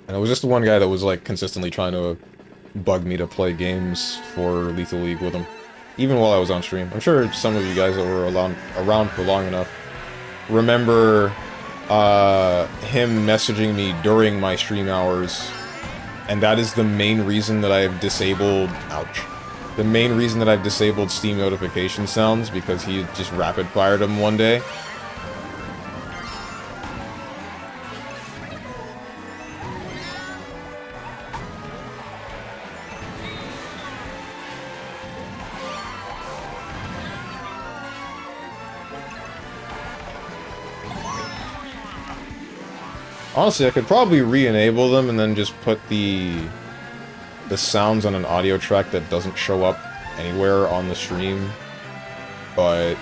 And it was just the one guy that was, like, consistently trying to bug me to play games for Lethal League with him. Even while I was on stream. I'm sure some of you guys that were around for long enough remember him messaging me during my stream hours. And that is the main reason that I've disabled... Ouch. The main reason that I've disabled Steam notification sounds, because he just rapid-fired them one day. Honestly, I could probably re-enable them and then just put the sounds on an audio track that doesn't show up anywhere on the stream. But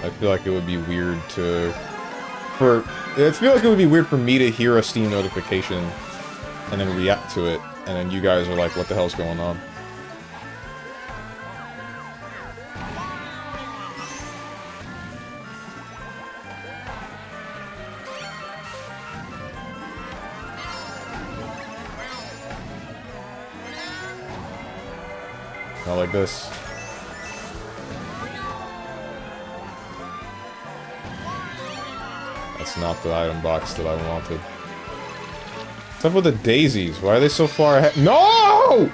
I feel like it would be weird to... I feel like it would be weird for me to hear a Steam notification and then react to it, and then you guys are like, what the hell's going on? Not like this. That's not the item box that I wanted. What's up with the daisies? Why are they so far ahead? No!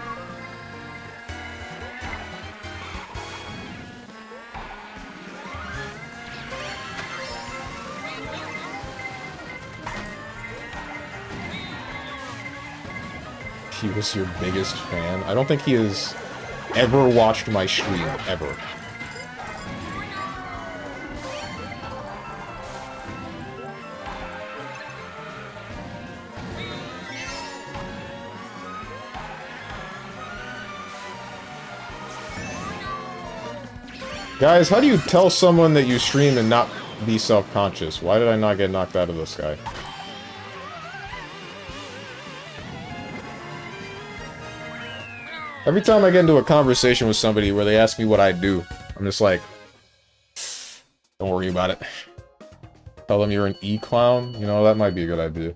He was your biggest fan? I don't think he has ever watched my stream, ever. Guys, how do you tell someone that you stream and not be self-conscious? Why did I not get knocked out of the sky? Every time I get into a conversation with somebody where they ask me what I do, I'm just like, don't worry about it. Tell them you're an E-clown? You know, that might be a good idea.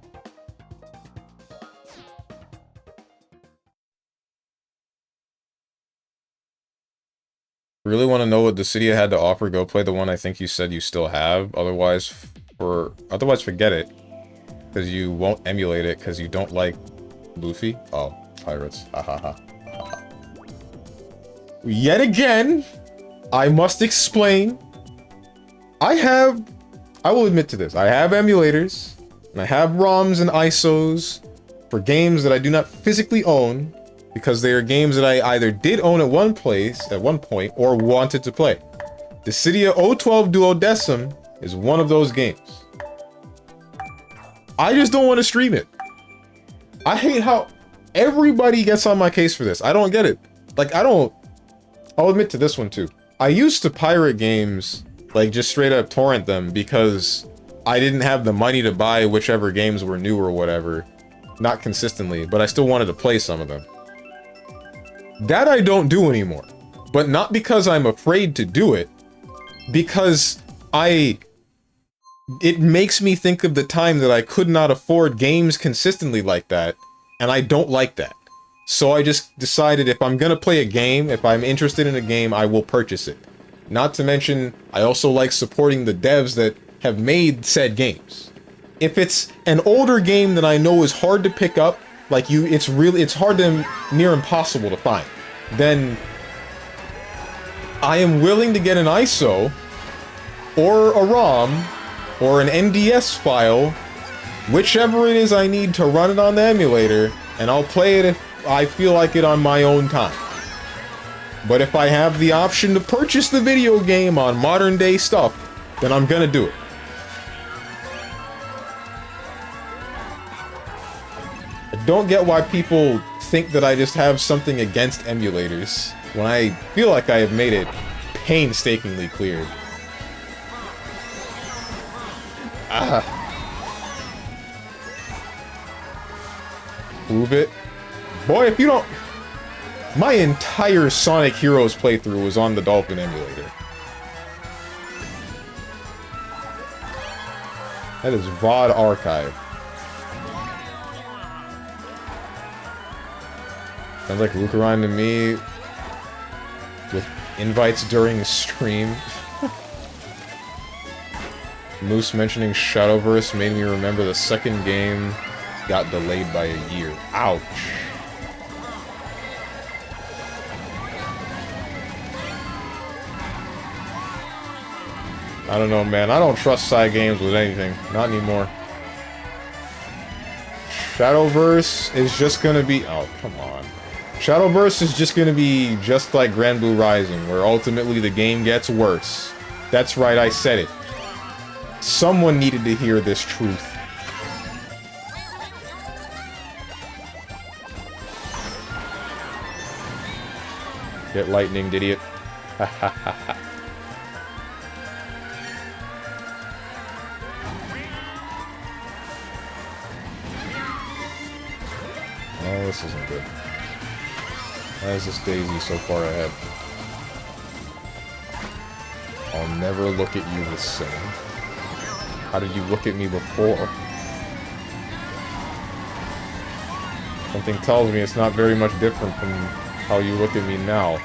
Really want to know what Dissidia had to offer, go play the one I think you said you still have. Otherwise, forget it. Because you won't emulate it because you don't like Luffy. Oh, pirates. Ha ha ha. Yet again, I must explain. I will admit to this. I have emulators, and I have ROMs and ISOs for games that I do not physically own, because they are games that I either did own at one point, or wanted to play. Dissidia 012 Duodecim is one of those games. I just don't want to stream it. I hate how everybody gets on my case for this. I don't get it. Like, I'll admit to this one too. I used to pirate games, like just straight up torrent them, because I didn't have the money to buy whichever games were new or whatever. Not consistently, but I still wanted to play some of them. That I don't do anymore. But not because I'm afraid to do it, because it makes me think of the time that I could not afford games consistently like that, and I don't like that. So I just decided if I'm gonna play a game, if I'm interested in a game, I will purchase it. Not to mention, I also like supporting the devs that have made said games. If it's an older game that I know is hard to pick up, like it's hard to near impossible to find, then I am willing to get an ISO, or a ROM, or an NDS file, whichever it is I need to run it on the emulator, and I'll play it if I feel like it on my own time. But if I have the option to purchase the video game on modern day stuff, then I'm gonna do it. I don't get why people think that I just have something against emulators, when I feel like I have made it painstakingly clear. Prove it. Boy, if you don't... My entire Sonic Heroes playthrough was on the Dolphin emulator. That is VOD Archive. Sounds like Lucaran to me, with invites during stream. Moose mentioning Shadowverse made me remember the second game got delayed by a year. Ouch. I don't know, man. I don't trust side games with anything. Not anymore. Shadowverse is just gonna be... Oh, come on. Shadowverse is just gonna be just like Grand Blue Rising, where ultimately the game gets worse. That's right, I said it. Someone needed to hear this truth. Get lightning, idiot. Ha ha ha ha. Oh, this isn't good. Why is this Daisy so far ahead? I'll never look at you the same. How did you look at me before? Something tells me it's not very much different from how you look at me now.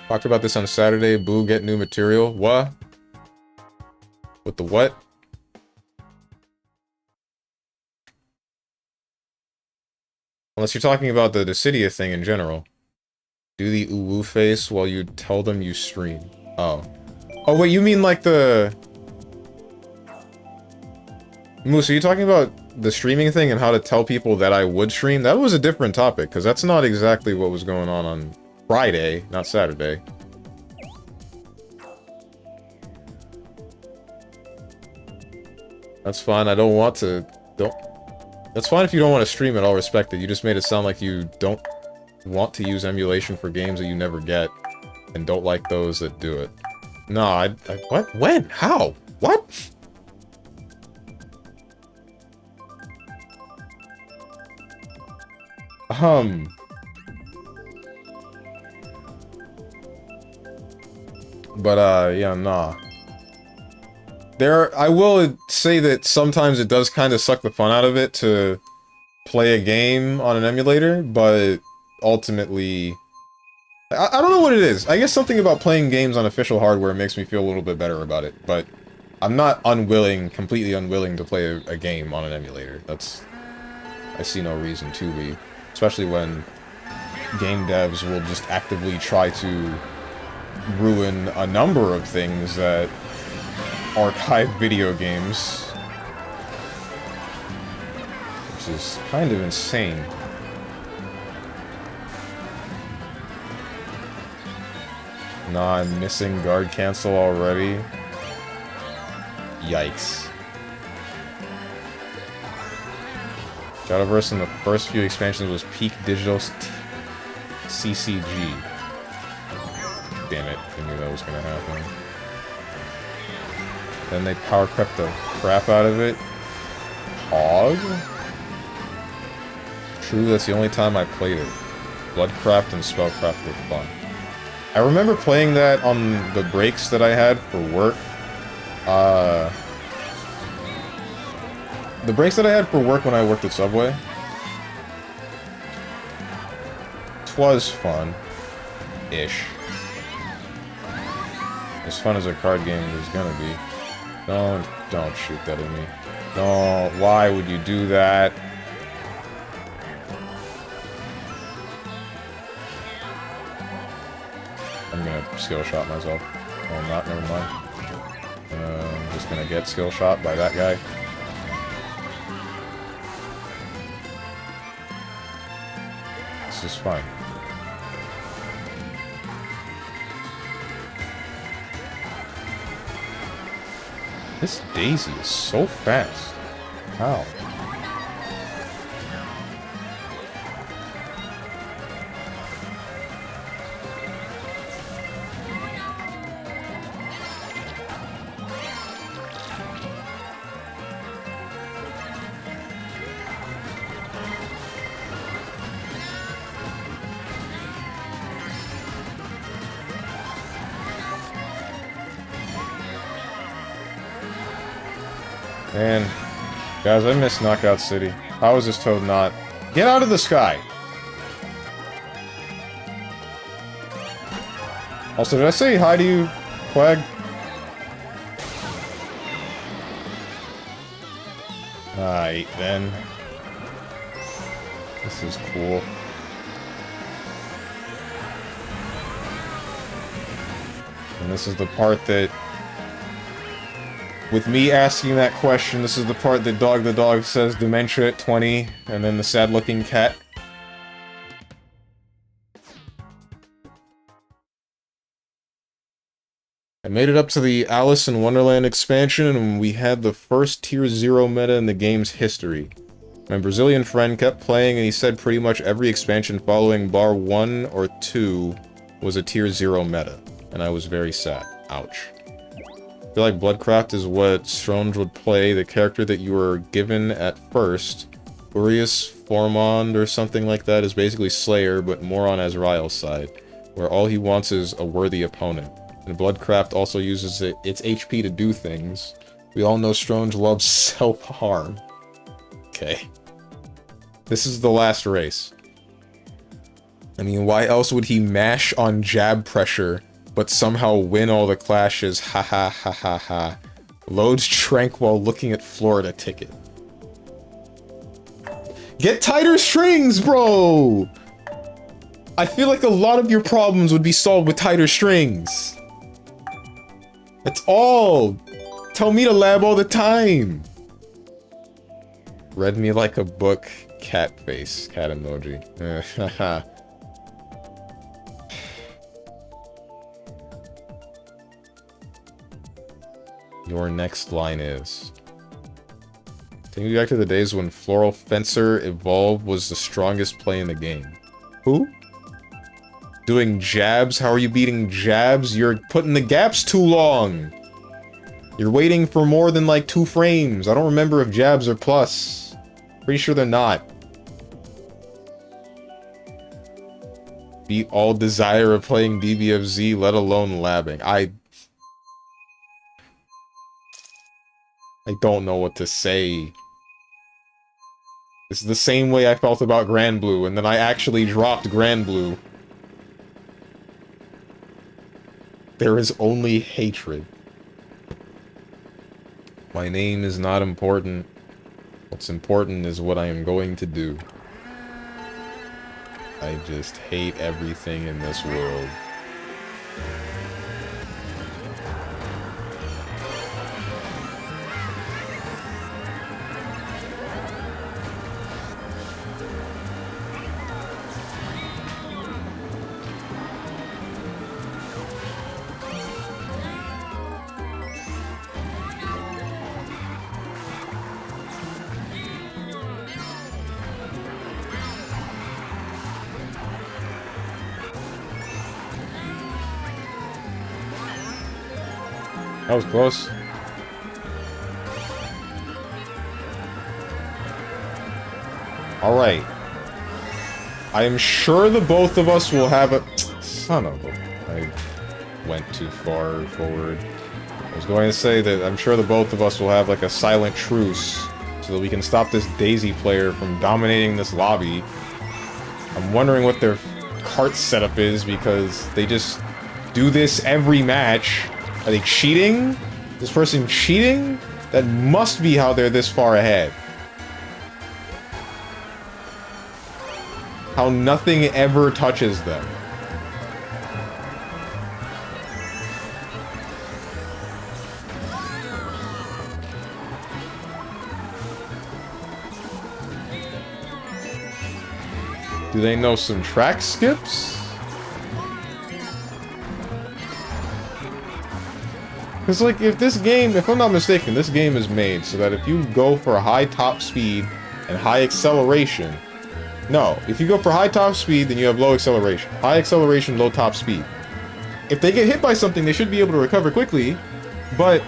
Talked about this on Saturday. Boo, get new material. What? With the what? Unless you're talking about the Dissidia thing in general. Do the uwu face while you tell them you stream. Oh. Oh, wait, you mean like the... Moose, are you talking about the streaming thing and how to tell people that I would stream? That was a different topic, because that's not exactly what was going on Friday, not Saturday. That's fine, I don't want to... That's fine if you don't want to stream it, I'll respect it. You just made it sound like you don't want to use emulation for games that you never get, and don't like those that do it. No, what? When? How? What? But, yeah, nah. I will say that sometimes it does kind of suck the fun out of it to play a game on an emulator, but ultimately... I don't know what it is. I guess something about playing games on official hardware makes me feel a little bit better about it, but I'm not unwilling, completely unwilling to play a game on an emulator. I see no reason to be. Especially when game devs will just actively try to ruin a number of things that archive video games. Which is kind of insane. Nah, I'm missing guard cancel already. Yikes. Shadowverse in the first few expansions was peak digital CCG. Damn it, I knew that was gonna happen. Then they power crept the crap out of it. Hog? True, that's the only time I played it. Bloodcraft and Spellcraft were fun. I remember playing that on the breaks that I had for work. The breaks that I had for work when I worked at Subway. Twas fun. Ish. As fun as a card game is gonna be. Don't shoot that at me. No, why would you do that? I'm gonna skill shot myself. Oh, I'm not, never mind. I'm just gonna get skill shot by that guy. This is fine. This Daisy is so fast. How? Man, guys, I miss Knockout City. How is this Toad not? Get out of the sky! Also, did I say hi to you, Quag? Alright, then. This is cool. And this is the part that... With me asking that question, this is the part that Dog the Dog says dementia at 20, and then the sad-looking cat. I made it up to the Alice in Wonderland expansion, and we had the first Tier 0 meta in the game's history. My Brazilian friend kept playing, and he said pretty much every expansion following bar 1 or 2 was a Tier 0 meta, and I was very sad. Ouch. I feel like Bloodcraft is what Stronge would play, the character that you were given at first. Urias Formond or something like that is basically Slayer, but more on Azrael's side, where all he wants is a worthy opponent. And Bloodcraft also uses its HP to do things. We all know Stronge loves self-harm. Okay. This is the last race. I mean, why else would he mash on jab pressure but somehow win all the clashes? Ha ha ha ha ha. Loads Trank while looking at Florida ticket. Get tighter strings, bro! I feel like a lot of your problems would be solved with tighter strings. That's all. Tell me to lab all the time. Read me like a book. Cat face. Cat emoji. Haha. Your next line is... Take me back to the days when Floral Fencer Evolve was the strongest play in the game. Who? Doing jabs? How are you beating jabs? You're putting the gaps too long! You're waiting for more than like 2 frames. I don't remember if jabs are plus. Pretty sure they're not. Beat all desire of playing BBFZ, let alone labbing. I don't know what to say. This is the same way I felt about Grand Blue, and then I actually dropped Grand Blue. There is only hatred. My name is not important. What's important is what I am going to do. I just hate everything in this world. That was close. Alright. I am sure the both of us will have a... Son of a... I went too far forward. I was going to say that I'm sure the both of us will have like a silent truce so that we can stop this Daisy player from dominating this lobby. I'm wondering what their Kart setup is because they just do this every match. Are they cheating? This person cheating? That must be how they're this far ahead. How nothing ever touches them. Do they know some track skips? Because, like, if this game, if I'm not mistaken, this game is made so that if you go for high top speed and high acceleration... No, if you go for high top speed, then you have low acceleration. High acceleration, low top speed. If they get hit by something, they should be able to recover quickly, but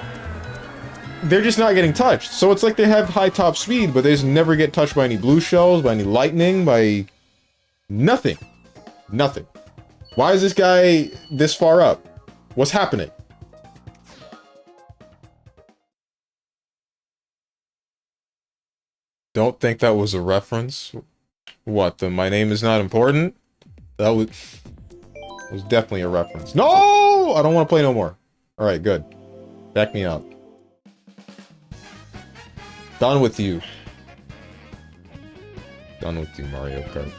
they're just not getting touched. So it's like they have high top speed, but they just never get touched by any blue shells, by any lightning, by... nothing. Nothing. Why is this guy this far up? What's happening? Don't think that was a reference. What, the my name is not important? That was definitely a reference. No! I don't want to play no more. Alright, good. Back me up. Done with you. Done with you, Mario Kart.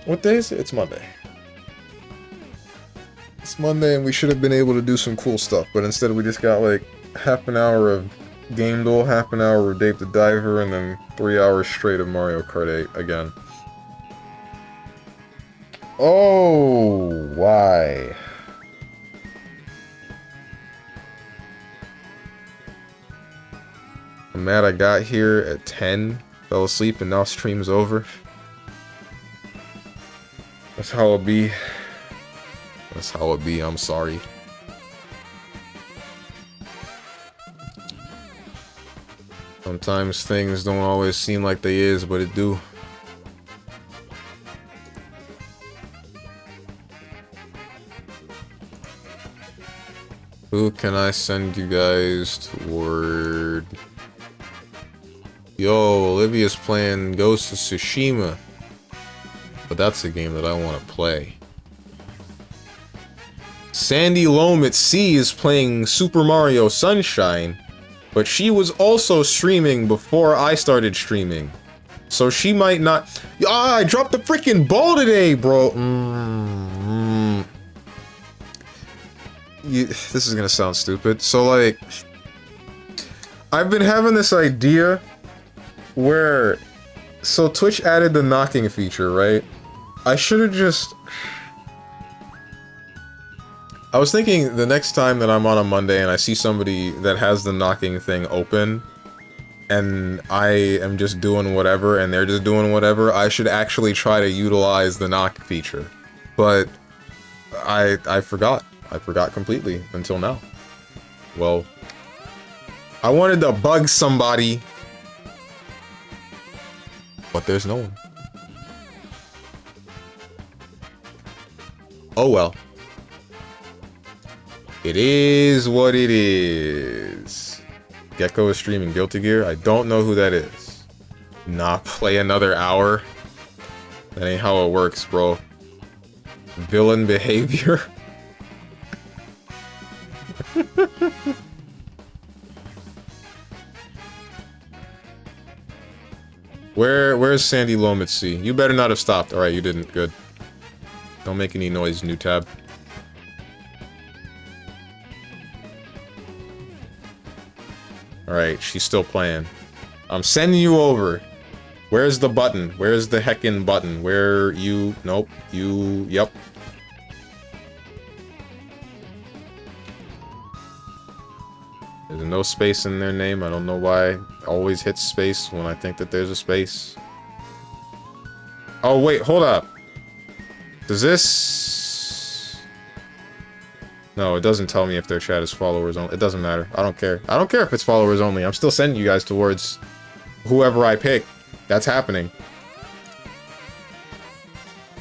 What day is it? It's Monday. It's Monday and we should have been able to do some cool stuff, but instead we just got like half an hour of Game Duel, half an hour of Dave the Diver, and then 3 hours straight of Mario Kart 8 again. Oh, why? I'm mad I got here at 10, fell asleep, and now stream's over. That's how it be. That's how it be, I'm sorry. Sometimes things don't always seem like they is, but it do. Who can I send you guys toward? Yo, Olivia's playing Ghost of Tsushima. But that's a game that I want to play. Sandy Loam at Sea is playing Super Mario Sunshine, but she was also streaming before I started streaming. So she might not... Ah, I dropped the freaking ball today, bro! This is gonna sound stupid. So, like... I've been having this idea where... So Twitch added the knocking feature, right? I should have just... I was thinking the next time that I'm on a Monday and I see somebody that has the knocking thing open, and I am just doing whatever and they're just doing whatever, I should actually try to utilize the knock feature. But I forgot. I forgot completely until now. Well, I wanted to bug somebody, but there's no one. Oh well. It is what it is. Gecko is streaming Guilty Gear. I don't know who that is. Not play another hour? That ain't how it works, bro. Villain behavior. Where's Sandy Lomitzy? You better not have stopped. Alright, you didn't. Good. Don't make any noise, new tab. Alright, she's still playing. I'm sending you over. Where's the button? Where's the heckin' button? Where you... Nope. You... Yep. There's no space in their name. I don't know why. I always hit space when I think that there's a space. Oh, wait. Hold up. Does this... No, it doesn't tell me if their chat is followers only. It doesn't matter. I don't care. I don't care if it's followers only. I'm still sending you guys towards whoever I pick. That's happening.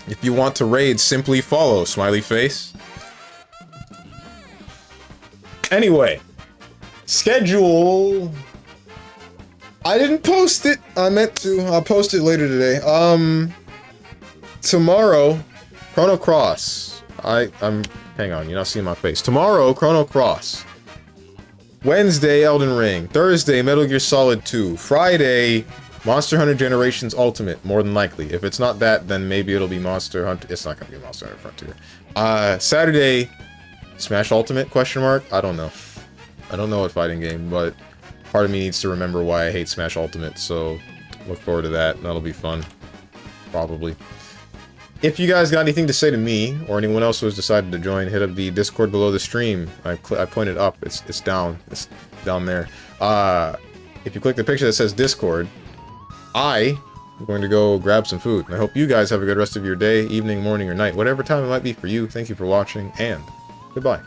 If you want to raid, simply follow, smiley face. Anyway. Schedule. I didn't post it. I meant to. I'll post it later today. Tomorrow, Chrono Cross. I'm... Hang on, you're not seeing my face. Tomorrow, Chrono Cross. Wednesday, Elden Ring. Thursday, Metal Gear Solid 2. Friday, Monster Hunter Generations Ultimate, more than likely. If it's not that, then maybe it'll be Monster Hunter... It's not gonna be Monster Hunter Frontier. Saturday, Smash Ultimate, question mark? I don't know. I don't know what fighting game, but part of me needs to remember why I hate Smash Ultimate, so look forward to that. That'll be fun. Probably. If you guys got anything to say to me, or anyone else who has decided to join, hit up the Discord below the stream. I pointed up. It's down. It's down there. If you click the picture that says Discord, I'm going to go grab some food. And I hope you guys have a good rest of your day, evening, morning, or night. Whatever time it might be for you. Thank you for watching, and goodbye.